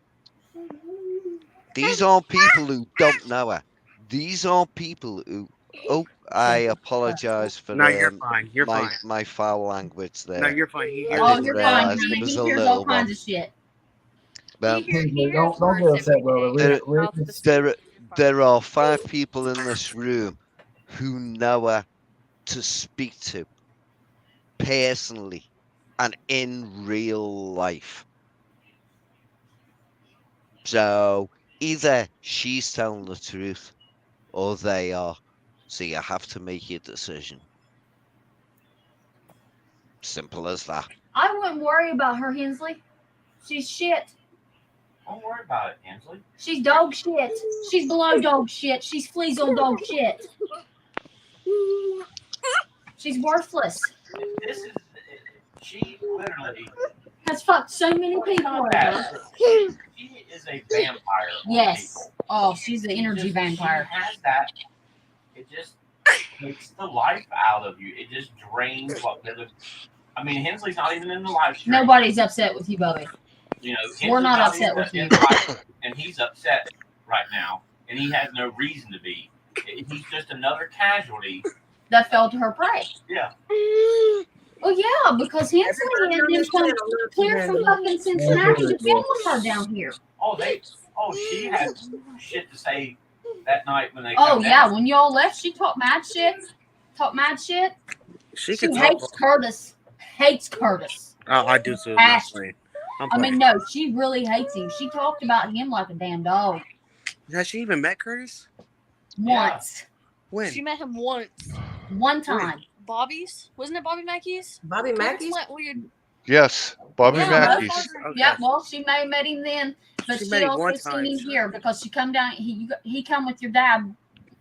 these aren't people who don't know her. These are people who. Oh, I apologise for no, you're fine. You're my fine. my foul language there. No, you're fine. He I hears Oh, didn't you're realise fine, there honey. was He a hears little all kinds one. of shit. Well, Hensley, don't be upset, brother. there are 5 people in this room who know her to speak to personally and in real life. So either she's telling the truth or they are. So you have to make your decision. Simple as that. I wouldn't worry about her, Hensley. She's shit. Don't worry about it, Hensley. She's dog shit. She's below dog shit. She's fleas on dog shit. She's worthless. This is she literally Has fucked so many people not over. bad. She is a vampire. on Yes. people. Oh, she's the energy vampire. She has that. It just takes the life out of you. It just drains what bit of. I mean, Hensley's not even in the live stream. Nobody's upset with you, Bubby. You know, We're Hensley's not not upset even with you. in the live, and he's upset right now, and he has no reason to be. He's just another casualty. That fell to her prey. Yeah. Well, yeah, because Hensley Everybody had on been this come channel loves clear you, from Henry. fucking Cincinnati to film her down here. Oh, she had shit to say that night when they. Oh come yeah, down. when y'all left, she talked mad shit. She She could hates talk. Curtis. Hates Curtis. I do too. Passion. I'm I playing. mean, no, she really hates him. She talked about him like a damn dog. Has she even met Curtis? Once. When? She met him once. One time. Bobby's? Wasn't it Bobby Mackey's? Bobby Mackey's? Went weird. Yes, Bobby Yeah, Mackey's. Okay. Yeah, well, she may have met him then, but She she, met him also one seen time. him here because she come down. He come with your dad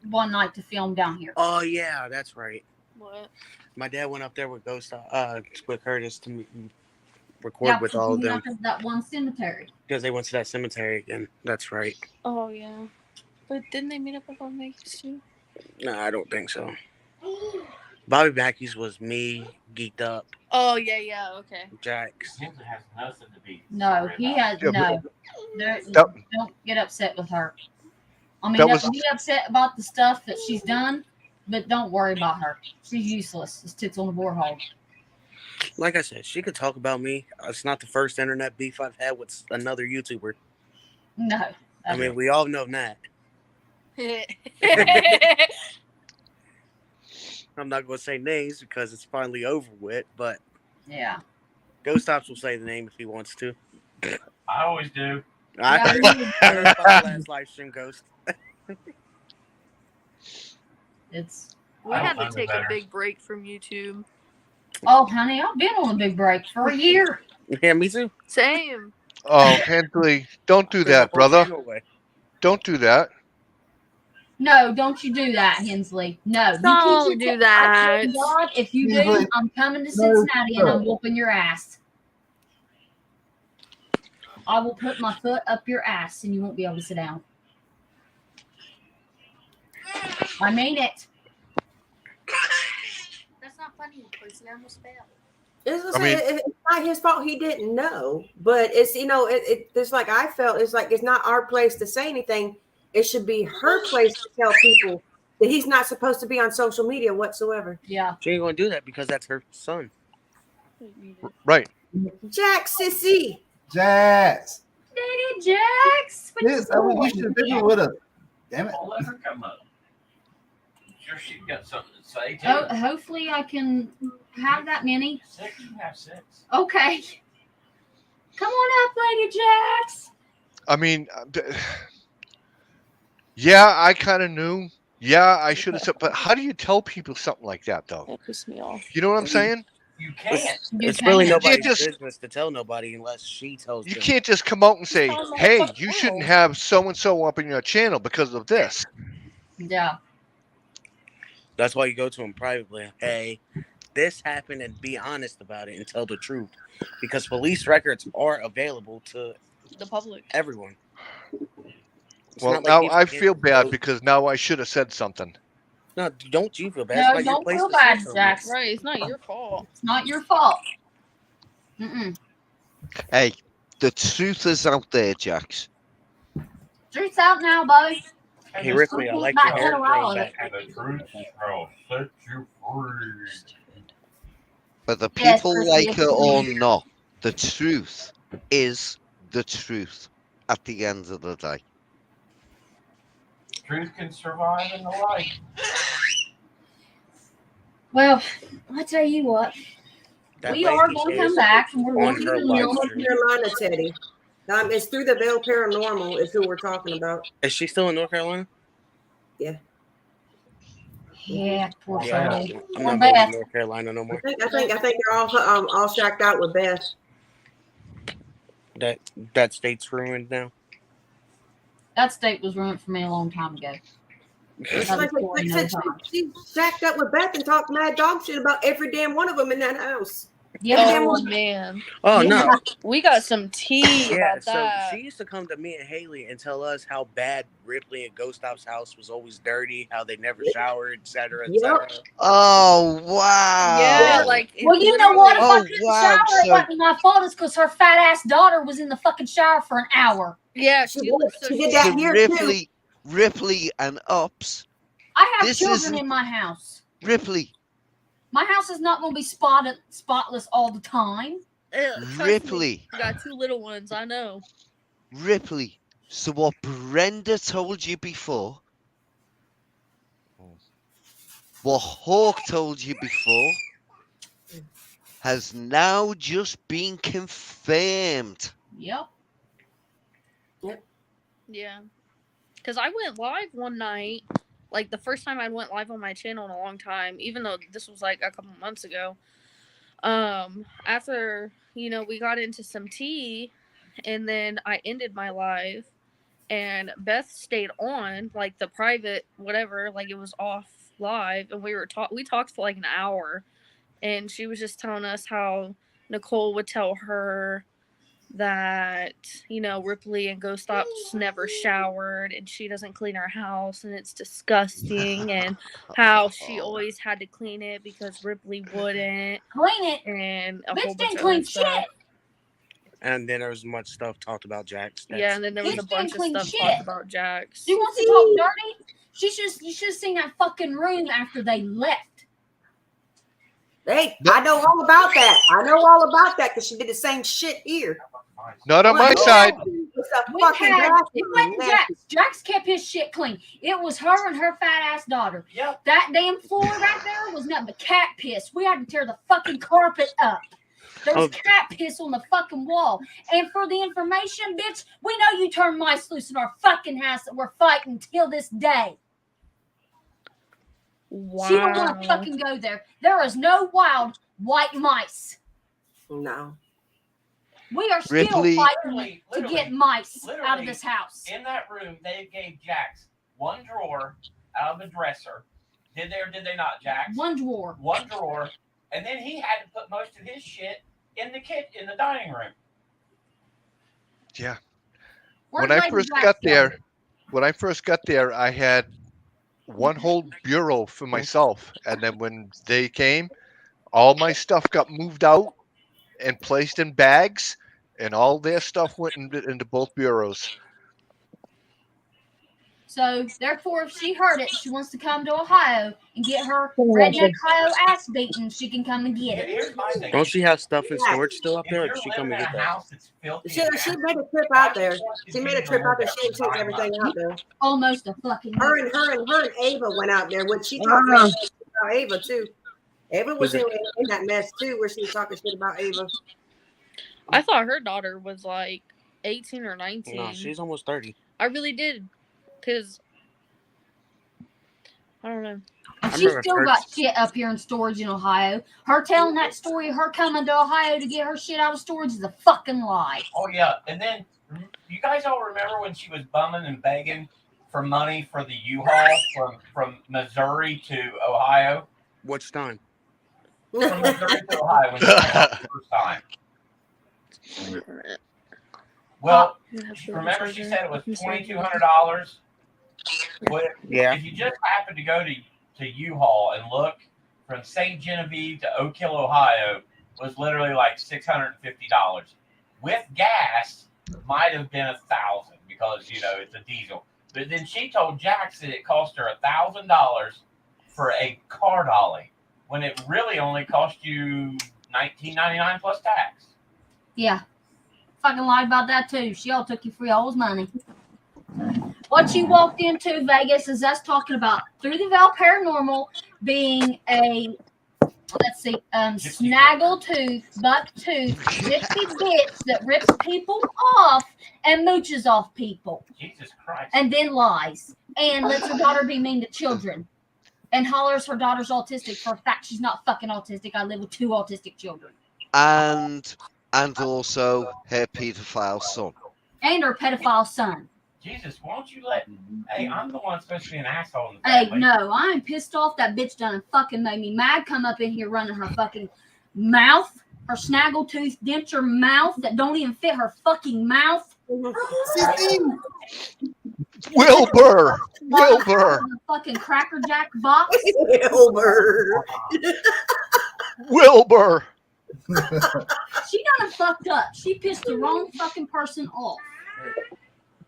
one night to film down here. Oh yeah, that's right. What? My dad went up there with with Curtis to record with all of them That one cemetery. because they went to that cemetery again. That's right. Oh yeah. But didn't they meet up with Bobby Mackey's too? No, I don't think so. Bobby Mackey's was me, geeked up, Oh yeah, okay. Jax. Hensley has nothing to be. No, sorry he about. has Yeah, no. That- Don't get upset with her. I mean, That don't was- be upset about the stuff that she's done, but don't worry about her. She's useless. It's tits on the borehole. Like I said, she could talk about me. It's not the first internet beef I've had with another YouTuber. No. I mean, we all know that. I'm not going to say names because it's finally over with, but Yeah. Ghost Ops will say the name if he wants to. I always do. I Yeah, heard, you- I heard about the last live stream, Ghost. It's We I had don't to know take better. a big break from YouTube. oh honey, I've been on a big break for a year. Yeah, me too. Same. Oh, Hensley, don't do Threw my that, whole brother. channel away. Don't do that. No, don't you do that, Hensley. No, you Don't keep your do that. I swear to God, if you do, Hensley, I'm coming to Cincinnati and no. I'm whooping your ass. I will put my foot up your ass and you won't be able to sit down. I mean it. That's not funny because you almost failed. It's, I mean- it's not his fault. He didn't know, but it's it's like I felt. It's like it's not our place to say anything. It should be her place to tell people that he's not supposed to be on social media whatsoever. Yeah. She ain't going to do that because that's her son. Right. Jack, sissy. Jax. Daddy Jax. what Yes, you I mean, you doing? should have been with us. Damn it. I'll let her come up. Sure, she got something to say too. Oh, hopefully I can have that many. 6, you can have 6. Okay. Come on up, Lady Jax. I mean, yeah, I kind of knew. Yeah, I should have said, but how do you tell people something like that, though? That pissed me off. You know what I'm saying? You can't. You It's really can. nobody's just- business to tell nobody unless she tells You them. can't just come out and say, Just tell them hey, what the you fuck shouldn't else. have so and so up in your channel because of this. Yeah. That's why you go to them privately. Hey, this happened, and be honest about it and tell the truth. Because police records are available to The public. everyone. It's Well, not like now people I can't feel bad vote. because now I should have said something. No, don't you feel bad? No, It's not your don't place feel to say bad, something. Jax. Right, it's not your fault. It's not your fault. Mm-mm. Hey, the truth is out there, Jax. Truth's out now, buddy. Hey, Ripley, I like Back your to the hair wall. growing back. And the truth shall set you free. Whether Yes, people Chrissy, like it's it or true. not, the truth is the truth at the end of the day. Truth can survive in the light. Well, I tell you what, That we lady are going to is come back and we're on going to her do live North stream. Carolina, Teddy. It's through the Veil Paranormal is who we're talking about. Is she still in North Carolina? Yeah, poor Yeah, soul. I'm Poor not moving Beth. to North Carolina no I more. think they're all shacked out with Beth. That state's ruined now. That state was ruined for me a long time ago. It's That like, was like 40 I said, she shacked up with Beth and talked mad dog shit about every damn one of them in that house. Yeah. Oh man. Oh Yeah. no. We got some tea Yeah, about so that. she used to come to me and Haley and tell us how bad Ripley and Ghost Stop's house was always dirty, how they never showered, etc., etc. Oh wow. Yeah, like Well, you know what? If I Oh couldn't wow. shower, it So wasn't my fault. It's because her fat ass daughter was in the fucking shower for an hour. Yeah, She she did. looks so She did shit. that so here too. Ripley and Ups. I have This children isn't in my house. Ripley. My house is not going to be spotless all the time. Trust me, Ripley. I got 2 little ones. I know. Ripley. So what Brenda told you before, what Hawk told you before, has now just been confirmed. Yep. Yeah, because I went live one night, like the first time I went live on my channel in a long time. Even though this was like a couple months ago. After we got into some tea, and then I ended my live, and Beth stayed on like the private whatever, like it was off live, and we talked for like an hour, and she was just telling us how Nicole would tell her that Ripley and Ghost Ops never showered, and she doesn't clean her house, and it's disgusting, and how she always had to clean it because Ripley wouldn't Clean it. and a Bitch whole bunch didn't of other clean stuff. shit. And then there was much stuff talked about Jax. Yeah, and then there was Bitch a bunch didn't of clean stuff shit. talked about Jax. She wants to talk dirty. You should have seen that fucking room after they left. Hey, I know all about that. I know all about that because she did the same shit here. Not on my side. It's a We fucking had bathroom. it wasn't Jax. Jax kept his shit clean. It was her and her fat ass daughter. Yep. That damn floor right there was nothing but cat piss. We had to tear the fucking carpet up. There was cat piss on the fucking wall. And for the information, bitch, we know you turned mice loose in our fucking house that we're fighting till this day. Wow. She don't want to fucking go there. There is no wild white mice. No. We are still Ripley- fighting to get mice out of this house. In that room, they gave Jax one drawer out of the dresser. Did they or did they not, Jax? One drawer. One drawer, and then he had to put most of his shit in the dining room. Yeah. Where's When I Lady first Jax got going? there, I had one whole bureau for myself, and then when they came, all my stuff got moved out and placed in bags, and all their stuff went into both bureaus. So, therefore, if she heard it, she wants to come to Ohio and get her redneck Ohio ass beaten. She can come and get it. Here's my thing. Don't she have stuff in storage still up If there? Or you're did she come living and in get a that? house that's filthy, She and made a trip out there. She made a trip out there. She didn't take everything out there. Almost a fucking Her year. and Ava went out there, which she talked about Ava too. Ava was in that mess too, where she was talking shit about Ava. I thought her daughter was like 18 or 19. No, she's almost 30. I really did. Because, I don't know. And I she remember still her- got shit up here in storage in Ohio. Her telling that story of her coming to Ohio to get her shit out of storage is a fucking lie. Oh yeah, and then you guys all remember when she was bumming and begging for money for the U-Haul from Missouri to Ohio? Which time? From Missouri to Ohio when she came out the first time. Well, remember she said it was $2,200. Well, Yeah. if you just happen to go to U-Haul and look from St. Genevieve to Oak Hill, Ohio, was literally like $650. With gas, might have been $1,000 because it's a diesel. But then she told Jax that it cost her $1,000 for a car dolly when it really only cost you $19.99 plus tax. Yeah. Fucking lied about that too. She all took you for y'all's money. What she walked into Vegas is us talking about Through the Veil Paranormal being a snaggletooth, bucktooth, gypsy bitch that rips people off and mooches off people. Jesus Christ. And then lies. And lets her daughter be mean to children. And hollers her daughter's autistic for a fact she's not fucking autistic. I live with 2 autistic children. And also her pedophile son. And her pedophile son. Jesus, won't you let... Hey, I'm the one supposed to be an asshole in the Hey, family. no, I'm pissed off. That bitch done fucking made me mad. Come up in here running her fucking mouth. her snaggletooth denture mouth that don't even fit her fucking mouth. Wilbur. Out of Wilbur. the fucking Cracker Jack box. Wilbur. Wilbur. She done fucked up. She pissed the wrong fucking person off.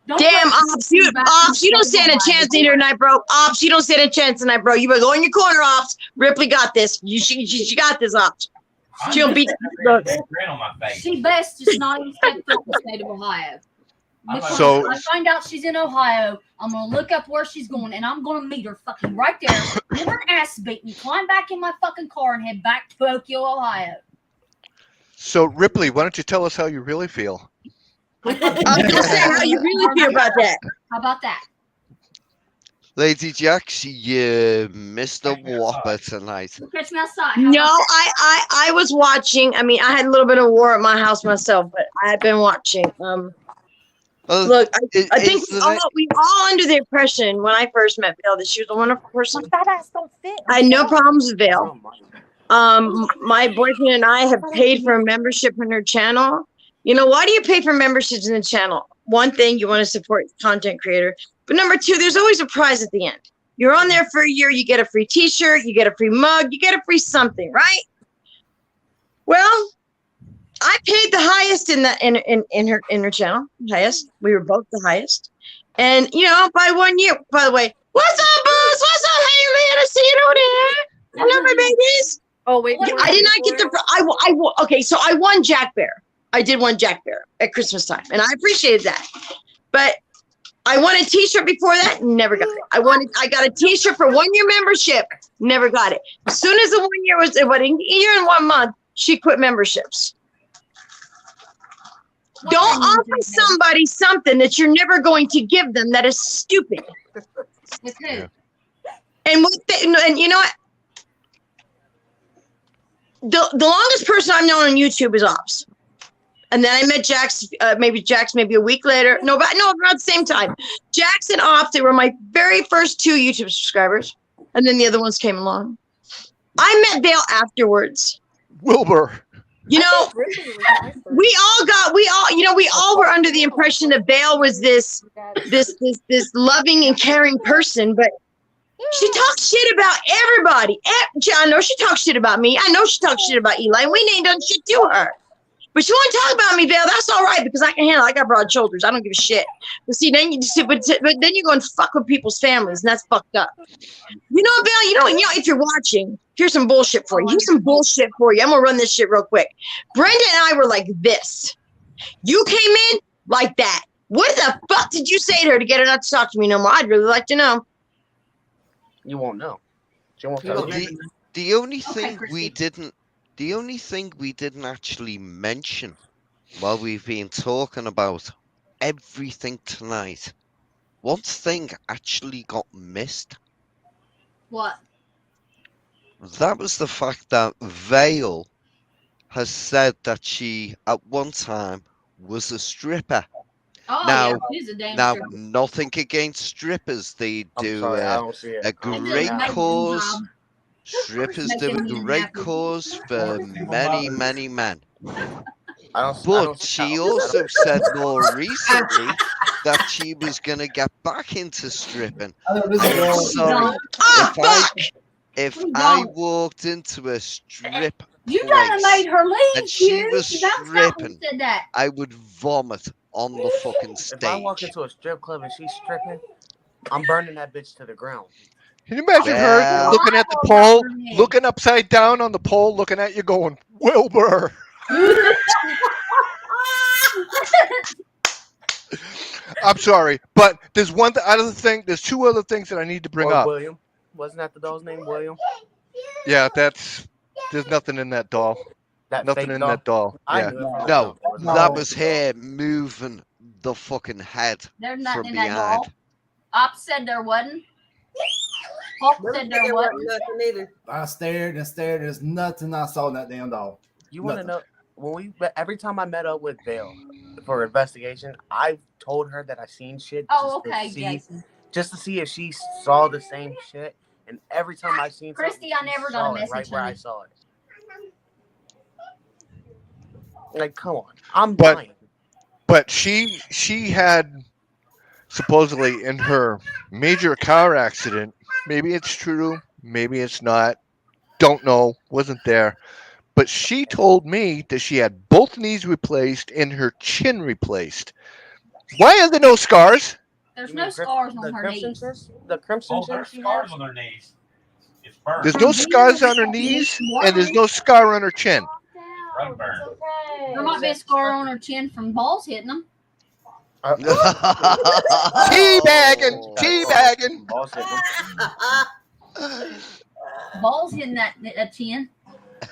Don't Damn, let Ops, you don't stand a chance either tonight, bro. Ops, you don't stand a chance tonight, bro. You better go in your corner, Ops. Ripley got this. She got this, Ops. She'll beat Grin on my face. She best just not even step foot in the state of Ohio. Because So- I find out she's in Ohio, I'm gonna look up where she's going, and I'm gonna meet her fucking right there, get her ass beaten, climb back in my fucking car, and head back to Tokyo, Ohio. So Ripley, why don't you tell us how you really feel? I was gonna say how you really feel about that. How about that? Lady Jax, you missed a whopper tonight. Catch me outside. How No, about that? I was watching. I mean, I had a little bit of war at my house myself, but I had been watching. Look, I think we all under the impression when I first met Vale that she was a wonderful person. That ass don't fit. I had no problems with Vale. My boyfriend and I have paid for a membership in her channel. You know, why do you pay for memberships in the channel? One thing, you want to support the content creator. But number two, there's always a prize at the end. You're on there for a year, you get a free t-shirt, you get a free mug, you get a free something, right? Well, I paid the highest in her channel. Highest. We were both the highest. And you know, by 1 year, by the way, what's up, boss? What's up? Hey, man, I see you over there. Hello, my babies. Oh wait, I did not get the. Okay, so I won Jack Bear. I did one Jack Bear at Christmas time, and I appreciated that. But I won a T-shirt before that, never got it. I got a T-shirt for 1 year membership, never got it. As soon as the 1 year was, a year and 1 month, she quit memberships. Don't offer somebody something that you're never going to give them. That is stupid. With who? And you know what? The longest person I've known on YouTube is Ops. And then I met Jax, maybe a week later. No, around the same time. Jax and Ops, they were my very first 2 YouTube subscribers. And then the other ones came along. I met Vale afterwards. Wilbur. You know, we all were under the impression that Vale was this loving and caring person, but she talks shit about everybody. I know she talks shit about me. I know she talks shit about Eli, and we ain't done shit to her. But she want to talk about me, Vale. That's all right because I can handle it. I got broad shoulders. I don't give a shit. But see, then but then you go and fuck with people's families, and that's fucked up. You know, Vale. You know, if you're watching, here's some bullshit for you. Here's some bullshit for you. I'm gonna run this shit real quick. Brenda and I were like this. You came in like that. What the fuck did you say to her to get her not to talk to me no more? I'd really like to know. You won't know. She won't tell you. The only thing we didn't actually mention while we've been talking about everything tonight, one thing actually got missed. What? That was the fact that Vale has said that she at one time was a stripper. Oh, Now- yeah, she's a damn Now, stripper. nothing against strippers. They do Sorry, I don't see it. a They do great amazing cause. job. Strippers do Making a me great happy. cause for many, many men. I don't But see she how- also said more recently that she was going to get back into stripping. I'm sorry. If I walked into a strip You done place made her leave, and she Q. was She bounced out when you stripping, said that. I would vomit on the fucking If I walk stage. into a strip club and she's stripping, I'm burning that bitch to the ground. Can you imagine her Yeah. looking at the pole, looking upside down on the pole, looking at you going, Wilbur? I'm sorry, but there's there's 2 other things that I need to bring Or up. William. Wasn't that the doll's name, William? Yeah, there's nothing in that doll. That Nothing fake in doll? that doll. I Yeah. knew it from the No, jump. It was that not was that her moving the fucking head There's from nothing in that behind. doll. Ops said there wasn't. Hulk said there wasn't. Nothing either. I stared and stared. There's nothing I saw in that damn doll. You want to Nothing. know every time I met up with Vale for investigation, I told her that I seen shit. Oh, just to okay, see- Jason. Just to see if she saw the same shit. And every time I seen Christy, something, I she never got a saw it message, right where I honey. saw it. Like, come on, I'm But- lying. But she had supposedly in her major car accident. Maybe it's true. Maybe it's not. Don't know. Wasn't there. But she told me that she had both knees replaced and her chin replaced. Why are there no scars? There's You no mean scars the on her crimson knees. chin? The crimson Oh, chin there's she scars has? on their knees. It's burned. There's no scars on her knees, and there's no scar on her chin. Rug burn. There might be a scar on her chin from balls hitting them. Teabagging, teabagging. Balls hit them. Balls hitting that chin.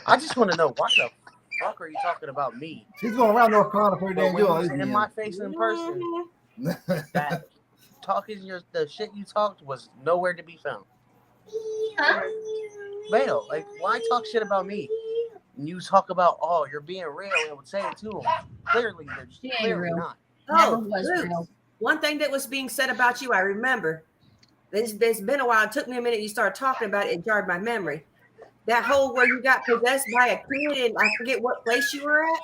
I just want to know why the fuck are you talking about me? She's going around North Carolina pretty But damn when good. you was in my face in person, that talking the shit you talked was nowhere to be found. Vale, like, why talk shit about me? And you talk about, oh, you're being real and would say it to them. Clearly, She they're ain't clearly real. not. Never was Luke, real. one thing that was being said about you, I remember. It's been a while. It took me a minute. You started talking about it. It jarred my memory. That whole where you got possessed by a kid and I forget what place you were at.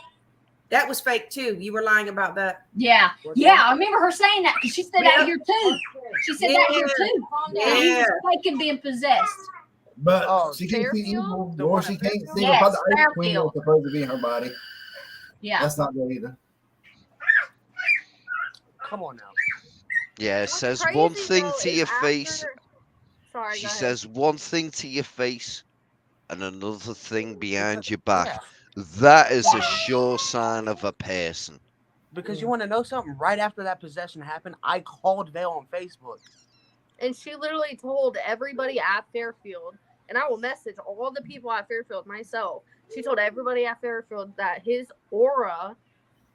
That was fake too. You were lying about that. Yeah. Yeah, I remember her saying that because she said that Yeah. here too. She said that here too. Yeah. He was faking being possessed. But Oh, she can't see Fairfield? evil, The nor one she at can't Fairfield? see Yes, what the ice queen Fairfield. was supposed to be in her body. Yeah. That's not good either. Come on now. Yeah, What's says crazy, one thing though, to is your face. Sorry, She go ahead. says one thing to your face and another thing behind Because- your back. yeah, That is a sure sign of a person. because you want to know something? Right after that possession happened, I called Vale on Facebook. And she literally told everybody at Fairfield, and I will message all the people at Fairfield myself. She told everybody at Fairfield that his aura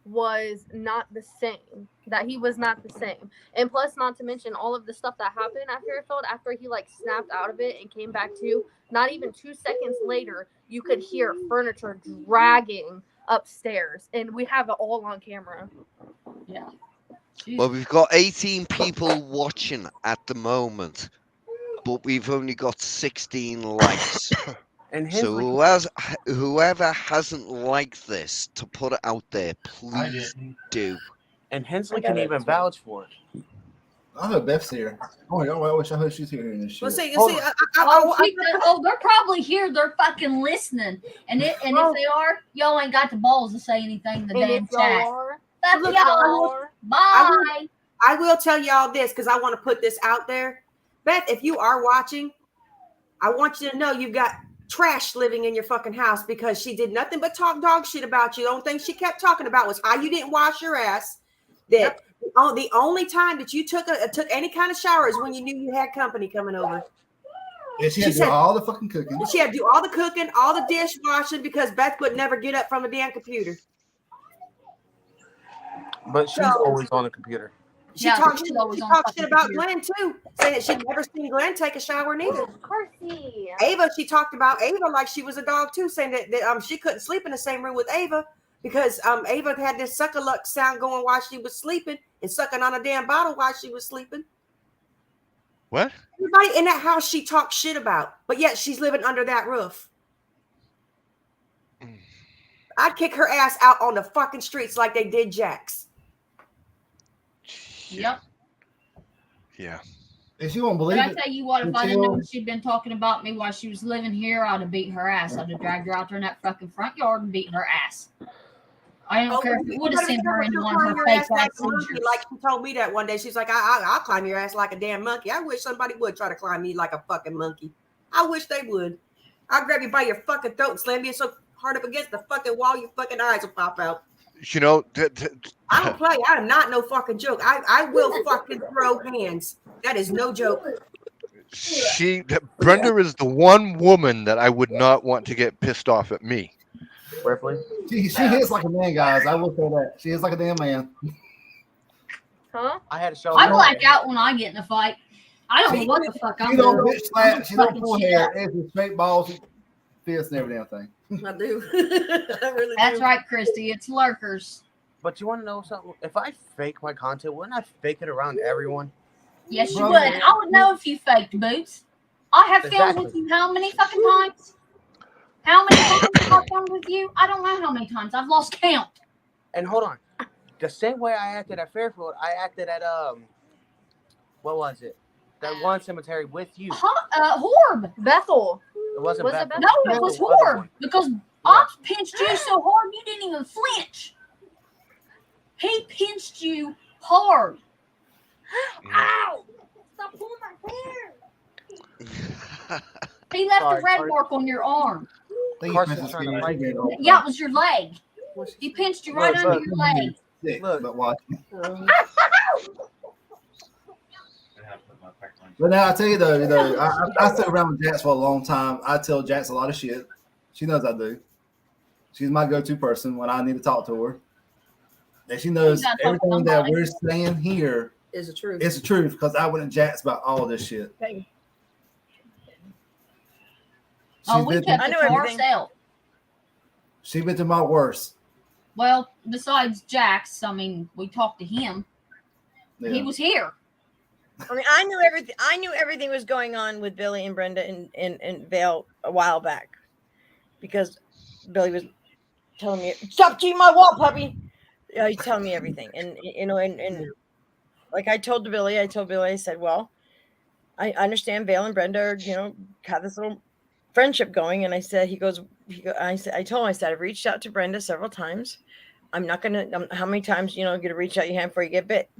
was not the same, that he was not the same. And plus, not to mention all of the stuff that happened at Fairfield after he like snapped out of it and came back to, not even 2 seconds later, you could hear furniture dragging upstairs. And we have it all on camera. Yeah. Well, we've got 18 people watching at the moment, but we've only got 16 likes. And So Hensley, whoever hasn't liked this, to put it out there, I please didn't. do. and Hensley I got can it even too. vouch for it. I hope Beth's here. Oh, I wish I hope she's here in this shit. Well, see, Hold on. They're probably here. They're fucking listening. And if they are, y'all ain't got the balls to say anything in the And damn if y'all chat. are, Fuck Look, y'all. Bye. I will tell y'all this because I want to put this out there. Beth, if you are watching, I want you to know you've got trash living in your fucking house because she did nothing but talk dog shit about you. The only thing she kept talking about was how you didn't wash your ass. That the only time that you took any kind of shower is when you knew you had company coming over. And she had to said- do all the fucking cooking. She had to do all the cooking, all the dishwashing because Beth would never get up from the damn computer. But she's So- always on the computer. She Yeah, talked she's shit, always she on talked fucking shit about computer. Glenn too, saying that she'd never seen Glenn take a shower neither. Carthy. Ava, she talked about Ava like she was a dog too, saying that she couldn't sleep in the same room with Ava because Ava had this suck-a-luck sound going while she was sleeping and sucking on a damn bottle while she was sleeping. What? Everybody in that house she talked shit about, but yet she's living under that roof. I'd kick her ass out on the fucking streets like they did Jack's. Yep. Yeah. And she won't But believe I it. tell you what, if I didn't know Until- she'd been talking about me while she was living here, I'd have beat her ass. I'd have dragged her out there in that fucking front yard and beaten her ass. I don't care if it would have sent her into one of her fake ass seizures. Like she told me that one day. She's like, I'll climb your ass like a damn monkey. I wish somebody would try to climb me like a fucking monkey. I wish they would. I'll grab you by your fucking throat and slam you so hard up against the fucking wall, your fucking eyes will pop out. You know, I don't play. I am not no fucking joke. I will fucking throw hands. That is no joke. Brenda is the one woman that I would not want to get pissed off at me. Briefly. She is like a man, guys. I will say that. She is like a damn man. Huh? I had a show. I black out when I get in a fight. I don't know what the fuck I'm She don't doing. bitch slap. She don't Fucking pull shit hair. up. It's just straight balls, fists, and every damn thing. I do. I really That's do. right, Christy. It's lurkers. But you want to know something? If I fake my content, wouldn't I fake it around everyone? Yes, you Bro, would. I would know if you faked boots. I have filmed Exactly. with you how many fucking times? How many times have I done with you? I don't know how many times. I've lost count. And hold on, the same way I acted at Fairfield, I acted at what was it? That one cemetery with you. Horb. Bethel. It wasn't Was it Bethel. No, it was the other Horb one. because Yeah. Ops pinched you so hard you didn't even flinch. He pinched you hard. Ow! Stop pulling my hair. He left a red mark on your arm. Carson's trying to fight you. Yeah, it was your leg. He pinched you right under your leg. Look, but watch. I have to put my pack on. But now I tell you though, I stuck around with Jax for a long time. I tell Jax a lot of shit. She knows I do. She's my go-to person when I need to talk to her. And she knows You gotta talk to everything that somebody. we're saying here Is the truth. is the truth because I wouldn't Jax about all this shit. Okay. Oh, She's we been, kept I it know to everything. ourselves. she's been to my worst. Well, besides Jax, I mean, we talked to him. Yeah. He was here. I mean, I knew everything. I knew everything was going on with Billy and Brenda and Vale a while back, because Billy was telling me, "Stop cheating my wall, puppy." He's telling me everything, and and like I told Billy, I said, "Well, I understand Vale and Brenda are, have this little friendship going," and I said, I told him, I said, "I've reached out to Brenda several times. I'm not gonna. How many times, gonna reach out your hand before you get bit?"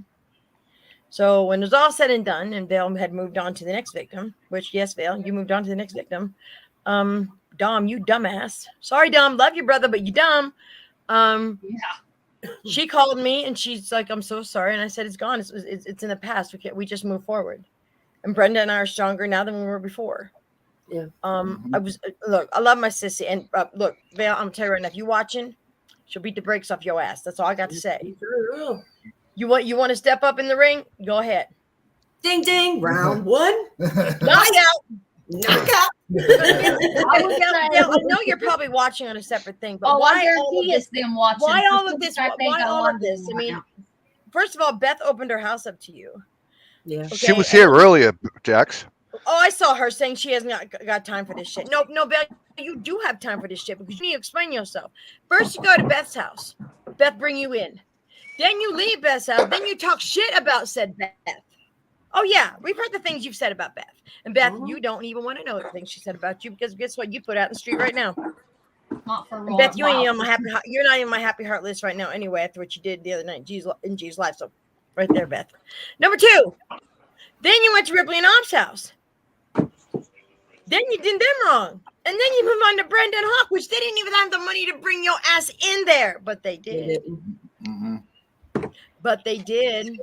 So when it was all said and done, and Vale had moved on to the next victim, which, yes, Vale, you moved on to the next victim. Dom, you dumbass. Sorry, Dom. Love you, brother, but you dumb. She called me and she's like, "I'm so sorry." And I said, "It's gone. It's in the past. We just move forward." And Brenda and I are stronger now than we were before. Yeah. Look, I love my sissy. And look, Vale, I'm gonna tell you right now, if you watching, she'll beat the brakes off your ass. That's all I got to say. You want to step up in the ring? Go ahead. Ding ding. Round one. Knock out. Knock out. I know you're probably watching on a separate thing, but Oh, I why all of guarantee this? it's them watching. Why all of Just this? the fact they Why got a all lot of this? I going mean, on. first of all, Beth opened her house up to you. Yeah. She was Okay, here earlier, Jax. Oh, I saw her saying she hasn't got time for this shit. No, Beth, you do have time for this shit because you need to explain yourself. First, you go to Beth's house. Beth bring you in. Then you leave Beth's house. Then you talk shit about said Beth. Oh, yeah. We've heard the things you've said about Beth. And Beth, you don't even want to know the things she said about you because guess what? You put out in the street right now. Not for And Beth, you ain't even on my happy heart. You're not even my happy heart list right now anyway after what you did the other night in G's life. So right there, Beth. Number two, then you went to Ripley and Om's house. Then you did them wrong. And then you moved on to Brenda and Hawk, which they didn't even have the money to bring your ass in there. But they did. Mm-hmm. But they did.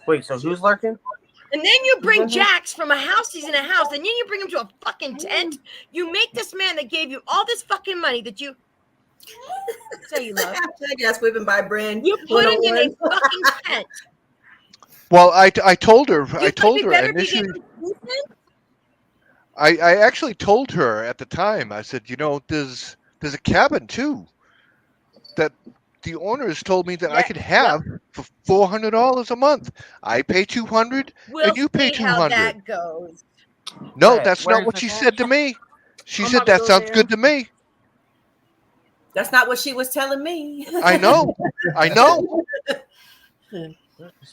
Wait, so who's lurking? And then you bring Jax from a house, he's in a house, and then you bring him to a fucking tent. You make this man that gave you all this fucking money that you say you love. Gas whipping by Brand. You put him in a fucking tent. Well, I told her. You I think told we her better be initially. getting decent? I actually told her at the time. I said, there's a cabin too that the owners told me that I could have for $400 a month. I pay $200 We'll and you pay see how $200. that goes. No, Right, that's where's not what the she cash? said to me. She I'm said about to that go sounds there. good to me. That's not what she was telling me. I know. I know.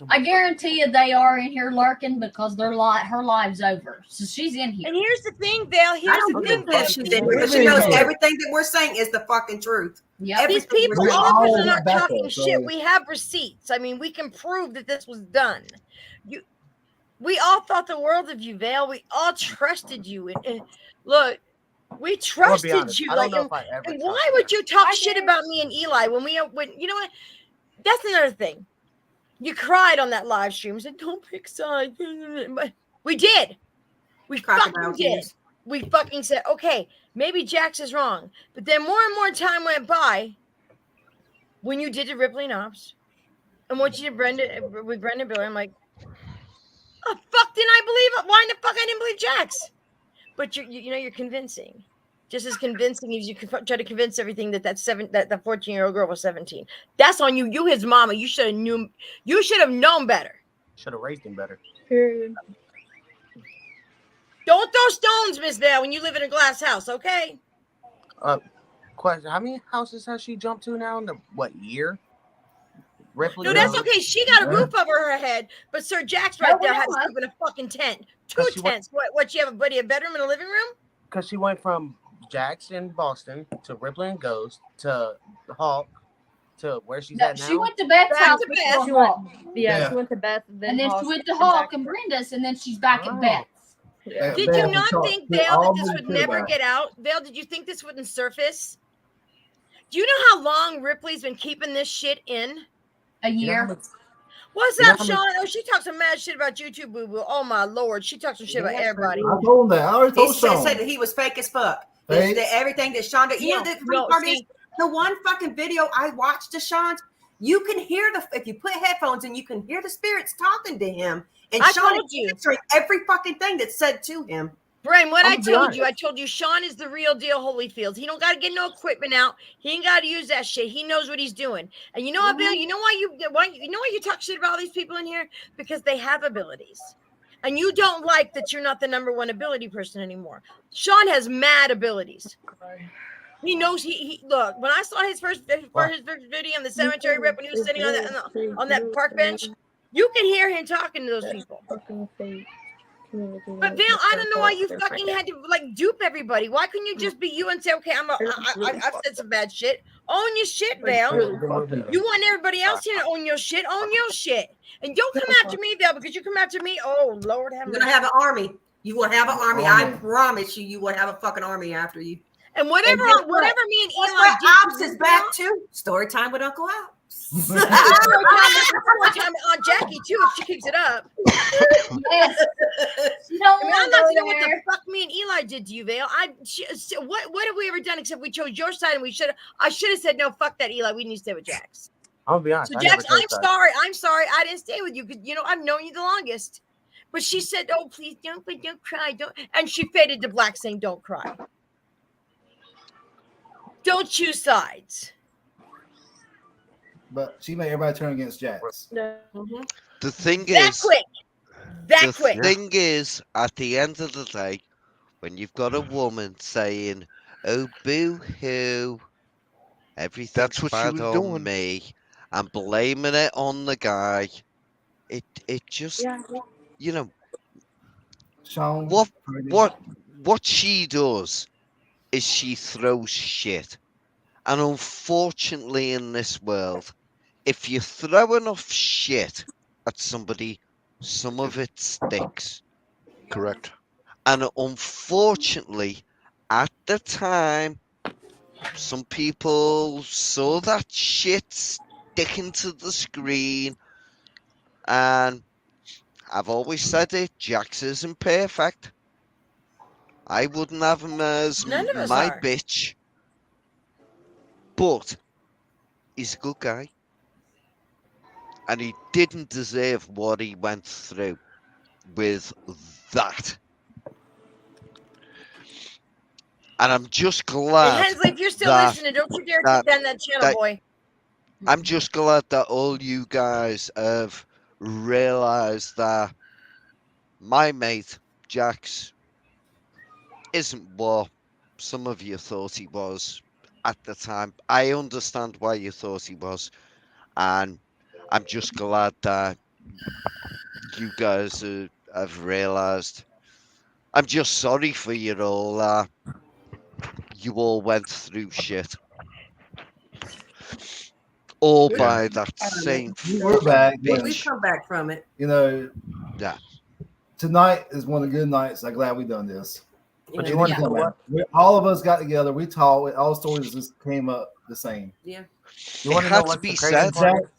I guarantee you they are in here lurking because her live's over. So she's in here. And here's the thing, Vale. I Here's don't the give thing, a fuck Vale. she's in here. She knows everything that we're saying is the fucking truth. Yep. These Everything people, we're saying. all of us all are not back talking up, shit. so- We have receipts. I mean, we can prove that this was done. We all thought the world of you, Vale. We all trusted you. And look, we I'll be trusted honest, you. I don't know if I ever and why trusted would her. you talk shit about me and Eli when you know what? That's another thing. You cried on that live stream. Said, "Don't pick sides." But we did. We Crocodile fucking did. tears. We fucking said, okay, maybe Jax is wrong. But then more and more time went by when you did the Ripley and Ops and what you did with Brenda Billy. I'm like, oh, fuck, didn't I believe it? Why in the fuck I didn't believe Jax? But you're convincing. Just as convincing as you try to convince everything that 14-year-old girl was 17. That's on you. You his mama. You should have knew. You should have known better. Should have raised him better. Period. Don't throw stones, Miss Bell, when you live in a glass house, okay? Question: how many houses has she jumped to now? In the what year? Ripley. No, that's goes? okay. She got a roof over her head, but Sir Jack's right there has to sleep in a fucking tent. 2 tents. What? You have a bedroom and a living room? Because she went from Jackson, Boston, to Ripley and Ghost, to Hawk, to where she's at now. She went to Beth's house before She Hawk. she went to Beth, And then she went to Hawk and Brenda's, and then she's back at Beth's. Yeah. Did you not think, Vale, that this would never get out? Vale, did you think this wouldn't surface? Do you know how long Ripley's been keeping this shit in? A year. What's up, Sean? Oh, she talks some mad shit about you too, boo boo. Oh my lord, she talks some shit about everybody. I told him that. I already told He Sean. said that he was fake as fuck. Fake? That everything that Sean did. You know, the funny part is the one fucking video I watched of Sean's. You can hear if you put headphones in, you can hear the spirits talking to him, and Sean is answering every fucking thing that's said to him. Brian, what I told you Sean is the real deal Holyfield. He don't got to get no equipment out. He ain't got to use that shit. He knows what he's doing. And you know what, Bill? You know why you talk shit about all these people in here? Because they have abilities. And you don't like that you're not the number one ability person anymore. Sean has mad abilities. He knows he look, when I saw his first video on the cemetery rep when he was sitting on that park bench, you can hear him talking to those people. But Vale, I don't know why you fucking had to like dupe everybody. Why couldn't you just be you and say, okay, I've said some bad shit. Own your shit, Vale. You want everybody else here to own your shit. Own your shit. And don't come after me, Vale, because you come after me. Oh Lord, have You're gonna have an army. You will have an army. I promise you, you will have a fucking army after you. And whatever me and Eli did, Ops is back too. Story time with Uncle Ops. Story time on Jackie too if she keeps it up. Yes. I'm not saying what the fuck me and Eli did to you, Vale. What have we ever done except we chose your side, and I should have said no. Fuck that, Eli. We need to stay with Jax. I'll be honest. So Jax, I'm sorry. I didn't stay with you because I've known you the longest. But she said, "Oh, please don't cry, don't." And she faded to black, saying, "Don't cry. Don't choose sides." But she made everybody turn against Jax. The thing that is, quick. The thing is, at the end of the day, when you've got a woman saying, "Oh, boo-hoo, everything's bad on me," and blaming it on the guy, it just, Sean, what she does is she throws shit. And unfortunately in this world, if you throw enough shit at somebody, some of it sticks. Correct. And unfortunately, at the time, some people saw that shit sticking to the screen. And I've always said it, Jax isn't perfect. I wouldn't have him as my bitch. But he's a good guy. And he didn't deserve what he went through with that. And I'm just glad. Hey, Hensley, if you're still listening, don't you dare take down that channel, boy. I'm just glad that all you guys have realized that my mate, Jax, isn't what some of you thought he was at the time. I understand why you thought he was. And I'm just glad that you guys have realized. I'm just sorry for you all. You all went through shit. All by that same we're back. We've come back from it. Yeah. Tonight is one of the good nights. I'm glad we done this. But you want to know what? All of us got together. We talked. All stories just came up the same. Yeah. You want to know what's the crazy part?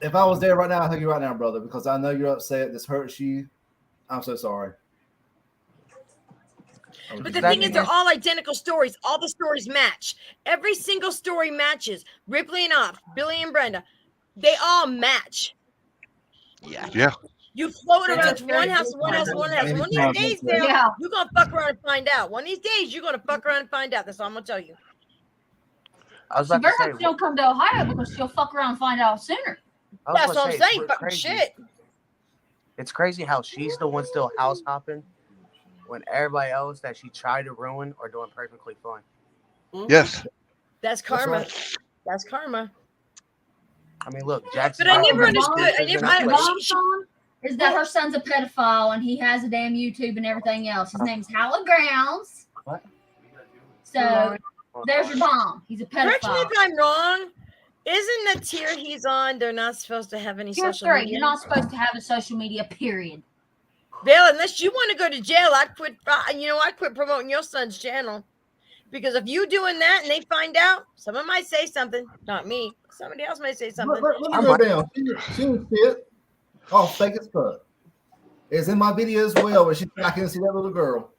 If I was there right now, I'd hug you right now, brother, because I know you're upset. This hurts you. I'm so sorry. But the thing is, they're all identical stories. All the stories match. Every single story matches. Ripley and Ops, Billy and Brenda, they all match. Yeah. You float around to one house. One of these days, Bill, you're going to fuck around and find out. One of these days, you're going to fuck around and find out. That's all I'm going to tell you. I was about to say, she'll come to Ohio because she'll fuck around and find out sooner. That's what I'm saying. Fucking shit. It's crazy how she's the one still house hopping when everybody else that she tried to ruin are doing perfectly fine. Yes. That's karma. right. That's karma. I mean, look, Jackson. But I never The understood. I never. the bottom song is that her son's a pedophile and he has a damn YouTube and everything else. His name's Hallowed Grounds. What? So there's your bomb. He's a Correct me pedophile. if I'm wrong. Isn't the tier he's on? They're not supposed to have any Tier social 3. media. You're not supposed to have a social media. Period. Bill, unless you want to go to jail, I'd quit. I'd quit promoting your son's channel. Because if you doing that and they find out, someone might say something. Not me. Somebody else might say something. Let me go down. She was fit. Oh, fake as fuck. It's in my video as well, where I can see that little girl.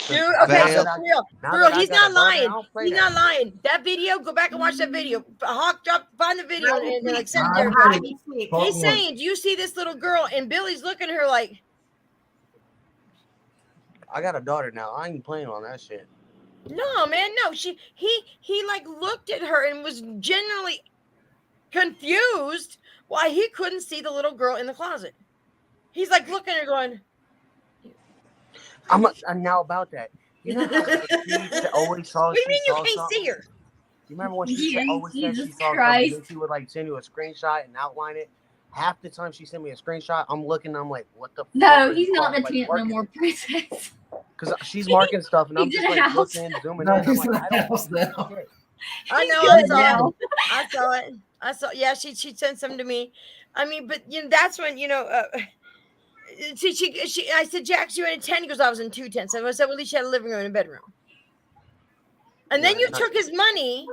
Dude, okay, so for real, he's not lying. He's not lying. That video, go back and watch that video. Hawk, find the video and like send it to everybody. He's saying, do you see this little girl? And Billy's looking at her like, I got a daughter now. I ain't playing on that shit. no, man, no. He like looked at her and was genuinely confused why he couldn't see the little girl in the closet. He's like looking at her going, I'm now about that. You know how she always saw. what do you mean you can't see her? You remember when she always said she Jesus saw Christ. something? She would like send you a screenshot and outline it. Half the time she sent me a screenshot, I'm looking. I'm like, what the? No, fuck he's not in the like, tent no more, princess. Because she's marking stuff, and I'm He's just in a like house. looking, zooming No, in. I'm he's like, in I the don't house now. shit. I know. He's I good saw now. it. I saw it. I saw. Yeah, she sent some to me. I mean, but that's when see, I said, Jax, you in a tent? He goes, I was in 2 tents. I said, well, at least you had a living room and a bedroom. And then you took his money,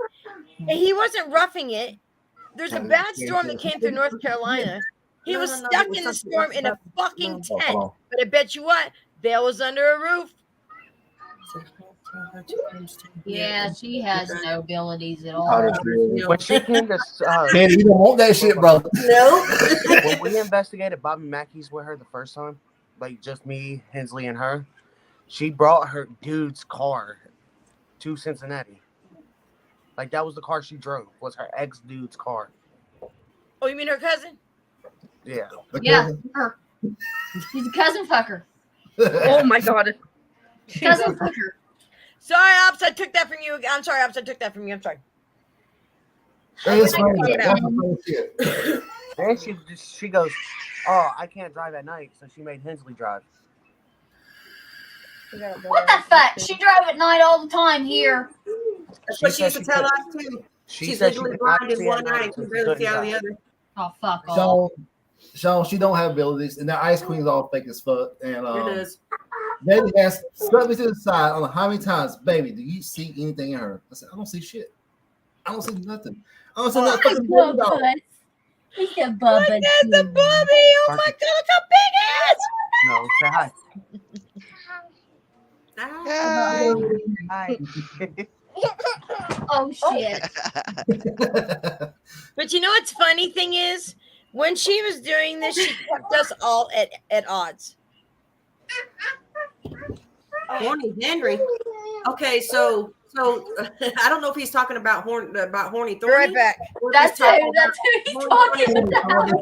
and he wasn't roughing it. There's a bad storm that came through North Carolina. He was stuck in the storm in a fucking tent. But I bet you what, Vale was under a roof. Yeah, she has no abilities at all. When she came to, Candy, you don't want that shit, bro. No. when we investigated Bobby Mackey's with her the first time, like just me, Hensley, and her, she brought her dude's car to Cincinnati. Like that was the car she drove. Was her ex dude's car. Oh, you mean her cousin? Yeah. Yeah, her. He's a cousin fucker. Oh my god. Cousin fucker. Sorry, Ops, I took that from you. I'm sorry, Ops, I took that from you. I'm sorry. That's funny. That's funny shit. And she goes, oh, I can't drive at night, so she made Hensley drive. What the fuck? She drove at night all the time here. That's what she used to tell us too. She's legally blind in one eye and can barely see out of the other. Oh, fuck off. Sean, she don't have abilities, and the Ice Queen's all fake as fuck. And It is. Daddy asked, struck me to the side. I don't know how many times, baby, do you see anything in her? I said, I don't see shit. I don't see nothing. I don't see that fucking baby dog. He's a Look bubba. at the Bobby. Oh my god, look how big it is. No, say hi. Hi. Oh, shit. But you know what's funny thing is, when she was doing this, she kept us all at odds. Horny Henry. Okay, so I don't know if he's talking about horny Be Thorny. right back. That's who he's talking about.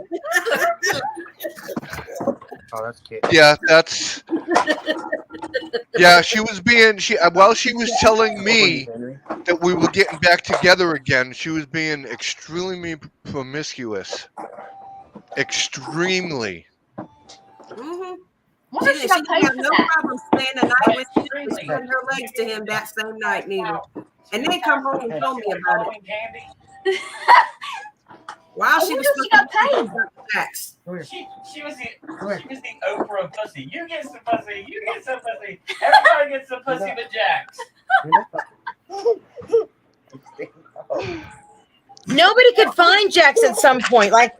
Oh, that's cute. Yeah, that's. Yeah, she was while she was telling me that we were getting back together again, she was being extremely promiscuous. Extremely. Mm-hmm. Wonder if She she got didn't paid have for no that. problem staying the night with him and spreading her legs to him that same night, neither. And then come home and told me about it. While she was wonder if she got paid. Facts. She was the Oprah of pussy. You get some pussy. You get some pussy. Everybody gets some pussy but Jax. Nobody could find Jax at some point. Like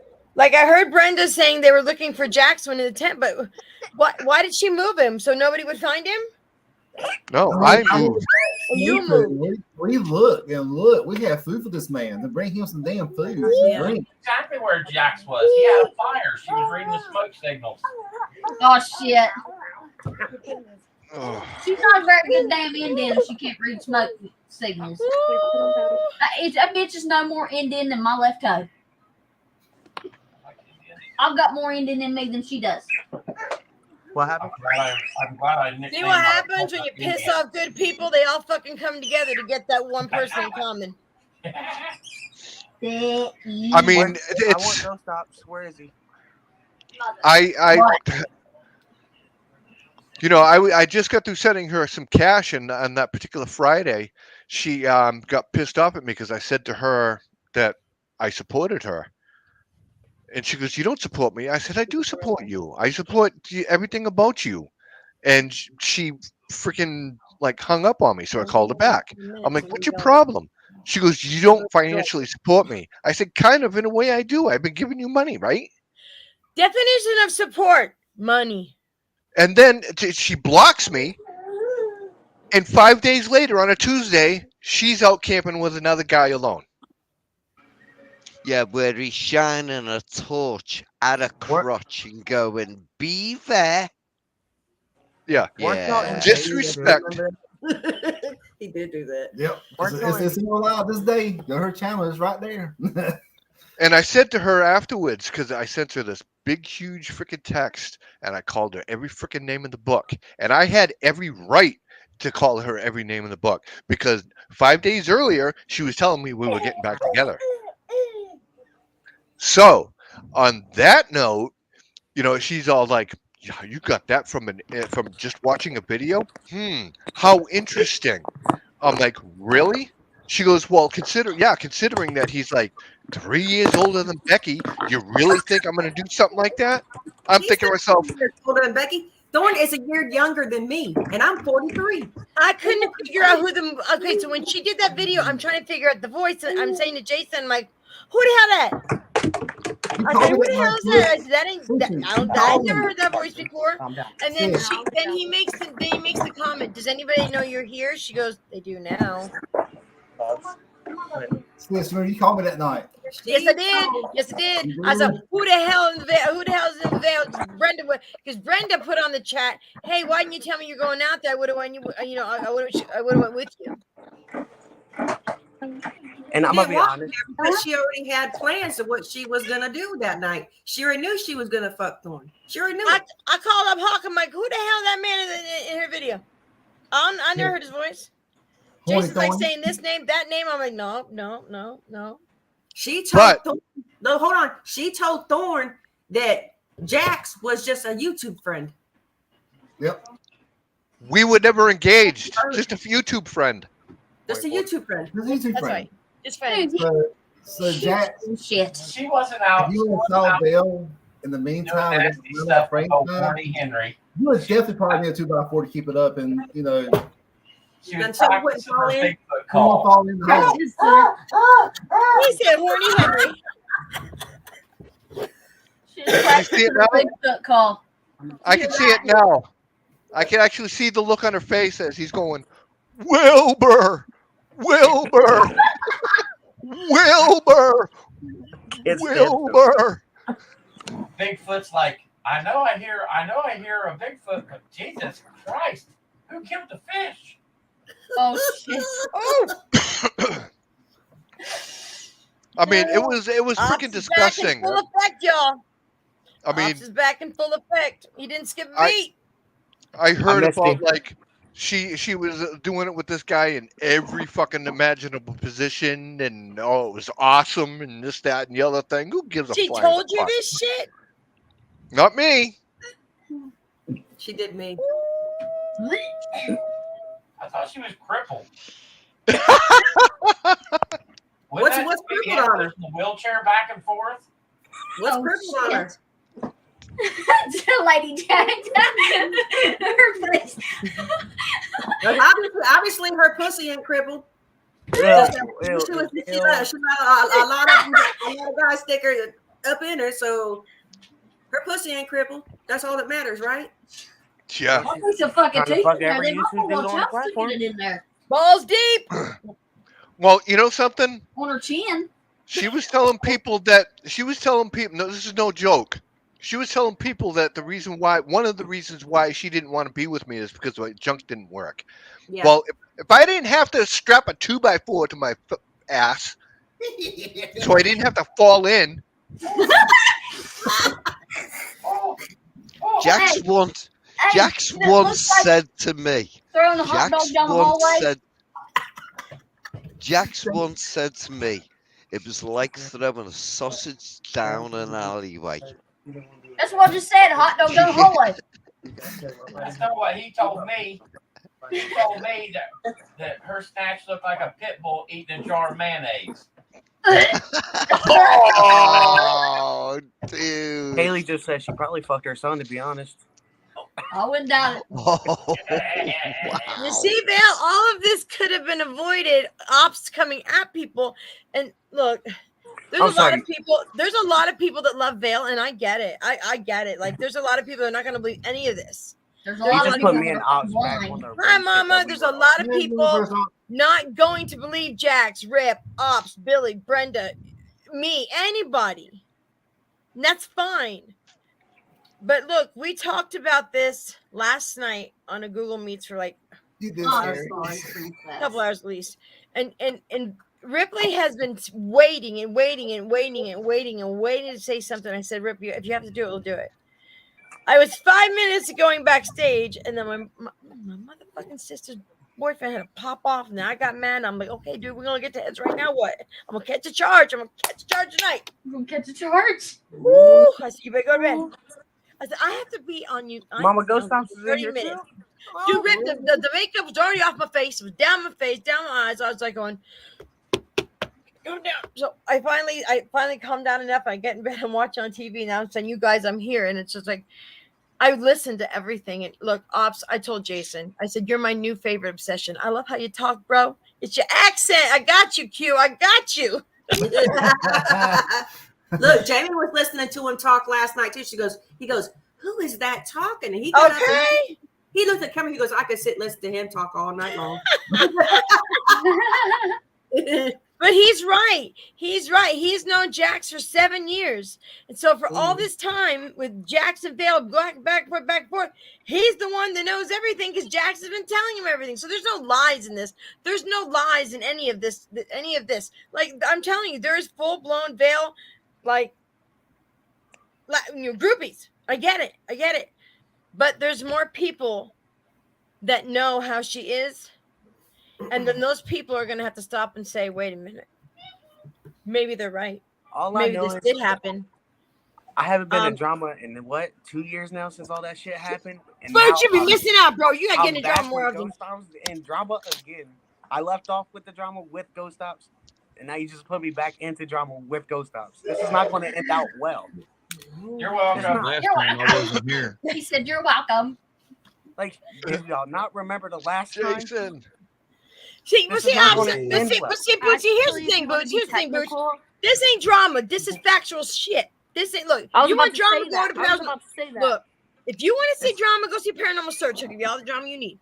I heard Brenda saying they were looking for Jax when in the tent, but why did she move him? So nobody would find him? No, I moved. You moved. We look and look. We have food for this man. To bring him some damn food. Yeah. Bring. Exactly where Jax was. He had a fire. She was reading the smoke signals. Oh, shit. Oh. She's not a very good damn Indian if she can't read smoke signals. That bitch is no more Indian than my left toe. I've got more Indian in me than she does. What happened? I'm glad I See nicknamed what my happens when you female. piss off good people? They all fucking come together to get that one person in common. I mean, I want it's no stops. Where is he? I What? you know, I just got through sending her some cash, and on that particular Friday, she got pissed off at me because I said to her that I supported her, and she goes, "You don't support me." I said, "I do support you. I support everything about you." And she freaking like hung up on me, so I called her back. I'm like, "What's your problem?" She goes, "You don't financially support me." I said, "Kind of, in a way, I do. I've been giving you money, right?" Definition of support: money. And then she blocks me, and 5 days later, on a Tuesday, she's out camping with another guy alone. Yeah, where he's shining a torch at a crotch and going, "Be there." Yeah. Weren't y'all Yeah. in Disrespect. He did do that. Yep. Weren't y'all It's still allowed this day. Her channel is right there. And I said to her afterwards, because I sent her this big, huge freaking text, and I called her every freaking name in the book. And I had every right to call her every name in the book, because 5 days earlier, she was telling me we were getting back together. So, on that note, you know, she's all like, "Yeah, you got that from from just watching a video? How interesting." I'm like, "Really?" She goes, "Well, considering that he's like 3 years older than Becky, you really think I'm going to do something like that?" I'm He's thinking to not myself, 3 years older than Becky. Thorne is a year younger than me, and I'm 43. I couldn't figure out who the. Okay, so when she did that video, I'm trying to figure out the voice. And I'm saying to Jason, I'm like, "Who the hell that?" I said, "Who the hell is that?" I said, "That ain't. I've never heard that voice before." Calm down. And then he makes the comment. Does anybody know you're here? She goes, "They do now." Sister, you called me that night. Yes, I did. Yes, I did. I said, "Who the hell in the veil? Who the hell is in the veil?" Brenda, because Brenda put on the chat, "Hey, why didn't you tell me you're going out there? I would have went. You know, I would have went with you." And I'm gonna be honest, because she already had plans of what she was gonna do that night. She already knew she was gonna fuck Thorne. She already knew. I called up Hawk. I'm like, "Who the hell that man is in her video?" I never heard his voice. Jason's like saying this name, that name. I'm like, no. She told Thorne, no, hold on. She told Thorne that Jax was just a YouTube friend. Yep. We were never engaged, just a YouTube friend. Just a YouTube friend. Just a YouTube That's friend. right. Just friends. So Jack, shit. She wasn't out. if you saw Bill in the meantime, and nasty stuff with old Horny Henry. you would definitely probably need a 2x4 to keep it up, and you know, She was Until we practicing fall her in. Bigfoot you won't call. fall in the hole. He said, "Horny Henry." I see it now. Bigfoot call. I can see it now. I can actually see the look on her face as he's going, "Wilbur, Wilbur, Wilbur, Wilbur." Bigfoot's like, I know I hear a Bigfoot, but Jesus Christ, who killed the fish? Oh shit. I mean, it was freaking disgusting. Back in full effect, y'all. I mean, Ops is back in full effect. He didn't skip a beat. I heard missed about it. like she was doing it with this guy in every fucking imaginable position, and it was awesome, and this, that, and the other thing. Who gives a She flying told you fuck? this shit. Not me. She did me. I thought she was crippled. What's crippled on her? The wheelchair back and forth. What's crippled on her? Lady Jack. Her face. Obviously, her pussy ain't crippled. Ew, She got a lot of guy sticker up in her, so her pussy ain't crippled. That's all that matters, right? Yeah. What piece of fucking Trying to teeth fuck in there? every They might YouTube want dude on the y'all platform. sticking it in there. Balls deep. Well, you know something? On her chin. She was telling people. No, this is no joke. She was telling people that one of the reasons why she didn't want to be with me is because my junk didn't work. Yeah. Well, if I didn't have to strap a 2x4 to my ass, so I didn't have to fall in. Hey, Jax it once looks like said to me, throwing a hot dog Jax down the once hallway. said, Jax once said to me, it was like throwing a sausage down an alleyway. That's what I just said. Hot dog down the hallway. That's not what he told me. He told me that her snatch looked like a pit bull eating a jar of mayonnaise. Oh, dude. Haley just said she probably fucked her son, to be honest. I wouldn't doubt it. Oh, You wow. see, Vale, all of this could have been avoided. Ops coming at people, and look, there's I'm a lot sorry. of people. There's a lot of people that love Vale, and I get it. I get it. Like, there's a lot of people that are not going to believe any of this. There's a You lot of just people put me that and are Ops back on blind. the Hi, race Mama. that we There's were a lot of Yeah, people not going to believe Jax, Rip, Ops, Billy, Brenda, me, anybody. And that's fine. But look, we talked about this last night on a Google Meets for like You did Oh, scary. sorry, a princess. couple hours at least. And Ripley has been waiting and waiting and waiting and waiting and waiting to say something. I said, Rip, if you have to do it, we'll do it. I was 5 minutes going backstage, and then my motherfucking sister's boyfriend had to pop off, and then I got mad. And I'm like, okay, dude, we're gonna get to heads right now. What? I'm gonna catch a charge. I'm gonna catch a charge tonight. We're gonna catch a charge. Woo! I said, you better go to bed. I said, I have to be on you. Mama Ghost Stomps is in 30 here minutes. too. Dude, Rip, the makeup was already off my face. It was down my face, down my eyes. I was like going, go down. So I finally calmed down enough. I get in bed and watch on TV. Now I'm saying, you guys, I'm here. And it's just like, I listened to everything. And look, Ops, I told Jason, I said, you're my new favorite obsession. I love how you talk, bro. It's your accent. I got you, Q. I got you. Look, Jamie was listening to him talk last night too. He goes, who is that talking? And he got up and he looked at the camera. He goes, I could sit and listen to him talk all night long. But he's right. He's right. He's known Jax for 7 years. And so for all this time with Jax and Vale back and forth, he's the one that knows everything because Jax has been telling him everything. So there's no lies in this. There's no lies in any of this. Like, I'm telling you, there is full-blown Vale, like groupies. I get it. But there's more people that know how she is. And then those people are going to have to stop and say, wait a minute. Maybe they're right. Maybe this did happen. I haven't been in drama in 2 years now since all that shit happened. And But you be missing out, bro. You got to get in back drama more with often. Ghost Stops in drama again. I left off with the drama with Ghost Stops, and now you just put me back into drama with Ghost Stops. This is not going to end out well. You're welcome. Last time I wasn't here. He said, you're welcome. Like, do y'all not remember the last time? Jason. See, This but is see, not Ops, gonna but end see, well. but see, Bootsy, here's the thing, Boots. Here's the thing, Boots. This ain't drama. This is factual shit. This ain't, look, I was you about want to drama, say go that. to I was Paranormal. about to say that. Look, if you want to see drama, go see Paranormal Search. I'll give you all the drama you need.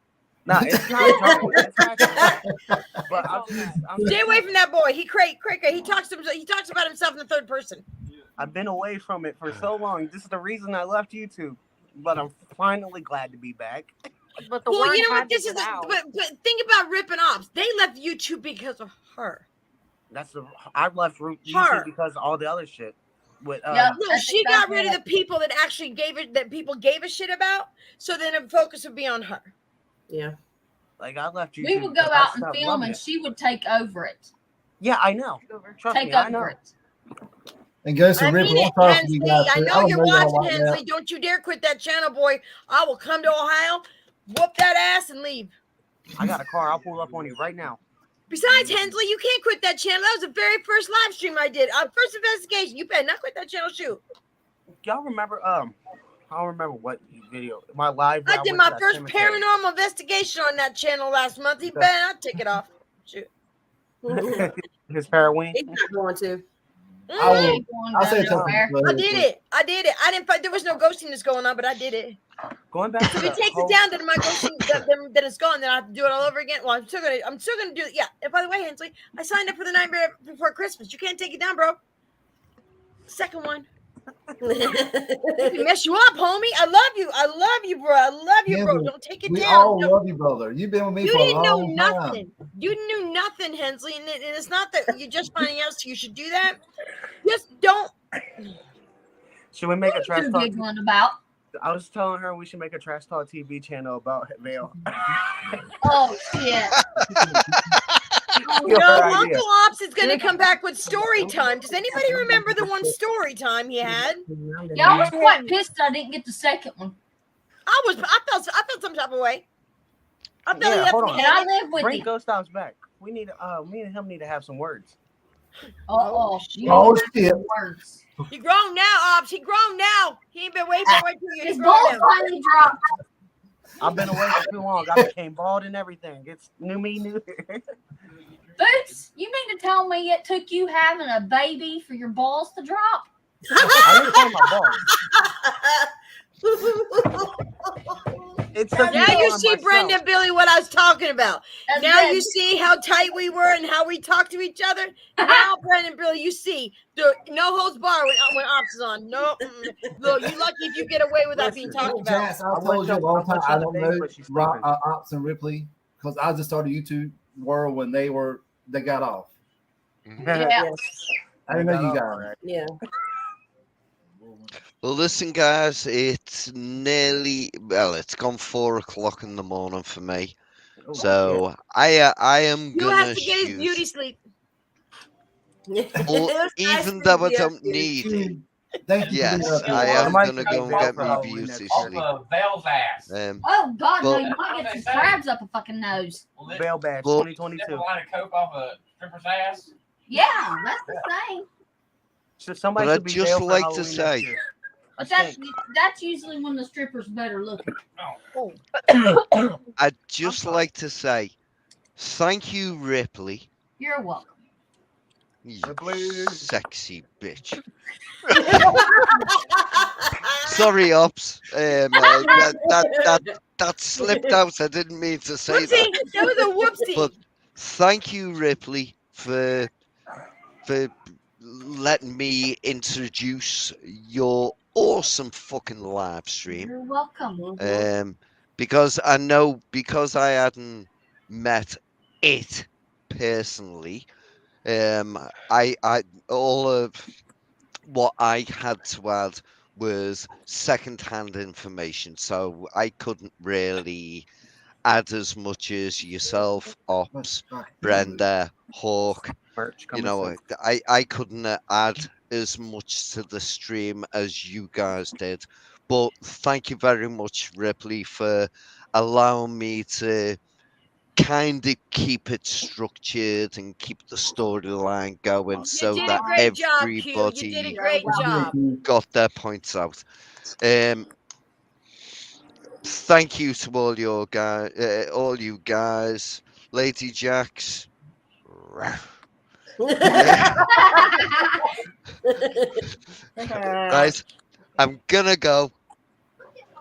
No, it's not drama. It's factual. But I'm Stay away from that boy. He cray. He talks about himself in the third person. I've been away from it for so long. This is the reason I left YouTube. But I'm finally glad to be back. But the Well, word you know had what? to This is get out. but think about Rip and Ops. They left YouTube because of her. I left YouTube Her. because of all the other shit. With No, That's she got exactly rid of what- the people that actually people gave a shit about. So then the focus would be on her. Yeah. like I left YouTube. We would go because I out and stopped film loving and it. she would take over it. Yeah, I know. Trust Take me, I know. over it. And Ghost I and mean Ripper, it, I'm sorry for you Hensley. guys. I too. know don't you're y'all watching, like that. Hensley. Don't you dare quit that channel, boy. I will come to Ohio, whoop that ass, and leave. I got a car. I'll pull up on you right now. Besides, Hensley, you can't quit that channel. That was the very first live stream I did. First investigation. You better not quit that channel. Shoot. Y'all remember? I don't remember what video. My live. I where did went my to that first cemetery. paranormal investigation on that channel last month. He better not take it off. Shoot. His heroin. He's not going to. I will. Ain't going I'll say down nowhere. something. I did it. I didn't fight. There was no ghostiness going on, but I did it. Going back to If he the takes whole- it down, then my ghosting, then it's gone. Then I have to do it all over again. Well, I'm still gonna do it. Yeah. And by the way, Hensley, I signed up for the Nightmare Before Christmas. You can't take it down, bro. Second one. It can mess you up, homie. I love you, bro. I love you, Yeah, bro. but Don't take it We down. all Don't- love you, brother. You've been with me You for a didn't know long nothing. time. You knew nothing, Hensley, and it's not that you're just finding out, so you should do that. Just don't. Should we make a What trash you talk? giggling about? I was telling her we should make a Trash Talk TV channel about Vale. Oh shit! Your idea. Uncle Ops is going to come back with story time. Does anybody remember the one story time he had? Yeah, I was quite pissed I didn't get the second one. I felt some type of way. I felt Yeah, hold on. And I live with Bring him. Ghost Ops back. We need me and him need to have some words. Oh Oh shit! words. He grown now, Ops. He grown now. He ain't been waiting for wait till you. His balls finally dropped. I've been away for too long. I became bald and everything. It's new me, new. Boots, you mean to tell me it took you having a baby for your balls to drop? I didn't call my balls. It's the Now you see, Brenda and Billy, what I was talking about. That's now good. you see how tight we were and how we talked to each other. Now, Brenda and Billy, you see the no holds bar when Ops is on. No, look, you lucky if you get away without being talked about. Jazz, I told you a long time I don't know Ops and Ripley because I just started YouTube World when they got off. Yeah. I didn't know you guys. Yeah. Well, listen, guys, it's it's gone 4 o'clock in the morning for me. So I am You gonna have to get his shoot. beauty sleep. Even though I don't need it. Yes, I am gonna go and get me beauty sleep. Off Vale's ass. Oh God, no! But- You might get some crabs up a fucking nose. Bell Bash Well- 2022. A line of coke off a stripper's ass. Yeah, that's the same. So somebody But should I'd be just Vale for like to Halloween say- next year. But that's usually when the stripper's better looking. I'd just like to say thank you, Ripley. You're welcome. You Ripley. sexy bitch. Sorry, Ops. That slipped out. I didn't mean to say Whoopsie, that. that was a whoopsie. But thank you, Ripley, for letting me introduce your awesome fucking live stream. You're welcome. Because I know because I hadn't met it personally, I all of what I had to add was second-hand information, so I couldn't really add as much as yourself, Ops, Brenda, Hawk. Merch You coming know, soon. I couldn't add as much to the stream as you guys did. But thank you very much, Ripley, for allowing me to kind of keep it structured and keep the storyline going You so did a that great job, Q. You everybody did a great job. got their points out. Thank you to all your guys, all you guys, Lady Jacks. Guys, I'm gonna go.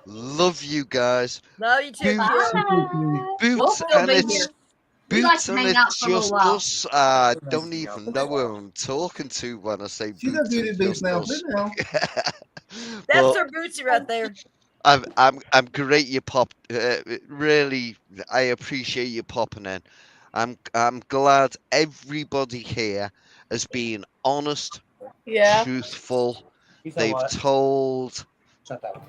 Love you guys. Love you too, Q. Boots We'll and be it's here. We like Boots to and hang out it's for a little just while. us. I don't even know who I'm talking to when I say She's a Boots beauty and beast just now, us. too now. That's Well, our Bootsy right there. I'm great you popped. Really, I appreciate you popping in. I'm glad everybody here has been honest, Yeah. truthful. You said They've what? told Shut that one.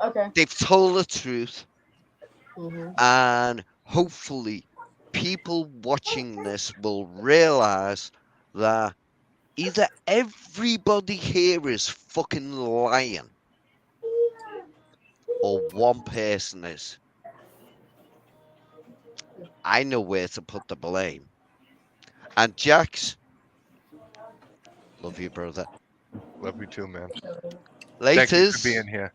Okay. they've told the truth, Mhm. and hopefully, people watching this will realize that either everybody here is fucking lying, or one person is. I know where to put the blame. And Jax, love you, brother. Love you too, man. Laters. Thank you for being here.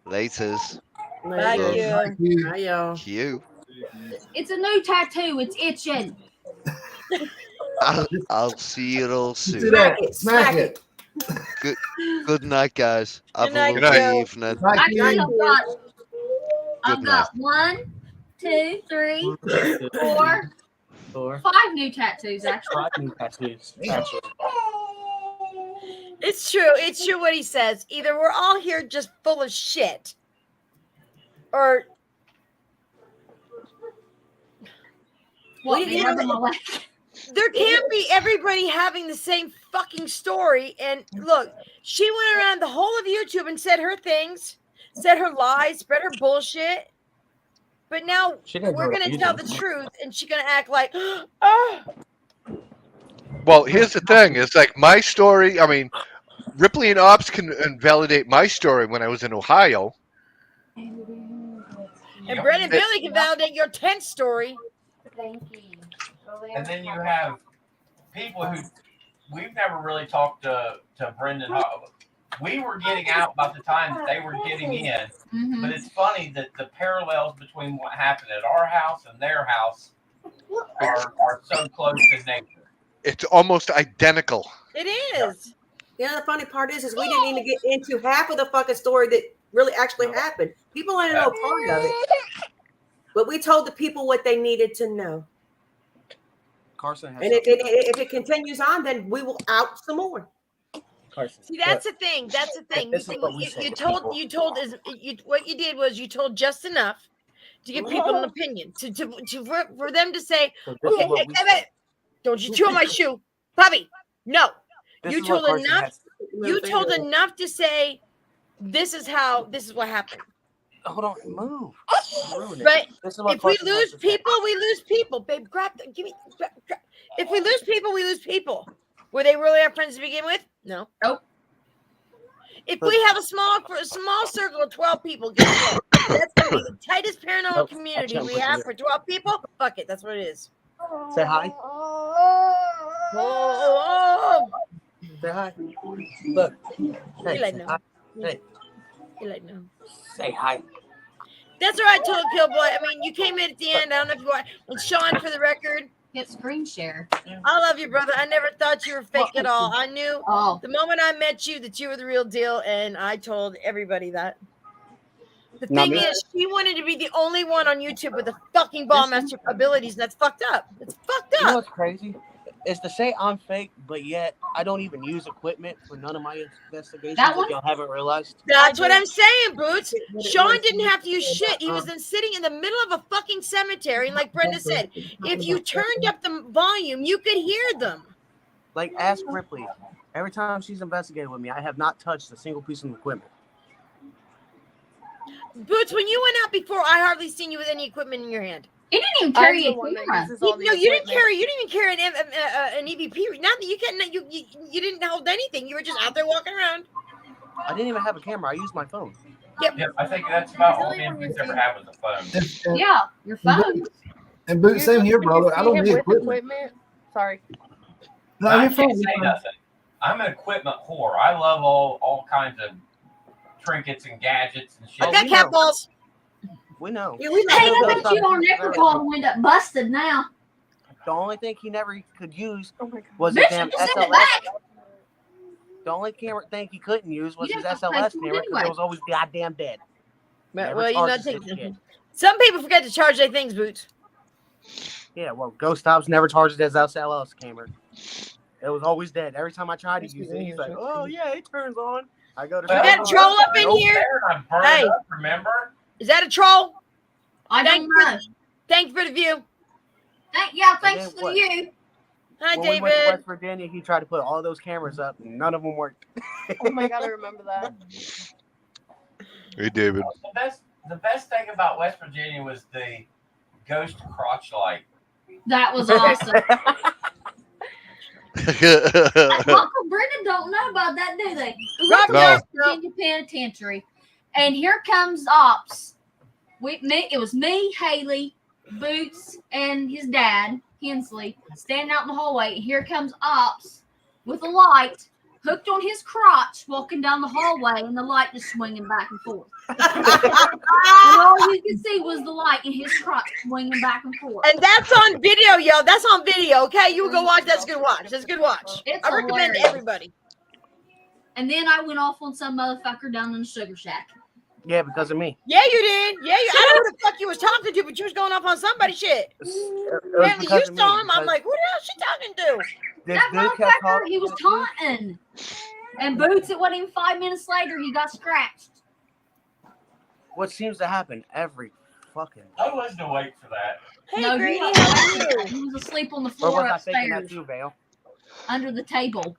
Laters. Thank Love you. Hi, y'all. you. It's a new tattoo. It's itching. I'll see you all soon. Smack it. Smack it. Good night, guys. Have Good night, a lovely Joe. evening. Actually, I've Good got 1, 2, 3, 4, 5 new tattoos. Actually, It's true. It's true what he says. Either we're all here just full of shit, or what? we, Rubbing my leg. there can't be everybody having the same fucking story. And look, she went around the whole of YouTube and said her things, said her lies, spread her bullshit. But now we're gonna tell the truth, and she's gonna act like, oh. Well, here's the thing. It's like my story. I mean, Ripley and Ops can invalidate my story when I was in Ohio. And Brett and Billy can validate your 10th story. Thank you. And then you have people who we've never really talked to Brendan. We were getting out by the time that they were getting in. Mm-hmm. But it's funny that the parallels between what happened at our house and their house are so close in nature. It's almost identical. It is. Yeah, the funny part is we didn't even get into half of the fucking story that really actually happened. People didn't know part of it. But we told the people what they needed to know. Carson has and if it continues on, then we will out some more. Carson. See, that's the thing. That's the thing. What you did was you told just enough to give people an opinion, for them to say, okay, don't you chew on my shoe, Bobby? No, you told enough. You told enough to say, this is what happened. Hold on, move. But if we lose people, we lose people. Babe, give me. If we lose people, we lose people. Were they really our friends to begin with? No. Nope. If we have a small circle of 12 people, guess what? That's gonna be the tightest paranormal community we have for 12 people. Fuck it, that's what it is. Say hi. Oh. Say hi. Look. Hey, You like no. Hey. You like no. Say hi. That's what I told Killboy. I mean, you came in at the end. I don't know if you want. And Sean, for the record, hit screen share. I love you, brother. I never thought you were fake at all. I knew the moment I met you that you were the real deal, and I told everybody that. The thing is, she wanted to be the only one on YouTube with the fucking ball master abilities, and that's fucked up. It's fucked up. You know what's crazy? It's to say I'm fake, but yet I don't even use equipment for none of my investigations. If y'all haven't realized. That's what I'm saying, Boots. Sean didn't have to use shit. He was then sitting in the middle of a fucking cemetery, and like Brenda said, if you turned up the volume, you could hear them. Like, ask Ripley. Every time she's investigated with me, I have not touched a single piece of equipment. Boots, when you went out before, I hardly seen you with any equipment in your hand. He didn't even carry a camera. You didn't carry an EVP. Nothing. You can't. You didn't hold anything. You were just out there walking around. I didn't even have a camera. I used my phone. Yep. I think that's about all me and Boots ever had was a phone. Yeah, your phone. And Boots, same here, brother. I don't need equipment. Sorry. No, I your phone. can't say nothing. I'm an equipment whore. I love all kinds of trinkets and gadgets and shit. I got cat balls. We know. Yeah, we know. Hey, I bet you our necropole will end up busted now. The only thing he never could use was Bitch, the damn just send it SLS. back. The only camera thing he couldn't use was You his didn't have to SLS pay for it camera because anyway. it was always goddamn dead. Well, you're not charges taking. shit. Some people forget to charge their things, Boots. Yeah, well, Ghost Ops never charged his SLS camera. It was always dead. Every time I tried to use it, he's like, "Oh yeah, it turns on." I go to. We got a troll up in here. Hey, remember? Is that a troll? I don't know. Thank you for the view. Thanks for the view. Hi, when David. we went to West Virginia, he tried to put all those cameras up, and none of them worked. Oh my god, I remember that. Hey, David. The best thing about West Virginia was the ghost crotch light. That was awesome. Uncle Brendan don't know about that, do they? We went to West Virginia Penitentiary, and here comes Ops. It was me, Haley, Boots, and his dad, Hensley, standing out in the hallway. And here comes Ops with a light hooked on his crotch, walking down the hallway, and the light just swinging back and forth. And all you could see was the light in his crotch swinging back and forth. And that's on video, yo. That's on video, okay? You go watch. That's a good watch. That's a good watch. It's I recommend hilarious. everybody. And then I went off on some motherfucker down in the Sugar Shack. Yeah, because of me. Yeah, you did. Yeah, I don't know who the fuck you was talking to, but you was going off on somebody's shit. Apparently, you saw him. I'm like, who the hell is she talking to? That motherfucker, he was taunting. And Boots, it wasn't even 5 minutes later, he got scratched. What seems to happen every fucking. I wasn't awake for that. Hey, No, Grady, you how are you? He was asleep on the Or floor was I faking that upstairs too, Vale? under the table.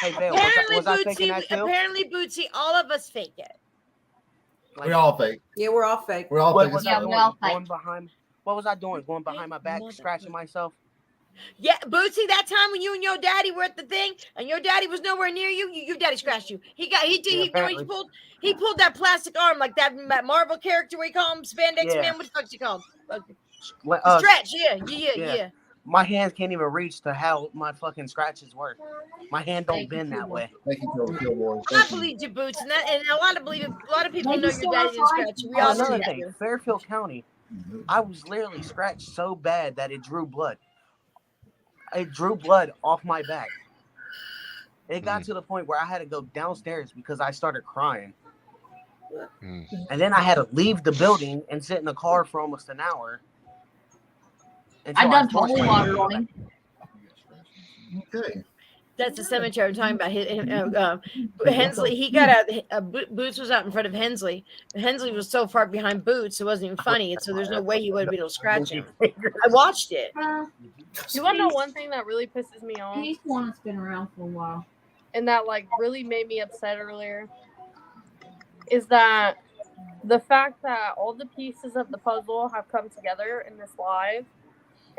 Hey, Vale, Apparently, was I faking that too? Apparently, Bootsy, all of us fake it. Like, We all fake. Yeah, we're all fake. We're all what fake. was Yeah, I we all doing? fake. Going behind. What was I doing? Going behind my back, scratching myself. Yeah, Bootsy, that time when you and your daddy were at the thing, and your daddy was nowhere near you, your daddy scratched you. He apparently. he pulled that plastic arm like that Marvel character we call him Spandex Yeah. Man. What the fuck's he called? Uh, Stretch. Yeah. yeah. My hands can't even reach to how my fucking scratches work. My hand don't Thank you, bend that Killboy. way. Thank you, Killboy. I Thank you. believed you, Boots, and a lot of people Thank know you your so daddy much, didn't Mike. scratch you. We Oh, all Another believe thing, you. Fairfield County, I was literally scratched so bad that it drew blood. It drew blood off my back. It got to the point where I had to go downstairs because I started crying. Mm. And then I had to leave the building and sit in the car for almost an hour. I done forced holy myself water to go on back. him. Okay. That's the cemetery I'm talking about. Hensley, he got out. Boots was out in front of Hensley. Hensley was so far behind Boots, it wasn't even funny. So there's no way he would be able to scratch him. I watched it. You want to know one thing that really pisses me off? He's one that's been around for a while. And that like really made me upset earlier is that the fact that all the pieces of the puzzle have come together in this live,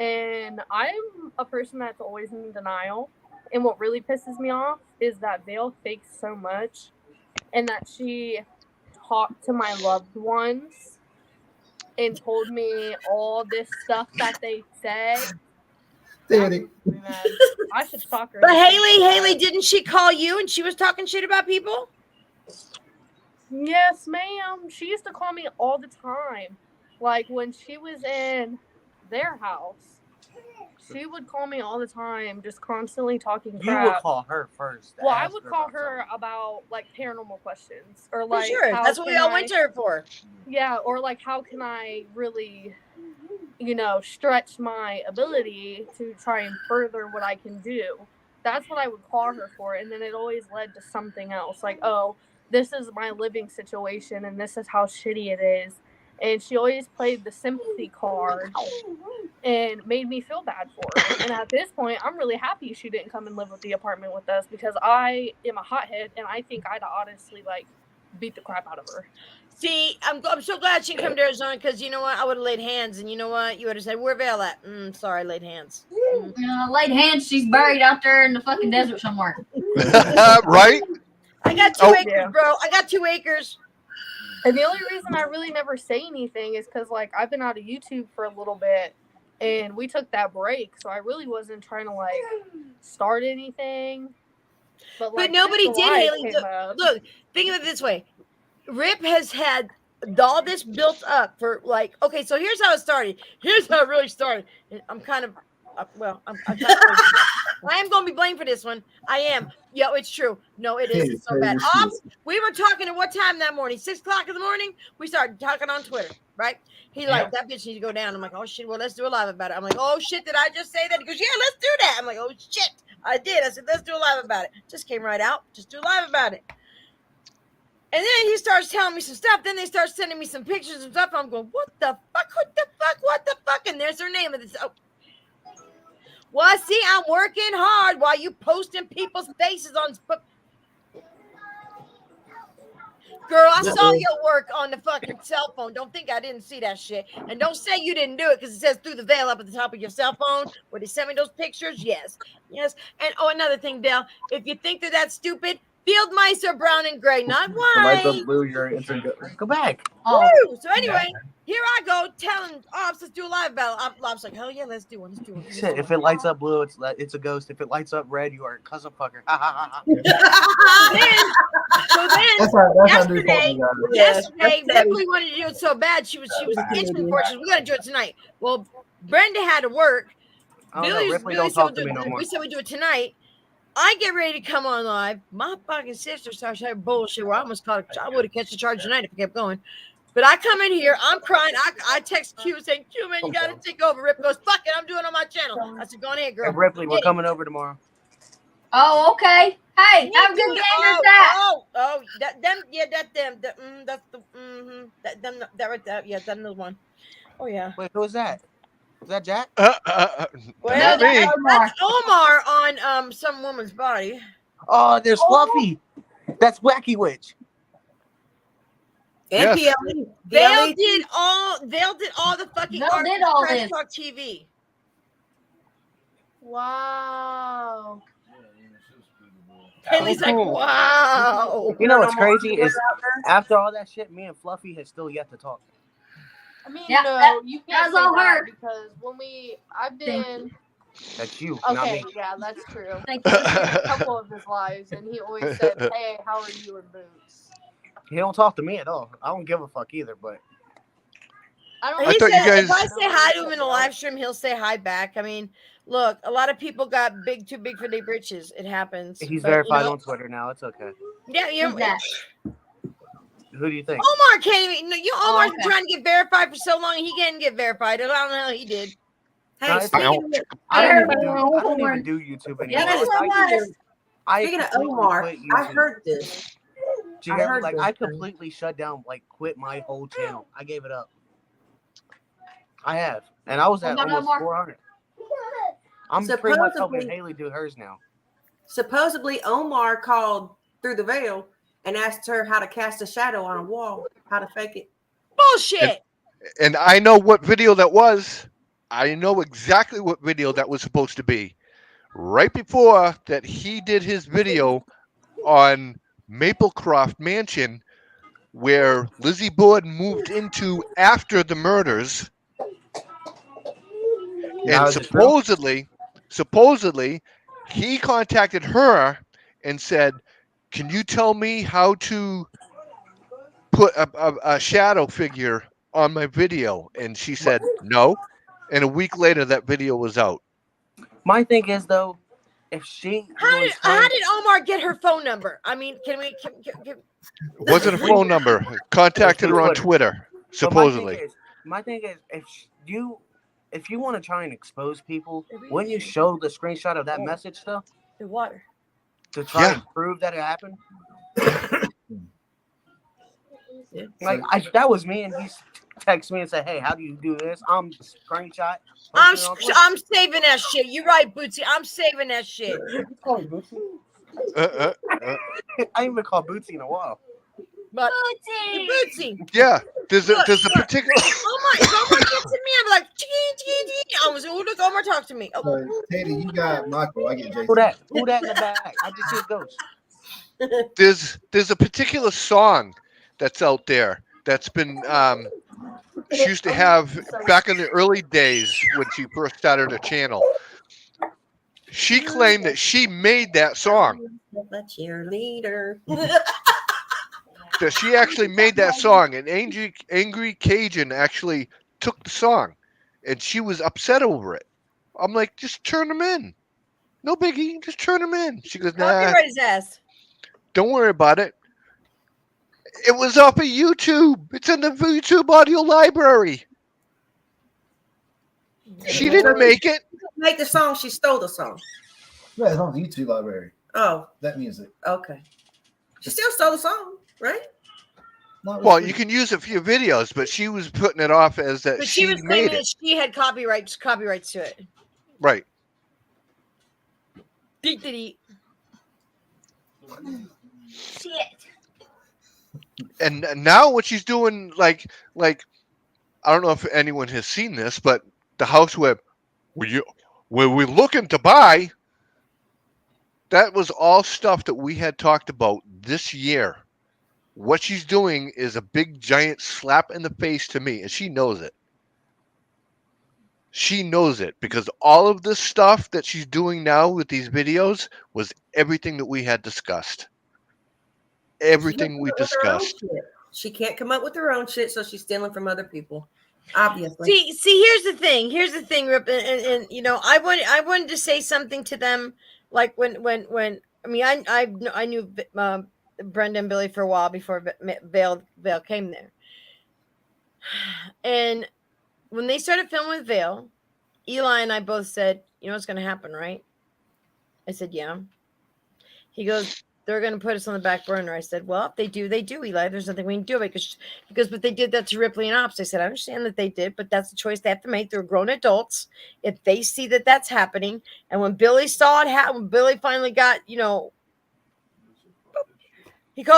and I'm a person that's always in denial, and what really pisses me off is that Vale fakes so much and that she talked to my loved ones and told me all this stuff that they said. Daddy. I should stalk her. But Haley, didn't she call you and she was talking shit about people? Yes, ma'am. She used to call me all the time. Like when she was in their house, she would call me all the time, just constantly talking crap. You would call her first. Well, I would call her about like paranormal questions or like For sure. That's what we all went to her for. Yeah, or like how can I really, stretch my ability to try and further what I can do. That's what I would call her for, and then it always led to something else. Like, oh, this is my living situation, and this is how shitty it is. And she always played the sympathy card and made me feel bad for her. And at this point, I'm really happy she didn't come and live with the apartment with us because I am a hothead, and I think I'd honestly beat the crap out of her. See, I'm so glad she didn't come to Arizona because you know what? I would have laid hands, and you know what? You would have said, "Where Vale at?" Sorry, I laid hands. Laid hands. She's buried out there in the fucking desert somewhere. Right? I got 2 acres, bro. I got 2 acres. And the only reason I really never say anything is because, I've been out of YouTube for a little bit, and we took that break, so I really wasn't trying to, start anything. But nobody did, Haley. Look, think of it this way. Rip has had all this built up for, okay, so here's how it started. Here's how it really started. And I'm kind of, I'm kind of I am going to be blamed for this one. I am. Yeah, it's true. No, it is. It's so bad. We were talking at what time that morning? 6 o'clock in the morning? We started talking on Twitter, right? He that bitch needs to go down. I'm like, oh, shit, well, let's do a live about it. I'm like, oh, shit, did I just say that? He goes, yeah, let's do that. I'm like, oh, shit, I did. I said, let's do a live about it. Just came right out. Just do a live about it. And then he starts telling me some stuff. Then they start sending me some pictures and stuff. I'm going, what the fuck? What the fuck? What the fuck? And there's their name of this. Oh. Well, see, I'm working hard while you posting people's faces on. Girl, I saw your work on the fucking cell phone. Don't think I didn't see that shit. And don't say you didn't do it because it says through the veil up at the top of your cell phone where they sent me those pictures. Yes. And another thing, Dale, if you think they're that stupid, field mice are brown and gray, not white. Go back. Woo! So anyway, here I go telling Ops, let's do a live battle. Ops like, hell yeah, let's do one. Let's do one. Shit, if it lights up blue, it's a ghost. If it lights up red, you are a cousin fucker. Yesterday, Ripley wanted to do it so bad. She was itching for it. She was, we got to do it tonight. Well, Brenda had to work. Billy said we said we do it tonight. I get ready to come on live. My fucking sister starts having bullshit where I almost caught I would have catch a charge tonight if I kept going. But I come in here, I'm crying. I text Q saying, Q, man, you got to take over. Rip goes, fuck it, I'm doing it on my channel. I said, go on ahead, girl. Hey, Ripley, we're coming over tomorrow. Oh, okay. Hey, Me have a good too. gander at that. That them. Yeah, that's the. That right there. Yeah, them the one. Oh yeah. Wait, who is that? Is that Jack? Well, No, That's me. that's Omar. that's Omar on some woman's body. Oh, there's Fluffy. That's Wacky Witch. And Yes. PLE. Vale did all the fucking Vale art did for all Trash this. Talk TV. Wow. Haley's like, wow. You know what's crazy is after all that shit, me and Fluffy has still yet to talk. I mean, Yeah, no, you can't that's say all that her. because I've been That's you, not okay. me. Yeah, that's true. Thank you. I've seen a couple of his lives, and he always said, "Hey, how are you in boots?" He don't talk to me at all. I don't give a fuck either. But I He thought you said guys- if I say hi to him in the live stream, he'll say hi back. I mean, look, a lot of people got too big for their britches. It happens. he's But, verified on Twitter now. It's okay. Yeah, you know, Who's that? Who do you think? Omar can't even. No, Omar's been okay. trying to get verified for so long, and he can't get verified. I don't know how he did. Hey, No, it's- speaking of, I don't even Everybody- do YouTube anymore. Yeah, that's speaking what of, speaking of completely Omar, quit I YouTube. heard this. You I get me? heard Like this. I completely shut down, like quit my whole channel. I gave it up. I have, and I was at What about almost Omar? 400. I'm pretty much helping Supposedly- Haley do hers now. Supposedly, Omar called through the veil and asked her how to cast a shadow on a wall, how to fake it. Bullshit. And I know what video that was. I know exactly what video that was supposed to be. Right before that, he did his video on Maplecroft Mansion, where Lizzie Borden moved into after the murders. Now, And is it true? supposedly, he contacted her and said, "Can you tell me how to put a shadow figure on my video?" And she said, "No." And a week later, that video was out. My thing is though, if she How was did trying, Omar get her phone number? I mean, can we? It wasn't a phone number. Contacted her on Twitter, But supposedly. my thing is, if you want to try and expose people, when you show the screenshot of that message stuff The water. to try and prove that it happened, like that was me, and he texted me and said, "Hey, how do you do this?" I'm screenshot. I'm posting it on Twitter. I'm saving that shit. You're right, Bootsy. I'm saving that shit. Call me Bootsy. I ain't even called Bootsy in a while. But Bootsy. Yeah, there's a particular. Omar talks to me. I'm like, I was, oh, look, Omar talk to me. Oh. So, Teddy, you got Michael. I get Jason. Who that? Who that in the back? I just see a ghost. There's a particular song that's out there that's been she used to have back in the early days when she first started her channel. She claimed that she made that song. The cheerleader. That she actually made that song, and Angry Cajun actually took the song, and she was upset over it. I'm like, just turn them in, no biggie, just turn them in. She goes, nah, Copyright his ass. don't worry about it. It was off of YouTube. It's in the YouTube audio library. She didn't make it. Make the song. She stole the song. Yeah, it's on the YouTube library. Oh, that music. Okay. She still stole the song, right? Well, you can use it for your videos, but she was putting it off as that But she she was made claiming it. that she had copyrights to it. Right. Shit. And now what she's doing, like I don't know if anyone has seen this, but the house where we're looking to buy, that was all stuff that we had talked about this year. What she's doing is a big giant slap in the face to me, and she knows it. She knows it because all of this stuff that she's doing now with these videos was everything that we had discussed. Everything we discussed. She can't come up with her own shit, so she's stealing from other people. Obviously. See. Here's the thing, Rip, and you know, I wanted to say something to them, like when I mean, I knew Brenda and Billy for a while before Vale came there, and when they started filming with Vale, Eli and I both said, "You know what's going to happen, right?" I said, "Yeah." He goes, they're going to put us on the back burner. I said, well, if they do, they do, Eli. There's nothing we can do. Because but they did that to Ripley and Ops. I said, I understand that they did, but that's the choice they have to make. They're grown adults. If they see that that's happening, and when Billy saw it happen, when Billy finally got, he calls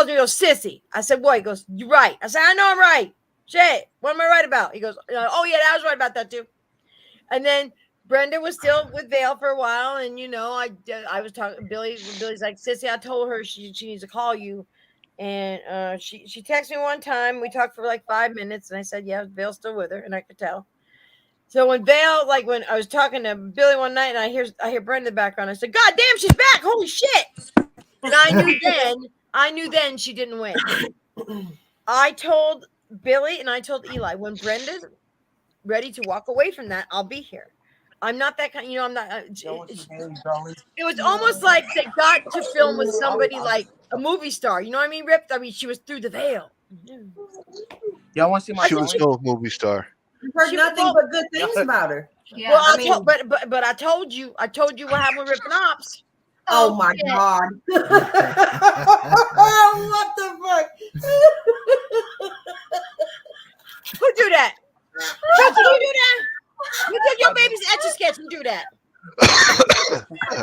me, he goes, sissy. I said, what? He goes, you're right. I said, I know I'm right. Shit, what am I right about? He goes, oh yeah, I was right about that too. And then Brenda was still with Vale for a while, and I was talking Billy's like, sissy, I told her she needs to call you, and she texted me one time. We talked for like 5 minutes, and I said, yeah, Vale's still with her, and I could tell. So when when I was talking to Billy one night, and I hear Brenda in the background, I said, God damn, she's back! Holy shit! And I knew then she didn't win. I told Billy and I told Eli, when Brenda's ready to walk away from that, I'll be here. I'm not that kind. I'm not. It was almost like they got to film with somebody like a movie star. You know what I mean, Rip? I mean, she was through the veil. Y'all want to see my? She was no movie star. I've heard nothing but good things about her. Yeah, well, but I told you what happened with Rip and Ops. Oh my God! What the fuck? Who do that? How can you do that? You did your baby's Etch-a-Sketch and do that.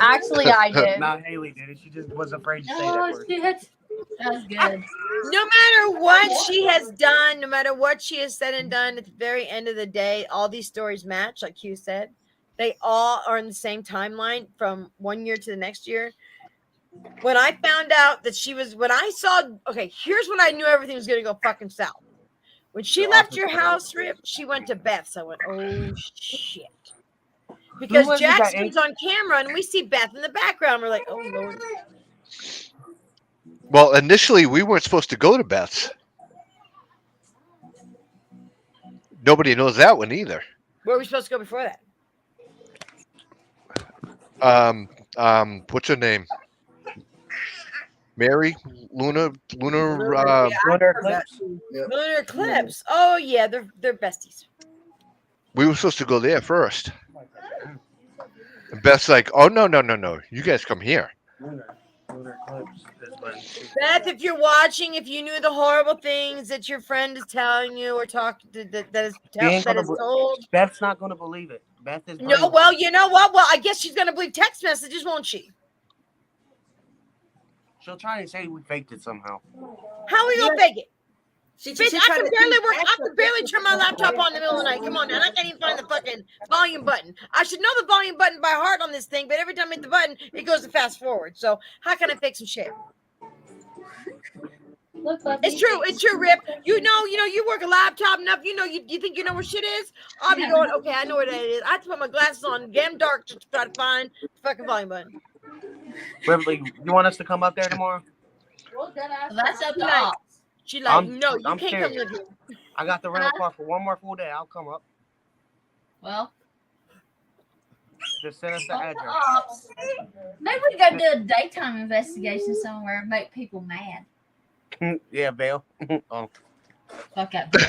Actually, I did. Not Haley did it. She just was afraid to say that word. Shit. That's good. No matter what she has done, no matter what she has said and done, at the very end of the day, all these stories match, like Hugh said. They all are in the same timeline from one year to the next year. When I found out that here's when I knew everything was going to go fucking south. When she left your house, Rip, she went to Beth's. I went, oh, shit. Because Jax comes on camera and we see Beth in the background. We're like, oh, Lord. Well, initially, we weren't supposed to go to Beth's. Nobody knows that one either. Where were we supposed to go before that? What's her name? Mary? Lunar Eclipse. Yep. Lunar Eclipse. Oh, yeah, they're besties. We were supposed to go there first. And Beth's like, oh, no. You guys come here. Lunar Eclipse is when Beth, if you're watching, if you knew the horrible things that your friend is telling you or talking that is told. Beth's not going to believe it. Beth is. No, well, you know what? Well, I guess she's going to believe text messages, won't she? She'll try and say we faked it somehow. How are we going to fake it? She Bitch, I could barely turn my laptop on in the middle of the night. Come on, now. I can't even find the fucking volume button. I should know the volume button by heart on this thing, but every time I hit the button, it goes to fast forward. So how can I fix some shit? It's true, Rip. You work a laptop enough. You think you know where shit is? I'll be going, okay, I know where that is. I have to put my glasses on, damn dark, to try to find the fucking volume button. Beverly, you want us to come up there tomorrow? That's up to us. She like, no, you can't serious. come live here. I got the rental car for one more full day. I'll come up. Well, just send us the address. Maybe we go do a daytime investigation somewhere and make people mad. Yeah, Vale. Oh. Fuck that. Did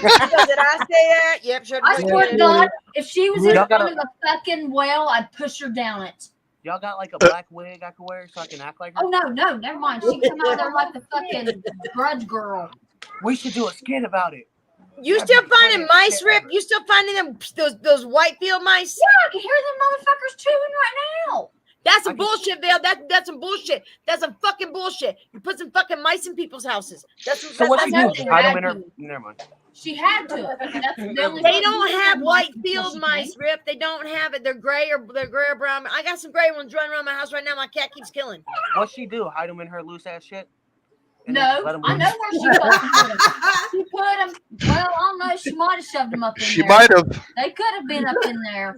I say that? Yep, sure. I swear to God, if she was in front of a fucking well, I'd push her down it. Y'all got like a black wig I could wear so I can act like her? Oh, no, never mind. She come out there like the fucking grudge girl. We should do a skit about it. You still finding mice, Rip? You still finding them those white field mice? Yeah, I can hear them motherfuckers chewing right now. That's some bullshit, Vale. That's some bullshit. That's some fucking bullshit. You put some fucking mice in people's houses. So what you do? Hide them in her. Never mind. She had to. They don't have white field mice, Rip. They don't have it. They're gray or brown. I got some gray ones running around my house right now. My cat keeps killing. What's she do? Hide them in her loose ass shit? No, I know where she put them. She put them. Well, I don't know. She might have shoved them up in there. She might have. They could have been up in there.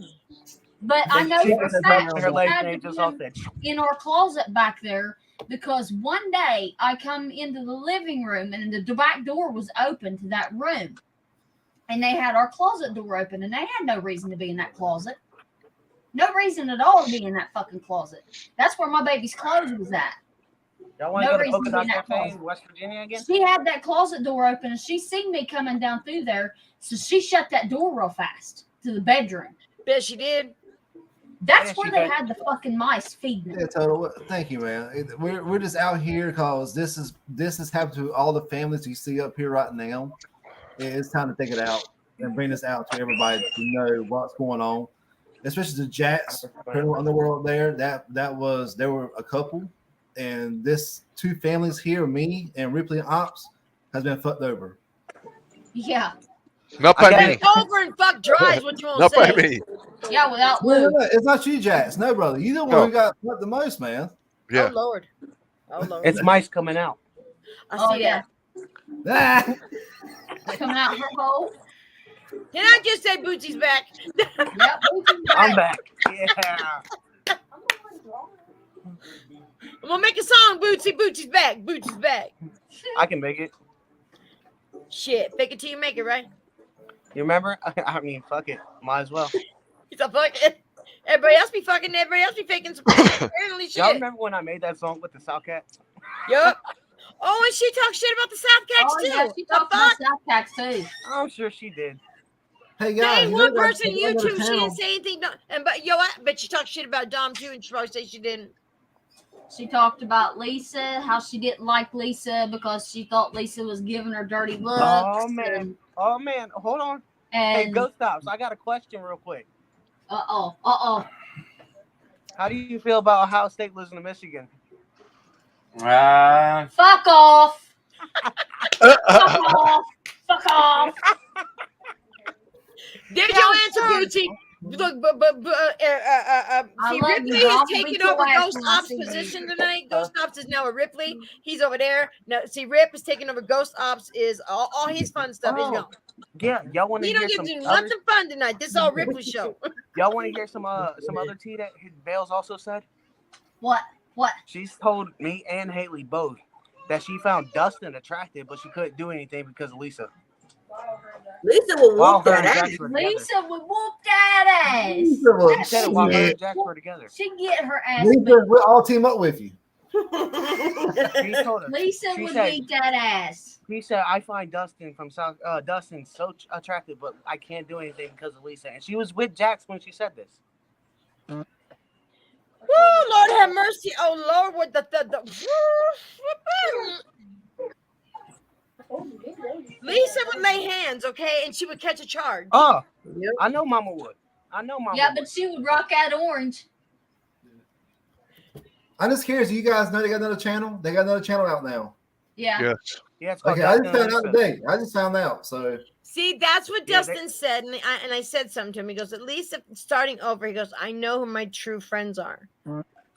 But I know for a fact she had to be in our closet back there because one day I come into the living room and the back door was open to that room. And they had our closet door open and they had no reason to be in that closet. No reason at all to be in that fucking closet. That's where my baby's clothes was at. Y'all want to go to Polka Dot Cafe in West Virginia again? She had that closet door open and she seen me coming down through there. So she shut that door real fast to the bedroom. Bet she did. That's Yeah, where she they had- had the fucking mice feeding them. Yeah, Toto. Thank you, man. We're just out here because this has happened to all the families you see up here right now. It's time to take it out and bring this out to everybody to know what's going on, especially the Jats criminal underworld. There were a couple, and this 2 families here, me and Ripley and Ops, has been fucked over. Yeah. Not by got me. it. Over and fuck dry is what you want Not to say. by me. Yeah, without No, lube. it's not you, Jats. No, brother, you the one No. who got fucked the most, man. Yeah. Oh Lord. Oh Lord. It's mice coming out. I Oh see yeah. Ah! Coming out her hole. that. Did I just say Bootsy's back? Yep. I'm back. Yeah. We'll make a song, Bootsy. Bootsy's back. Bootsy's back. I can make it. Shit. Fake it till you make it, right? You remember? I mean, fuck it. Might as well. He's a fucking. Everybody else be fucking. Everybody else be faking some apparently Y'all shit. remember when I made that song with the South Cats? Yup. Oh, and she talks shit about the South Cats Oh too. yeah, she The talked about fuck? South Cats too. I'm sure she did. Hey There guys, ain't you one know that- person on you know that YouTube. She channel- didn't say anything. And but yo, I bet she talked shit about Dom too, and she probably say she didn't. She talked about Lisa, how she didn't like Lisa because she thought Lisa was giving her dirty looks. Oh man. Oh man. Hold on. Hey, And Ghost Stops. I got a question real quick. uh-oh. How do you feel about Ohio State losing to Michigan? Fuck off. Fuck off. Fuck off. There's your answer, Bootsy. Look, see, love Ripley you, is I'll taking beat your over ass Ghost when I Ops' see you. position tonight. Ghost Ops is now a Ripley. He's over there. Now, see, Rip is taking over. Ghost Ops is all his fun stuff is gone. Yeah, y'all want to He hear don't get some to do other, nothing fun tonight. This is all Ripley show. y'all want to hear some other tea that Bales also said? What? She's told me and Haley both that she found Dustin attractive, but she couldn't do anything because of Lisa. Lisa will While whoop her that and ass. Jax were together. Lisa would whoop that ass. Lisa will- She said it while her and Jax were together. She'd get her ass Lisa, beat. we'll all team up with you. She told us. Lisa She would said- beat that ass. He said, "I find Dustin so attractive, but I can't do anything because of Lisa." And she was with Jax when she said this. Woo, Lord have mercy. Oh Lord, what the Lisa would lay hands, okay, and she would catch a charge. Oh, I know Mama would. I know Mama. Yeah, would. but she would rock out orange. I'm just curious. You guys know they got another channel? They got another channel out now. Yeah. Yes. Yeah, it's called Okay, I Dustin just found and out Lisa. today. I just found out. So See, that's what Yeah, Dustin said, and I said something to him. He goes, "At least if starting over," he goes, "I know who my true friends are."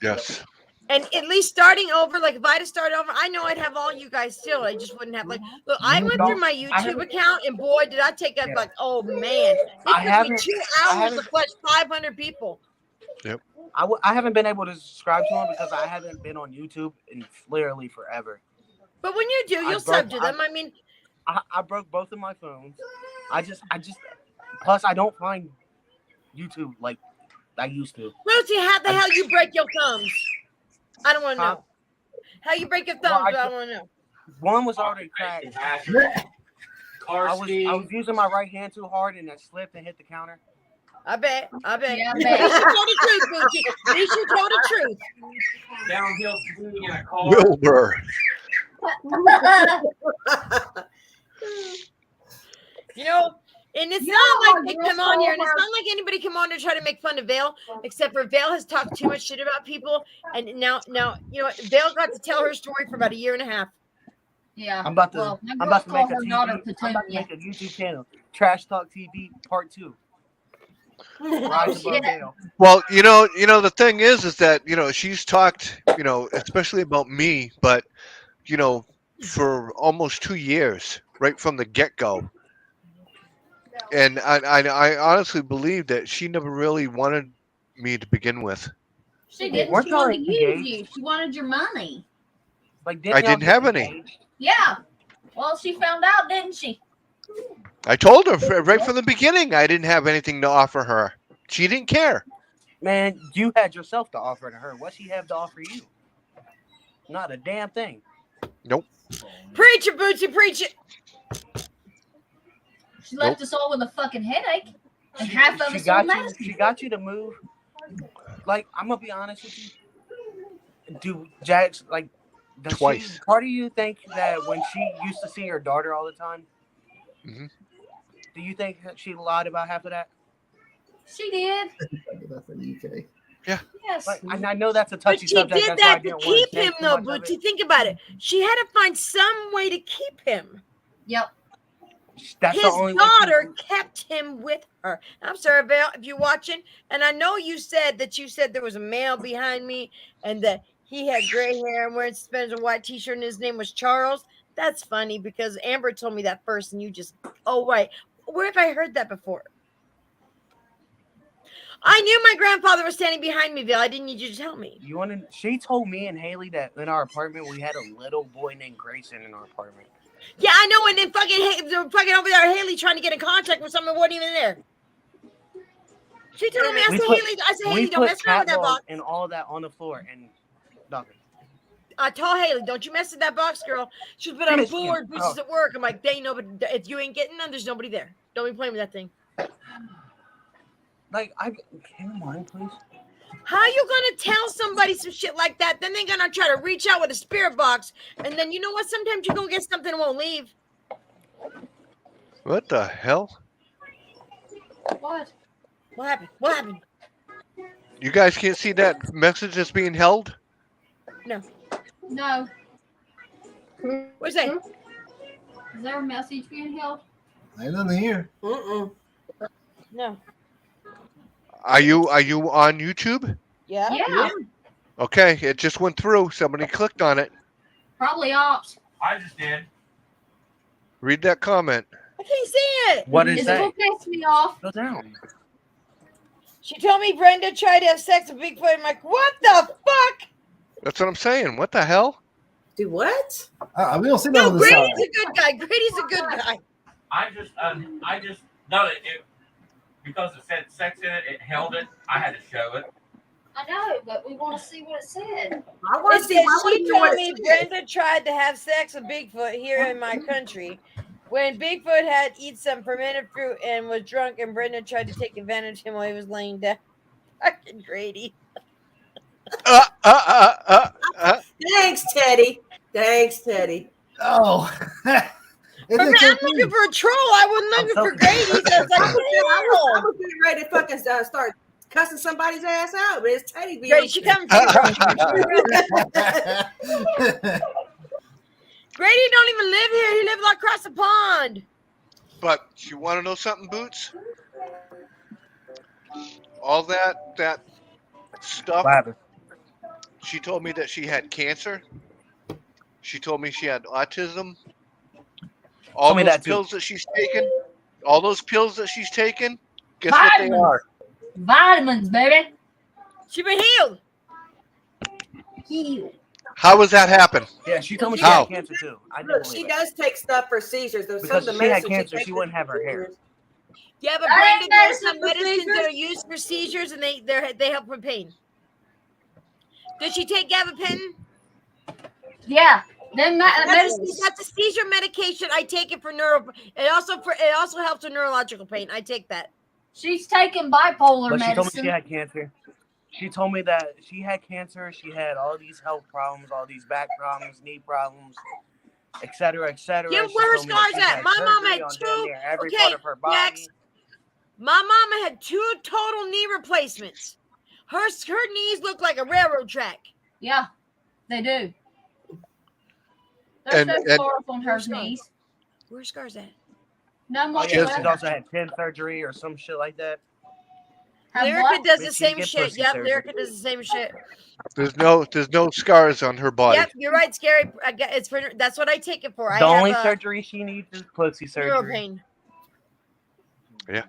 Yes. And at least starting over, like if I had to start over, I know I'd have all you guys still. I just wouldn't have like. Look, I went through my YouTube account, and boy, did I take up like, oh man, it I took me haven't- 2 I hours to haven't- flush 500 people. I haven't been able to subscribe to him because I haven't been on YouTube in literally forever. But when you do, I you'll broke- sub to them. I mean, I broke both of my phones. I just plus I don't find YouTube like I used to. Lucy, how the hell you break your thumbs? I don't want to Huh? know. How you break your Well, thumbs? I I don't want to know. One was already cracked. I was using my right hand too hard and I slipped and hit the counter. I bet. Yeah, I At least bet. you told the truth, Bookie. At least you told the truth. Downhill swinging in a car. Wilbur. You know, and it's You not know like what, they girls come on here, and it's over- not like anybody come on to try to make fun of Vale, except for Vale has talked too much shit about people, and now you know Vale got to tell her story for about 1.5 years. Yeah. I'm about to Well, my I'm about to girls make a call her daughter TV. I'm about to Petunia. make a YouTube channel. Trash Talk TV Part 2. Rise above shit. Vale. Well, you know, the thing is that, she's talked, especially about me, but, for almost 2 years, right from the get-go. And I honestly believe that she never really wanted me to begin with. She didn't. Weren't She y'all wanted to use engaged? you. She wanted your money. Like I didn't y'all have get any. engaged? Yeah. Well, she found out, didn't she? I told her right from the beginning I didn't have anything to offer her. She didn't care. Man, you had yourself to offer to her. What she have to offer you? Not a damn thing. Preach it, Bootsy, preach it. She left us all with a fucking headache, and half of us got were you. nasty. She got you to move. like, I'm gonna be honest with you. Do Jax like? Does Twice. she? Part of you think that when she used to see her daughter all the time, Mhm. do you think she lied about half of that? She did. That's in the UK. Yeah. Yes. Like, and I know that's a But touchy she subject. did That's why I that to didn't want keep to say him, too though, much of Bootsy. it. Think about it. She had to find some way to keep him. Yep. That's the His only way daughter kept him with her. I'm sorry, Val, if you're watching, and I know you said there was a male behind me and that he had gray hair and wearing suspenders and a white t-shirt and his name was Charles. That's funny because Amber told me that first and you just, oh, right. Where have I heard that before? I knew my grandfather was standing behind me, Val. I didn't need you to tell me. You want to? She told me and Haley that in our apartment we had a little boy named Grayson in our apartment. Yeah, I know. And then fucking over there, Haley trying to get in contact with someone wasn't even there. She told me, I said, Haley, don't mess around with that box. And all that on the floor and nothing. I told Haley, don't you mess with that box, girl. She's been on board, bitches at work. I'm like, they know, but if you ain't getting none, there's nobody there. Don't be playing with that thing. Like, can you mind, please? How you gonna tell somebody some shit like that? Then they're gonna try to reach out with a spirit box, and then you know what? Sometimes you go get something and won't leave. What the hell? What? What happened? What happened? You guys can't see that message that's being held? No. No. What's that? Is there a message being held? Ain't nothing here. No. Are you on YouTube? Yeah. Yeah. Okay, it just went through. Somebody clicked on it. Probably ops. I just did. Read that comment. I can't see it. What is It's that? gonna piss me off. Go down. She told me Brenda tried to have sex with Bigfoot. I'm like, what the fuck? That's what I'm saying. What the hell? Do what? We don't see No, that on the side. Grady's a good guy. Grady's a good guy. I just no, it because it said sex in it, it held it. I had to show it. I know, but we want to see what it said. I want It to see. says I wanna she hear what told it me says. Brenda tried to have sex with Bigfoot here in my country. When Bigfoot had eaten some fermented fruit and was drunk, and Brenda tried to take advantage of him while he was laying down. Fucking Grady. Thanks, Teddy. Thanks, Teddy. Oh. I'm looking for a troll. I wasn't looking for Grady. So it's like, I was getting ready to fucking start cussing somebody's ass out, but it's Teddy being. Grady, she coming for you. Grady don't even live here. He lives across the pond. But you want to know something, Boots? All that stuff. She told me that she had cancer. She told me she had autism. All those pills that she's taken. All those pills that she's taken. Guess what they are? Vitamins, baby. She been healed. Healed. How does that happen? Yeah, she told me she How? had cancer too. Look, she does take stuff for seizures. There's Because some of if the she had medicine cancer, takes she wouldn't have her hair. Yeah, but That Brenda, ain't there's medicine some for medicines that are seizures. used for seizures, and they help with pain. Does she take gabapentin? Yeah. Then That's a seizure medication. I take it for It also helps with neurological pain. I take that. She's taking bipolar But she told me medicine. she had cancer. She told me that she had cancer. She had all these health problems, all these back problems, knee problems, etc., etc. Yeah, where her scars at? My mom had two. Every Okay, part of her body. Max. My mama had 2 total knee replacements. Her knees look like a railroad track. Yeah, they do. There's no scars on her knees. Where's scars at? No more. Oh, yeah, she's also had 10 surgery or some shit like that. Lyrica does the Bitch, same get shit. pussy Yep, surgery. Lyrica does the same shit. There's no scars on her body. Yep, you're right, Scary. It's for that's what I take it for. The only surgery she needs is pussy neural surgery. pain. Yeah.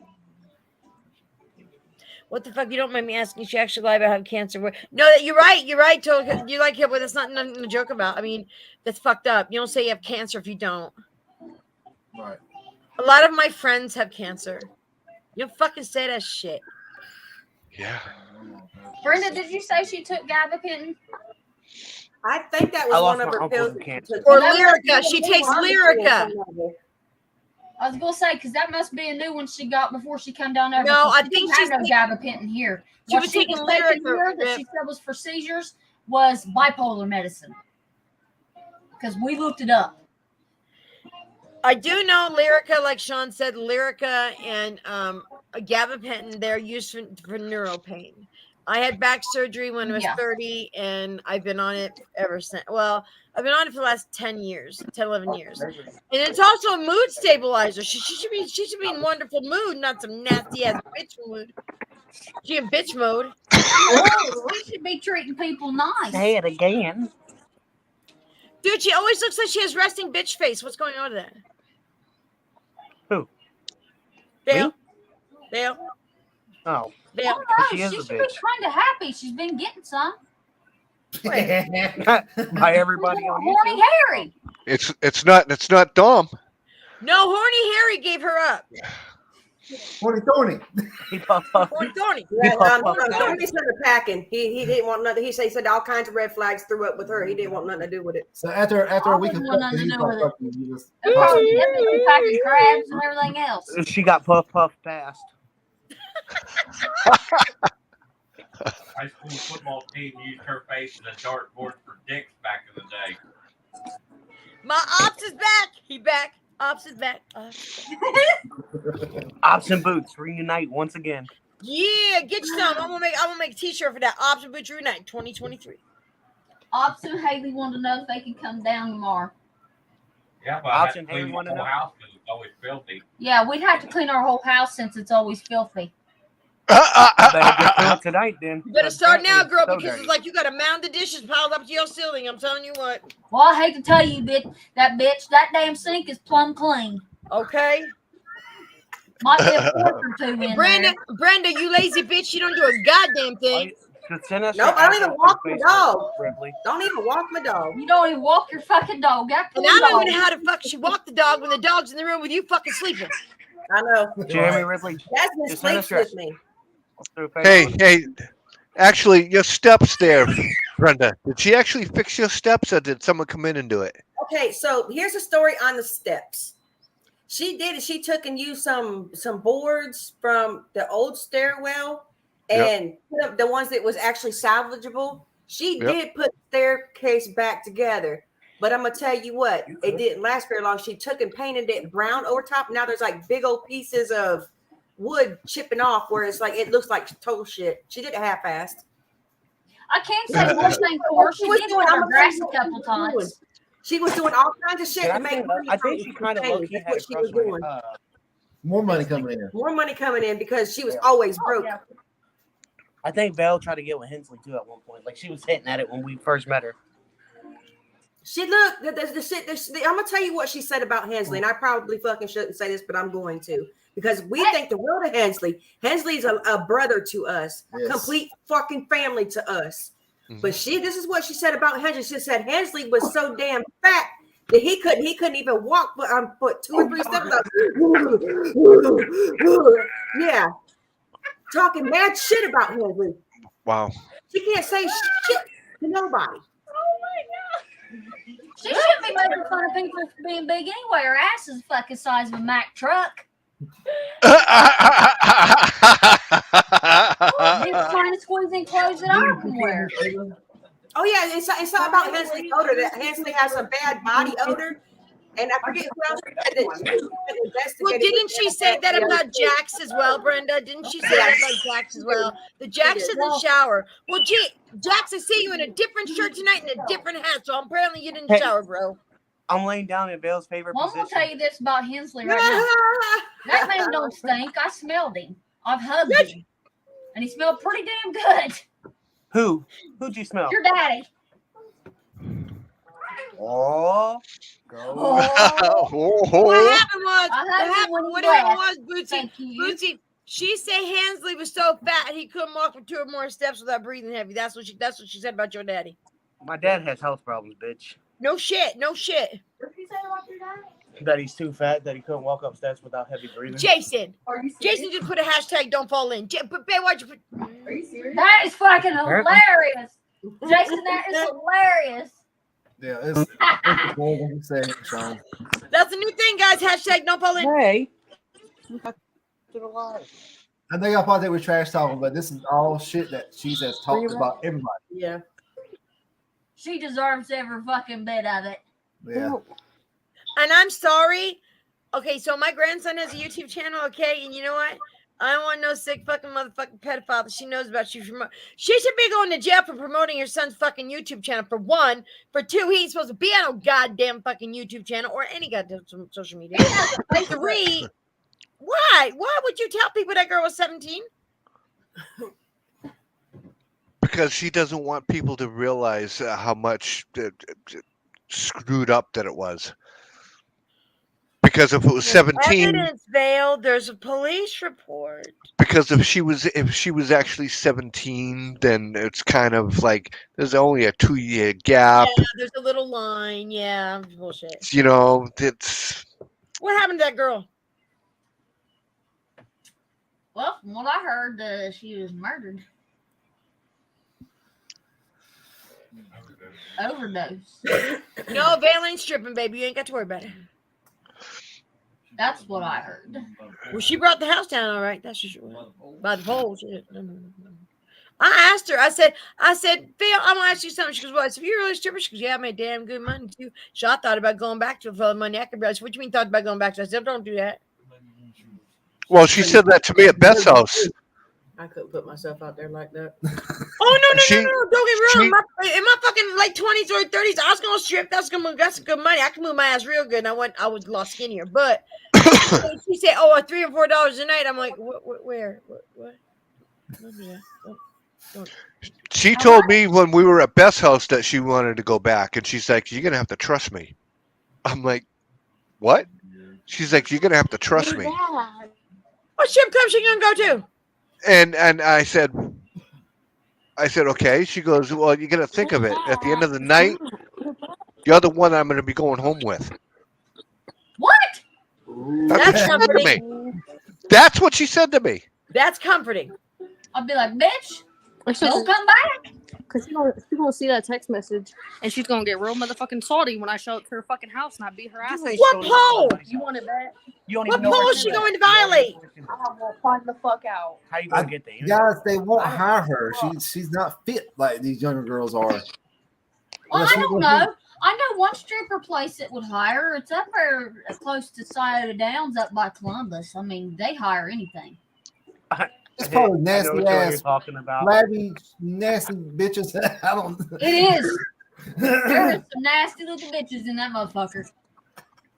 What the fuck? You don't mind me asking? She actually lied about having cancer. No, you're right. You're right. You like it, but that's not nothing to joke about. I mean, that's fucked up. You don't say you have cancer if you don't. Right. A lot of my friends have cancer. You don't fucking say that shit. Yeah. Brenda, did you say she took gabapentin? I think that I was lost one of my her uncle pills. to cancer. Or Lyrica. She takes Lyrica. I was gonna say because that must be a new one she got before she come down there. No, I she think didn't she's have no gabapentin here. She What was taking taking Lyrica here that she said was for seizures was bipolar medicine. Because we looked it up. I do know Lyrica, like Sean said, Lyrica and gabapentin, they're used for neural pain. I had back surgery when I was 30, and I've been on it ever since. Well, I've been on it for the last 10 years, 10, 11 years. And it's also a mood stabilizer. She should be in wonderful mood, not some nasty ass bitch mood. She in bitch mode. Oh, we should be treating people nice. Say it again. Dude, she always looks like she has resting bitch face. What's going on with that? Who? Dale. Dale. Oh. Dale. She should be kind of happy. She's been getting some. By everybody on Horny YouTube. Harry. It's not Dom. No, Horny Harry gave her up. Horny. Horny. Yeah, Tony started packing. He didn't want nothing. He said all kinds of red flags, threw up with her. He didn't want nothing to do with it. So after a week of nothing to you do with fucked it. up, you just Packing crabs and everything else. She got puff fast. High school football team used her face as a dartboard for dicks back in the day. My ops is back. He back. Ops is back. Ops and Boots reunite once again. Yeah, get you some. I'm gonna make a t-shirt for that. Ops and Boots reunite 2023. Ops and Haley want to know if they can come down tomorrow. Yeah, but I have to clean the whole house because it's always filthy. Yeah, we'd have to clean our whole house since it's always filthy. Better get through it tonight then. You better start now, girl, So because dirty. it's like you got a mound of dishes piled up to your ceiling. I'm telling you what. Well, I hate to tell you, that damn sink is plumb clean. Okay. Might be a fork or two in Brenda, you lazy bitch. You don't do a goddamn thing. Nope, I don't even walk my dog. Don't even walk my dog. You don't even walk your fucking dog. And I don't even know how the fuck she walked the dog when the dog's in the room with you fucking sleeping. I know. Jeremy Ripley. Jasmine sleeps with me. Hey, actually, your steps there, Brenda. Did she actually fix your steps, or did someone come in and do it? Okay, so here's a story on the steps. She did it. She took and used some boards from the old stairwell and put up the ones that was actually salvageable. She did put the staircase back together. But I'm gonna tell you what, it didn't last very long. She took and painted it brown over top. Now there's like big old pieces of wood chipping off where it's like it looks like total shit. She did it half-assed. I can't say one thing for her. She did cut her grass a couple times. She was doing all kinds of shit Yeah, to make money. I think she kind of low-key had what a she was crush on doing. more money coming in. More money coming in because she was always broke. I think Belle tried to get with Hensley too at one point. Like she was hitting at it when we first met her. She looked the shit. I'm gonna tell you what she said about Hensley, and I probably fucking shouldn't say this, but I'm going to because we think the world of Hensley. Hensley's a brother to us, complete fucking family to us. Mm-hmm. But this is what she said about Hensley. She said Hensley was so damn fat that he couldn't even walk, but 2 or 3 steps. Yeah, talking mad shit about Hensley. Wow. She can't say shit to nobody. She shouldn't be making fun of people for being big anyway. Her ass is the fucking size of a Mack truck. Just trying to squeeze in clothes that I can wear. Oh yeah, it's not about Hensley odor. That Hensley has a bad body odor, and I forget who else said that. Well, didn't she say that about Jax as well, Brenda? Didn't she say that about Jax as well? The Jax doesn't shower. Well, gee, Jax, I see you in a different shirt tonight and a different hat, so apparently you didn't shower, bro. I'm laying down in Belle's favorite Well, I'm position. gonna tell you this about Hensley right now. That man don't stink. I smelled him. I've hugged him, and he smelled pretty damn good. Who'd you smell? Your daddy. Oh, What happened was, Bootsy, she said Hensley was so fat he couldn't walk for 2 or more steps without breathing heavy. That's what she said about your daddy. My dad has health problems, bitch. No shit. What did you say about your daddy? That he's too fat, that he couldn't walk up steps without heavy breathing. Jason just put a hashtag don't fall in. But babe, why'd you put? Are you serious? That is fucking hilarious. Jason, that is hilarious. Yeah, it's more than you say, Sean. That's a new thing, guys. Hashtag no polling. Hey. I know y'all thought they were trash talking, but this is all shit that she has talked about everybody. Yeah. She deserves every fucking bit of it. Yeah. And I'm sorry. Okay, so my grandson has a YouTube channel, okay? And you know what? I don't want no sick fucking motherfucking pedophile that she knows about. She should be going to jail for promoting her son's fucking YouTube channel, for one. For two, he ain't supposed to be on no goddamn fucking YouTube channel or any goddamn social media. For three, why? Why would you tell people that girl was 17? Because she doesn't want people to realize how much screwed up that it was. Because if it was 17, Evidence veiled. There's a police report. because if she was actually 17, then it's kind of like there's only a 2-year gap. Yeah, there's a little line. Yeah, bullshit. You know, it's What happened to that girl? Well, from what I heard, she was murdered. Overdose. No, Vale ain't stripping, baby. You ain't got to worry about it. That's what I heard. Well, she brought the house down, all right. That's just by the pole. Shit. I asked her. I said, Phil, I'm gonna ask you something. She goes, "Well, if you're really a stripper," she goes, "Yeah, I made damn good money too." So I thought about going back to it for the money I could. I said, "What do you mean thought about going back to?" I said, "Don't do that." well, she said that to me at Beth's house. I couldn't put myself out there like that. Oh no! She- Don't get me she- wrong. In my fucking late 20s or 30s, I was gonna strip. That's some good money. I can move my ass real good. And I was a lot skinnier. But she said, "Oh, $3 or $4 a night." I'm like, where? What? What was that? Don't. She told me when we were at Beth's house that she wanted to go back, and she's like, "You're gonna have to trust me." I'm like, "What?" She's like, "You're gonna have to trust me." What strip club she gonna go to? And I said, "Okay." She goes, "Well, you got to think of it. At the end of the night, you're the one I'm going to be going home with." What? That's what she said to comforting. me. That's what she said to me. That's comforting. I'll be like, bitch, don't come back. Because she's gonna see that text message and she's gonna get real motherfucking salty when I show up to her fucking house and I beat her ass. What pole? You want it back? You don't What even know pole where is she going to violate? I will find the fuck out. How you gonna get there? Guys, they won't hire her. She's not fit like these younger girls are. Well, Unless I you don't go to- know. I know one stripper place that would hire. It's up there close to Scioto Downs up by Columbus. I mean, they hire anything. It's probably I know nasty what you're ass, talking about. flabby, nasty bitches. I don't. It is. There is some nasty little bitches in that motherfucker.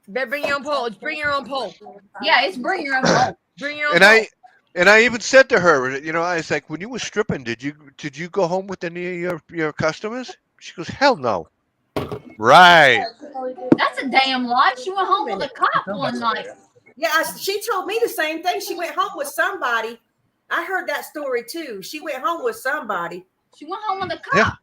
Better bring your own pole. It's bring your own pole. Yeah, it's bring your own home. Bring your own And pole. I even said to her, you know, I was like, "When you were stripping, did you go home with any of your customers?" She goes, "Hell no." Right. That's a damn lie. She went home with a cop one night. Yeah, she told me the same thing. She went home with somebody. I heard that story too. She went home with somebody. She went home with a cop.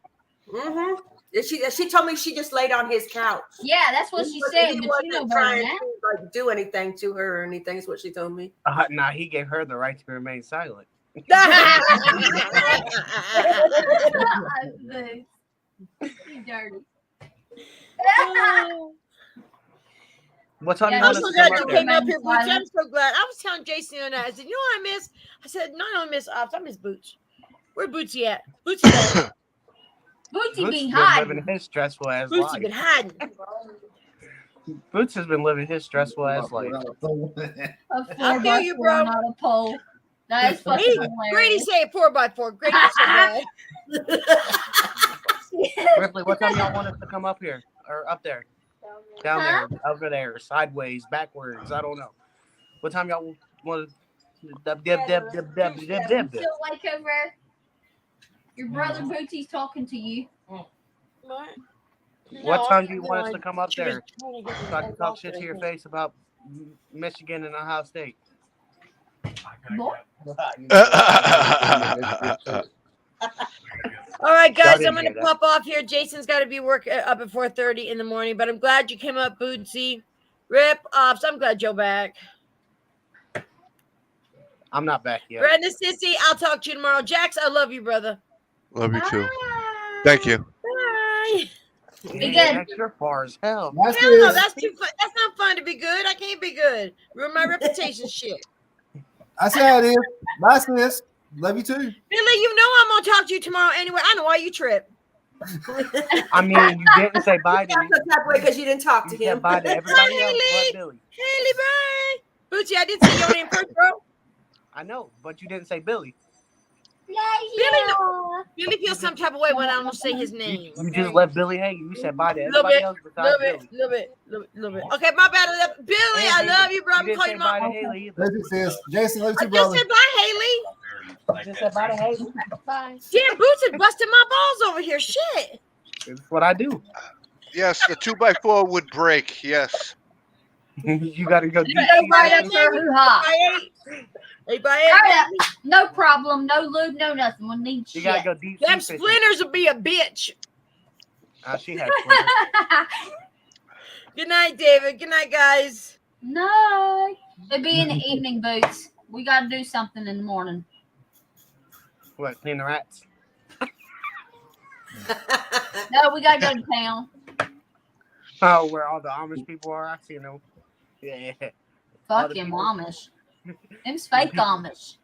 Yeah. Mm-hmm. She told me she just laid on his couch. Yeah, that's what she said. But you know better trying than that. to like do anything to her or anything. Is what she told me. Nah, he gave her the right to remain silent. You dirty. What time Yeah, you I'm want so us to glad come you up came there? up here, Boots. I'm so glad. I was telling Jason the other night. I said, "You know what I miss?" I said, "No, I don't miss Ops. I miss Boots. Where Bootsy at? Bootsy at? Bootsy Boots be has been hiding. living his stressful ass Bootsy life. been hiding." Boots has been living his stressful ass life. A I feel you, 4x4, bro. not a pole. That is fucking Grady hilarious. say it 4x4. Grady said Ripley, what time y'all want us to come up here or up there? Down there, over there, sideways, backwards. I don't know. What time y'all want to? Deb. You still like over? Your brother Bootsy's talking to you. What? What time do you want us to come up there so I can talk shit to your face about Michigan and Ohio State? Boy. All right, Y'all guys, didn't I'm gonna hear that. pop off here. Jason's got to be up at 4:30 in the morning, but I'm glad you came up, Bootsy. Rip Ops, I'm glad you're back. I'm not back yet. Brenda Sissy, I'll talk to you tomorrow. Jax, I love you, brother. Love you too. Thank you. Bye. Be good. Extra far as hell. Hell no, that's too fun. That's not fun to be good. I can't be good. Ruin my reputation, shit. I see how it is. Bye, sis. Love you too. Billy, you know I'm gonna talk to you tomorrow anyway. I know why you trip. I mean, you didn't say bye to me. That way because you didn't talk to You said him. bye to everybody Bye, else Haley. but Billy. Haley, bye. Bootsy, I didn't say your name first, bro. I know, but you didn't say Billy. Billy feels some type of way when I don't say his You, name. you Okay? just left Billy hanging. You said bye to Little everybody bit, else besides little Billy. bit. Okay, my bad. Billy, And I Haley. love you, bro. You I'm didn't calling say you bye my. to Haley either. Love you, sis. Jason, love you I too, just brother. said bye, Haley. You just said bye to Haley. Bye. Damn, Boots is busting my balls over here. Shit. That's what I do. Yes, the 2x4 would break. Yes. You got to go deep. Go right up there, hoo-ha. Hey, bye, Right up. No problem. No lube, no nothing. We need You shit. got to go deep. Them sea fishing. splinters will be a bitch. She had splinters. Good night, David. Good night, guys. No. It'd be in the evening, Boots. We got to do something in the morning. What, clean the rats? No, we got to go to town. Oh, where all the Amish people are? I see them. Yeah. Fuck him, Amish. Them's fake Amish.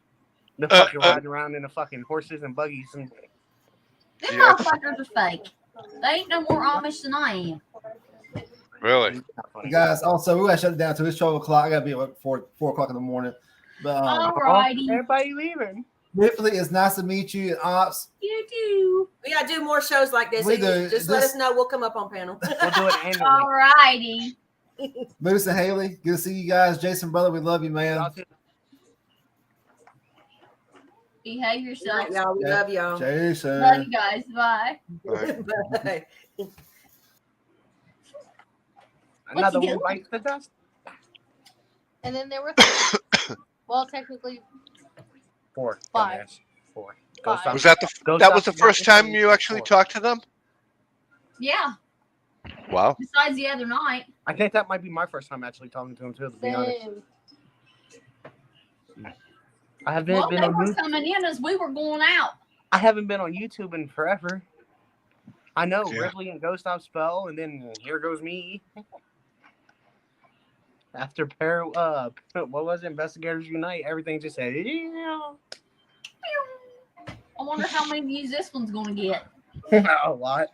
The fucking riding around in the fucking horses and buggies. And Them motherfuckers are fake. They ain't no more Amish than I am. Really? Guys, also, we got to shut it down to it's 12 o'clock. I got to be at work 4 o'clock in the morning. But Alrighty. Everybody leaving. Ripley, it's nice to meet you. And Ops, You too. We gotta do more shows like this. We So do. just let us know. We'll come up on panel. We'll do it annually. Alrighty. Moose and Haley, good to see you guys. Jason, brother, we love you, man. Y'all too. Behave Good yourself. night, y'all. We love y'all. Jason. Love you guys. Bye. Bye. Another you one doing? bites the dust. And then there were well, technically 4. 5. dumbass. 4. Five. Stop. Was that the Go that stop was the the first goddamn time you actually 4. talked to them? Yeah. Wow. Besides the other night. I think that might be my first time actually talking to him too, to be honest. Same. I haven't Well, been they on were YouTube. coming in as we were going out. I haven't been on YouTube in forever. I know Yeah. Ripley and Ghost Stop Spell, and then here goes me. After what was it? Investigators Unite, everything just said, yeah. I wonder how many views this one's gonna get. A lot.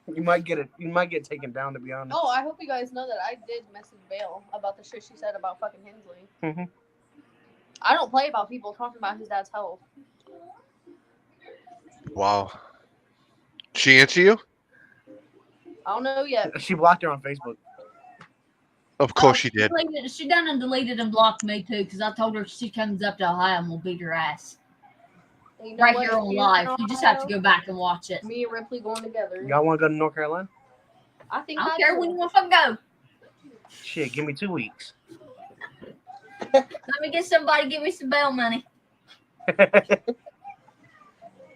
You might get it. You might get taken down, to be honest. Oh, I hope you guys know that I did message Vale about the shit she said about fucking Hensley. Mhm. I don't play about people talking about his dad's health. Wow. She answer you? I don't know yet. She blocked her on Facebook. Of course she did. She done and deleted and blocked me too, because I told her if she comes up to Ohio and we'll beat her ass. And you know Right what? here If on you're live. in You just have to Ohio, go back and watch it. Me and Ripley going together. Y'all want to go to North Carolina? I think I don't do. care when you want to fucking go. Shit, give me 2 weeks. Let me get somebody, give me some bail money.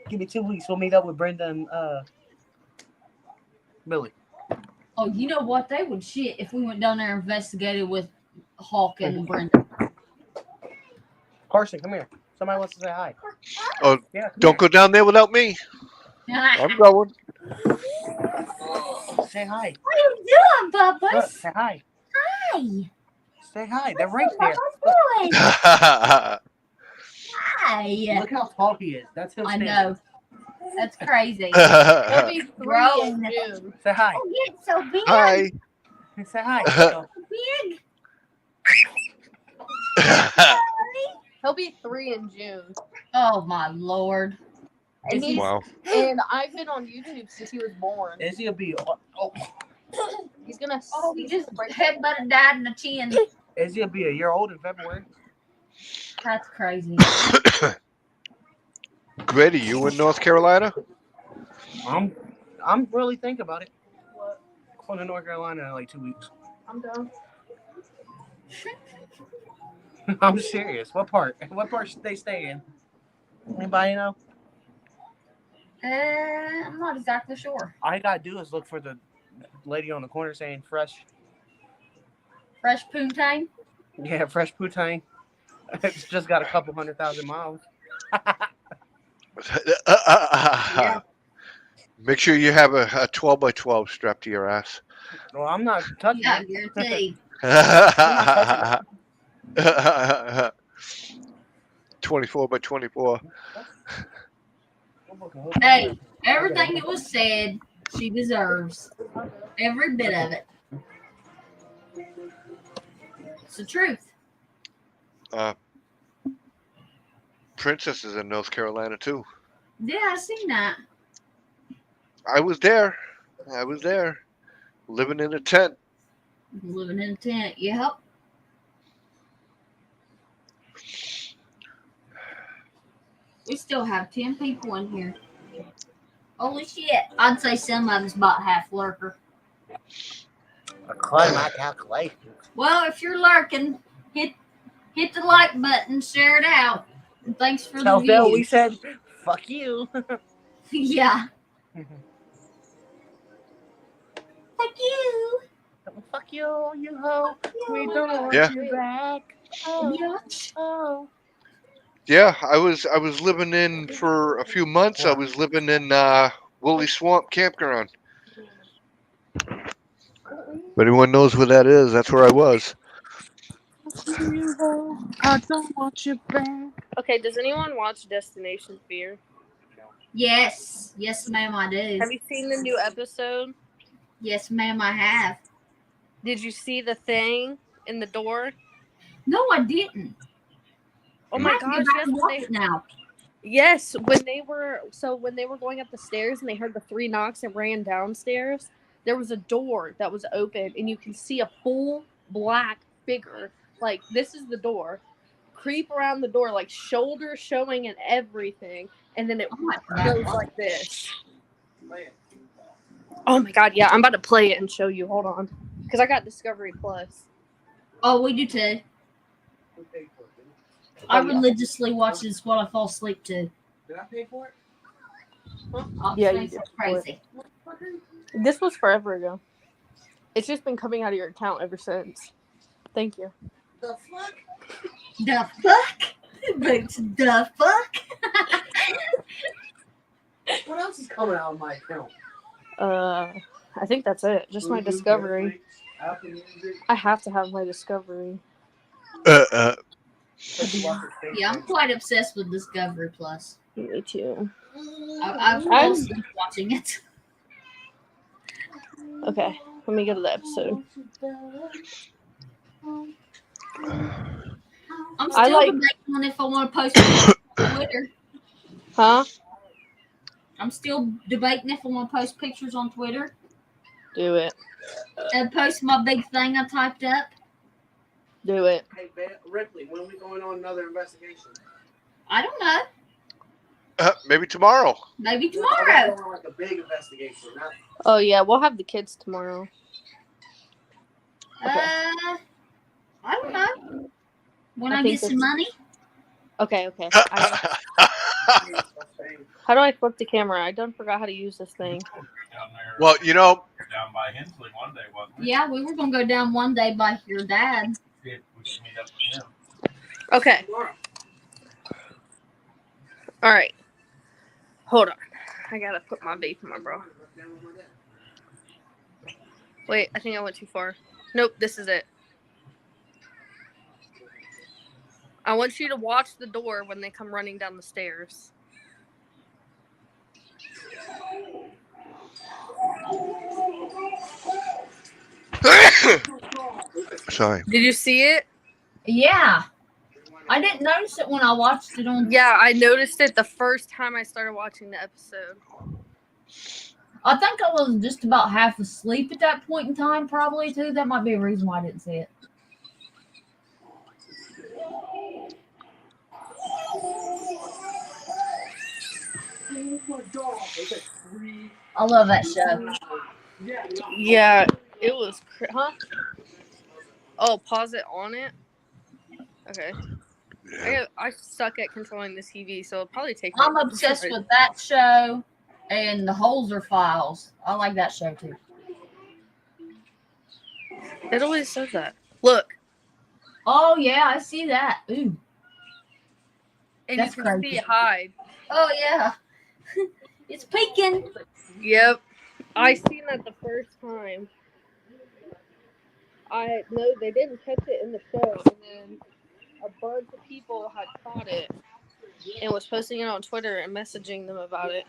Give me 2 weeks. We'll meet up with Brenda and Billy. Oh, you know what? They would shit if we went down there and investigated with Hawk and Brenda. Carson, come here. Somebody wants to say hi. Oh, Yeah, come don't go down there without me. I'm going. here. Say hi. What are you doing, Look, Bubba? say hi. Hi. Say hi. They're right there. Boy. Hi. Look how tall he is. That's him I standing. know. That's crazy. He'll be 3 Grown. in June. Say hi. Oh, yeah, it's so big. Hi. Say hi. So big. He'll be 3 in June. Oh, my Lord. And he's Wow. and I've been on YouTube since he was born. Izzy will be. Oh, He's gonna. Oh, he just headbutted Dad in the chin. Izzy will be a year old in February. That's crazy. Grady, you in North Carolina? I'm really thinking about it. Going to North Carolina in like 2 weeks. I'm done. I'm serious. What part? What part should they stay in? Anybody know? I'm not exactly sure. All you gotta do is look for the lady on the corner saying fresh. Fresh Poontang? Yeah, fresh poutine. It's just got a couple 100,000 miles. Yeah. Make sure you have a 12x12 strapped to your ass. Well, I'm not touching Yeah, it. guaranteed. "24 by 24." Hey, everything that was said, she deserves every bit of it. It's the truth. Princess is in North Carolina too. Yeah, I seen that. I was there. Living in a tent. Living in a tent. Yep. We still have 10 people in here. Holy shit. I'd say some of us about half lurker. According to my calculations. Well, if you're lurking, hit the like button, share it out. And thanks for Tell the Phil views. we said, fuck you. Yeah. Fuck you. Fuck you, you hoe. We don't want Yeah. you back. Oh, Bitch. oh. Yeah, I was living in for a few months. I was living in Woolly Swamp Campground. If anyone knows where that is, that's where I was. You hoe. I don't want you back. Okay, does anyone watch Destination Fear? Yes. Yes, ma'am, I do. Have you seen the new episode? Yes, ma'am, I have. Did you see the thing in the door? No, I didn't. Oh I my have to go gosh, back yes, and when watch they it now. yes, when they were going up the stairs and they heard the 3 knocks and ran downstairs, there was a door that was open and you can see a full black figure. Like, this is the door. Creep around the door, like shoulders showing and everything, and then it Oh my goes God. like this. Oh my god, yeah, I'm about to play it and show you. Hold on. Because I got Discovery Plus. Oh, we do too. I religiously watch this while I fall asleep too. Did I pay for it? Oh, Yeah, yeah, you did. crazy. This was forever ago. It's just been coming out of your account ever since. Thank you. The fuck? The fuck? Boots, the fuck? What else is coming out of my account? I think that's it. Just my Discovery. I have to have my Discovery. Yeah, I'm quite obsessed with Discovery Plus. Me too. I've fallen asleep watching it. Okay, let me go to the episode. I'm I still like- debating on if I want to post pictures on Twitter. Huh? I'm still debating if I want to post pictures on Twitter Do it. and post my big thing I typed up. Do it. Hey, Ripley, when are we going on another investigation? I don't know. Maybe tomorrow. Maybe I tomorrow. want like a big investigation. Not Oh yeah, we'll have the kids tomorrow. I don't know. When I I think get some money. Okay. How do I flip the camera? I done forgot how to use this thing. Down there, Well, down by Hensley one day, wasn't it? Yeah, we were going to go down one day by your dad. See if we could meet up with him. Okay. All right. Hold on. I gotta put my vape in my bra. Wait, I think I went too far. Nope, this is it. I want you to watch the door when they come running down the stairs. Sorry. Did you see it? Yeah. I didn't notice it when I watched it on. Yeah, I noticed it the first time I started watching the episode. I think I was just about half asleep at that point in time, probably, too. That might be a reason why I didn't see it. I love that show. Yeah, it was. Huh? Oh, pause it on it? Okay. I suck at controlling the TV, so it'll probably take me. I'm obsessed with that show and the Holzer Files. I like that show, too. It always says that. Look. Oh, yeah, I see that. Ooh. And That's you can crazy. see it hide. Oh, yeah. It's peeking. Yep. I seen that the first time. I know they didn't catch it in the show, and then a bunch of people had caught it and was posting it on Twitter and messaging them about it.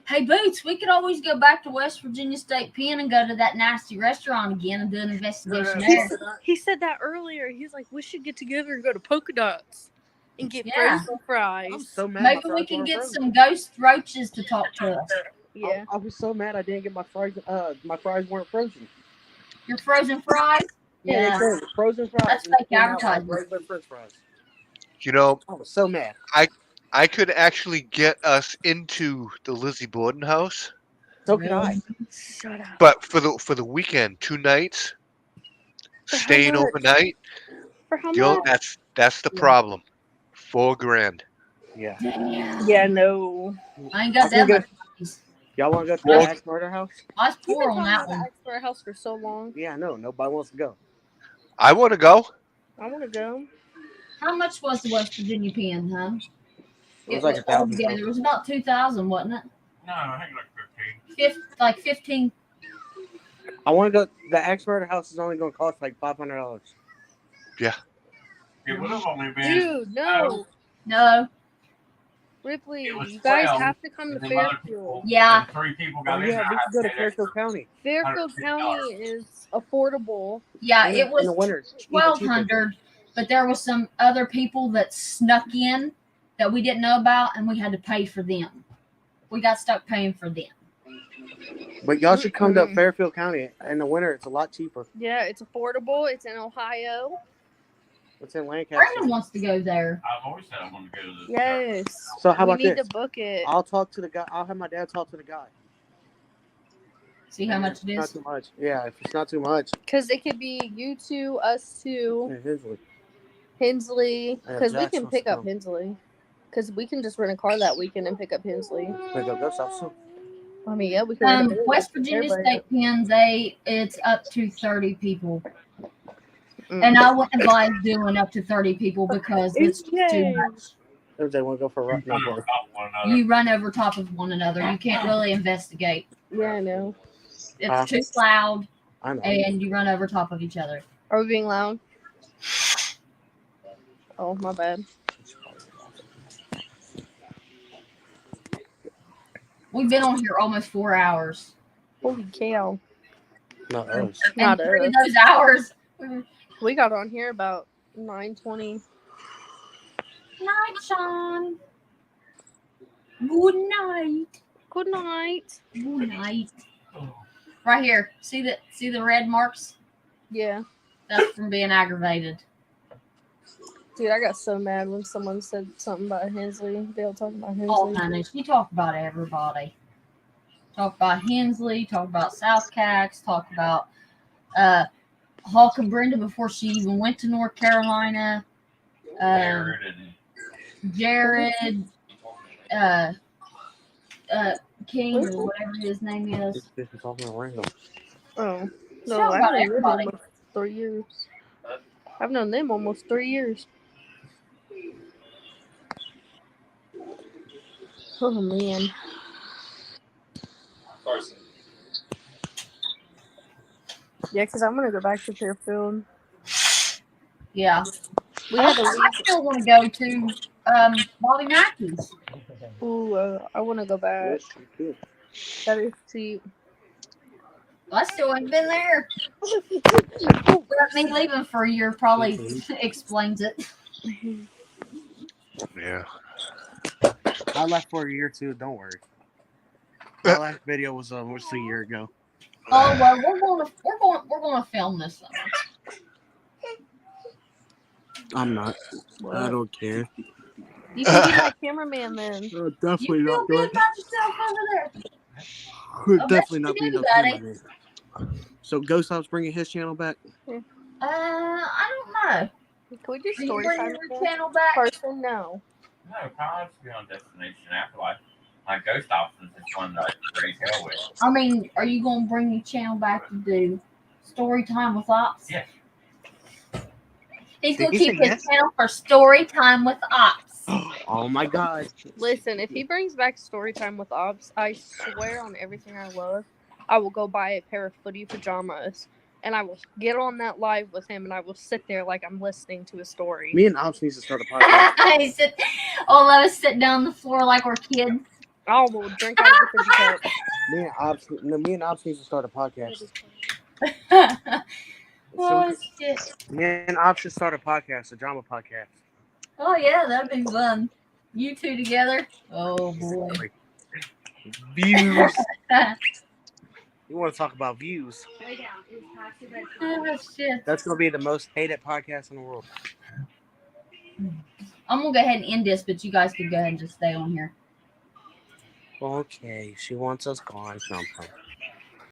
Hey, Boots, we could always go back to West Virginia State Pen and go to that nasty restaurant again and do an investigation there. He said that earlier. He's like, we should get together and go to Polka Dots and get Yeah. frozen fries. I'm so mad. Maybe we can get some ghost roaches to talk to us. Yeah. I was so mad I didn't get my fries. My fries weren't frozen. Your frozen fries? Yeah, they said frozen fries. That's and fake they came out like advertising. regular French fries. You know, I was so mad. I could actually get us into the Lizzie Borden house, So could I. Shut up. but for the weekend, 2 nights, For how staying much? overnight. For how You know, much? that's the problem. $4,000. Yeah. Damn. Yeah, no. I ain't got that much. Y'all want to go to Well, the Axe Murder House? I was You've poor been on talking that about the one. Expert House for so long. Yeah, I know. Nobody wants to go. I want to go. I want to go. How much was the West Virginia Pen, huh? It was like all $1,000. together. It was about 2,000, wasn't it? No, I think like 15. Like 15. I want to go. The Axe Murder House is only going to cost like $500. Yeah. It would have only been. Dude, no. No. Ripley, It was you guys 12, have to come to and them other Fairfield. people- Yeah. and 3 people Oh, got in yeah, there. we I could go to paid Fairfield extra. County. Fairfield County is affordable. Yeah, In it was the winter, it's even cheaper. 1,200, but there was some other people that snuck in that we didn't know about, and we had to pay for them. We got stuck paying for them. But y'all should come to Mm-mm. Fairfield County. In the winter, it's a lot cheaper. Yeah, it's affordable. It's in Ohio. It's in Lancaster. Brandon wants to go there. I've always said I want to go to the. Yes. So how about we need this? to book it. I'll talk to the guy. I'll have my dad talk to the guy. See how much it Not is? too much. Yeah, if it's not too much. Because it could be you two, us two, Yeah, Hensley. Hensley. Yeah, Because we Jack's can supposed pick to up come. Hensley. Because we can just rent a car that weekend and pick up Hensley. Wait, go stop soon. I mean, yeah, we can rent a car. West Virginia State Pens, it's up to 30 people. Mm. And I wouldn't advise doing up to 30 people because it's just too much. If they want to go for a run, no, boy. You run over top of one another. You can't really investigate. Yeah, I know. It's too loud, I know. and you run over top of each other. Are we being loud? Oh, my bad. We've been on here almost 4 hours. Holy cow. Not us. Not and 3 of us. those hours. We got on here about 9:20. Night, Sean. Good night. Good night. Good night. Right here. See the red marks? Yeah. That's from being aggravated. Dude, I got so mad when someone said something about Hensley. They were talking about Hensley. Oh, honey, she talked about everybody. Talk about Hensley, talk about South Cax, talk about Hawk and Brenda before she even went to North Carolina. Jared, King, or whatever his name is. This is talking about Randall. Oh. She No, talked I've about known them everybody. almost 3 years. I've known them almost 3 years. Oh, man. Yeah, because I'm going to go back to Fairfield. Yeah. We had to I leave. still want to go to Bobby Mackey's. Ooh, I want to go back. That is cheap. I still ain't been there. But me leaving for a year probably explains it. Yeah. I left for a year too. Don't worry. My last video was a year ago. Oh well, we're gonna film this summer. I'm not. I don't care. You can be my cameraman then. Definitely You feel not good doing. about yourself over there. I bet Definitely you not do, being no buddy. cameraman. So Ghost Hop's bringing his channel back. I don't know. Can we do Are you story bringing time your again? channel back? Person, no. No, College be on Destination Afterlife. Like Ghost Options is one that I raise hell with. I mean, are you gonna bring your channel back to do story time with Ops? Yes. He's Did gonna he keep say his yes? channel for story time with Ops. Oh my god. Listen, if he brings back story time with Ops, I swear on everything I love, I will go buy a pair of footy pajamas and I will get on that live with him, and I will sit there like I'm listening to a story. Me and Ops needs to start a podcast. All of us sit down on the floor like we're kids. Oh, we'll drink out of the sippy cup. Me and Ops needs to start a podcast. Shit. Me and Ops should start a podcast, a drama podcast. Oh yeah, that'd be fun. You two together. Oh boy. Views. You want to talk about views? Oh shit. That's gonna be the most hated podcast in the world. I'm gonna go ahead and end this, but you guys can go ahead and just stay on here. Okay, she wants us gone. No, I'm fine.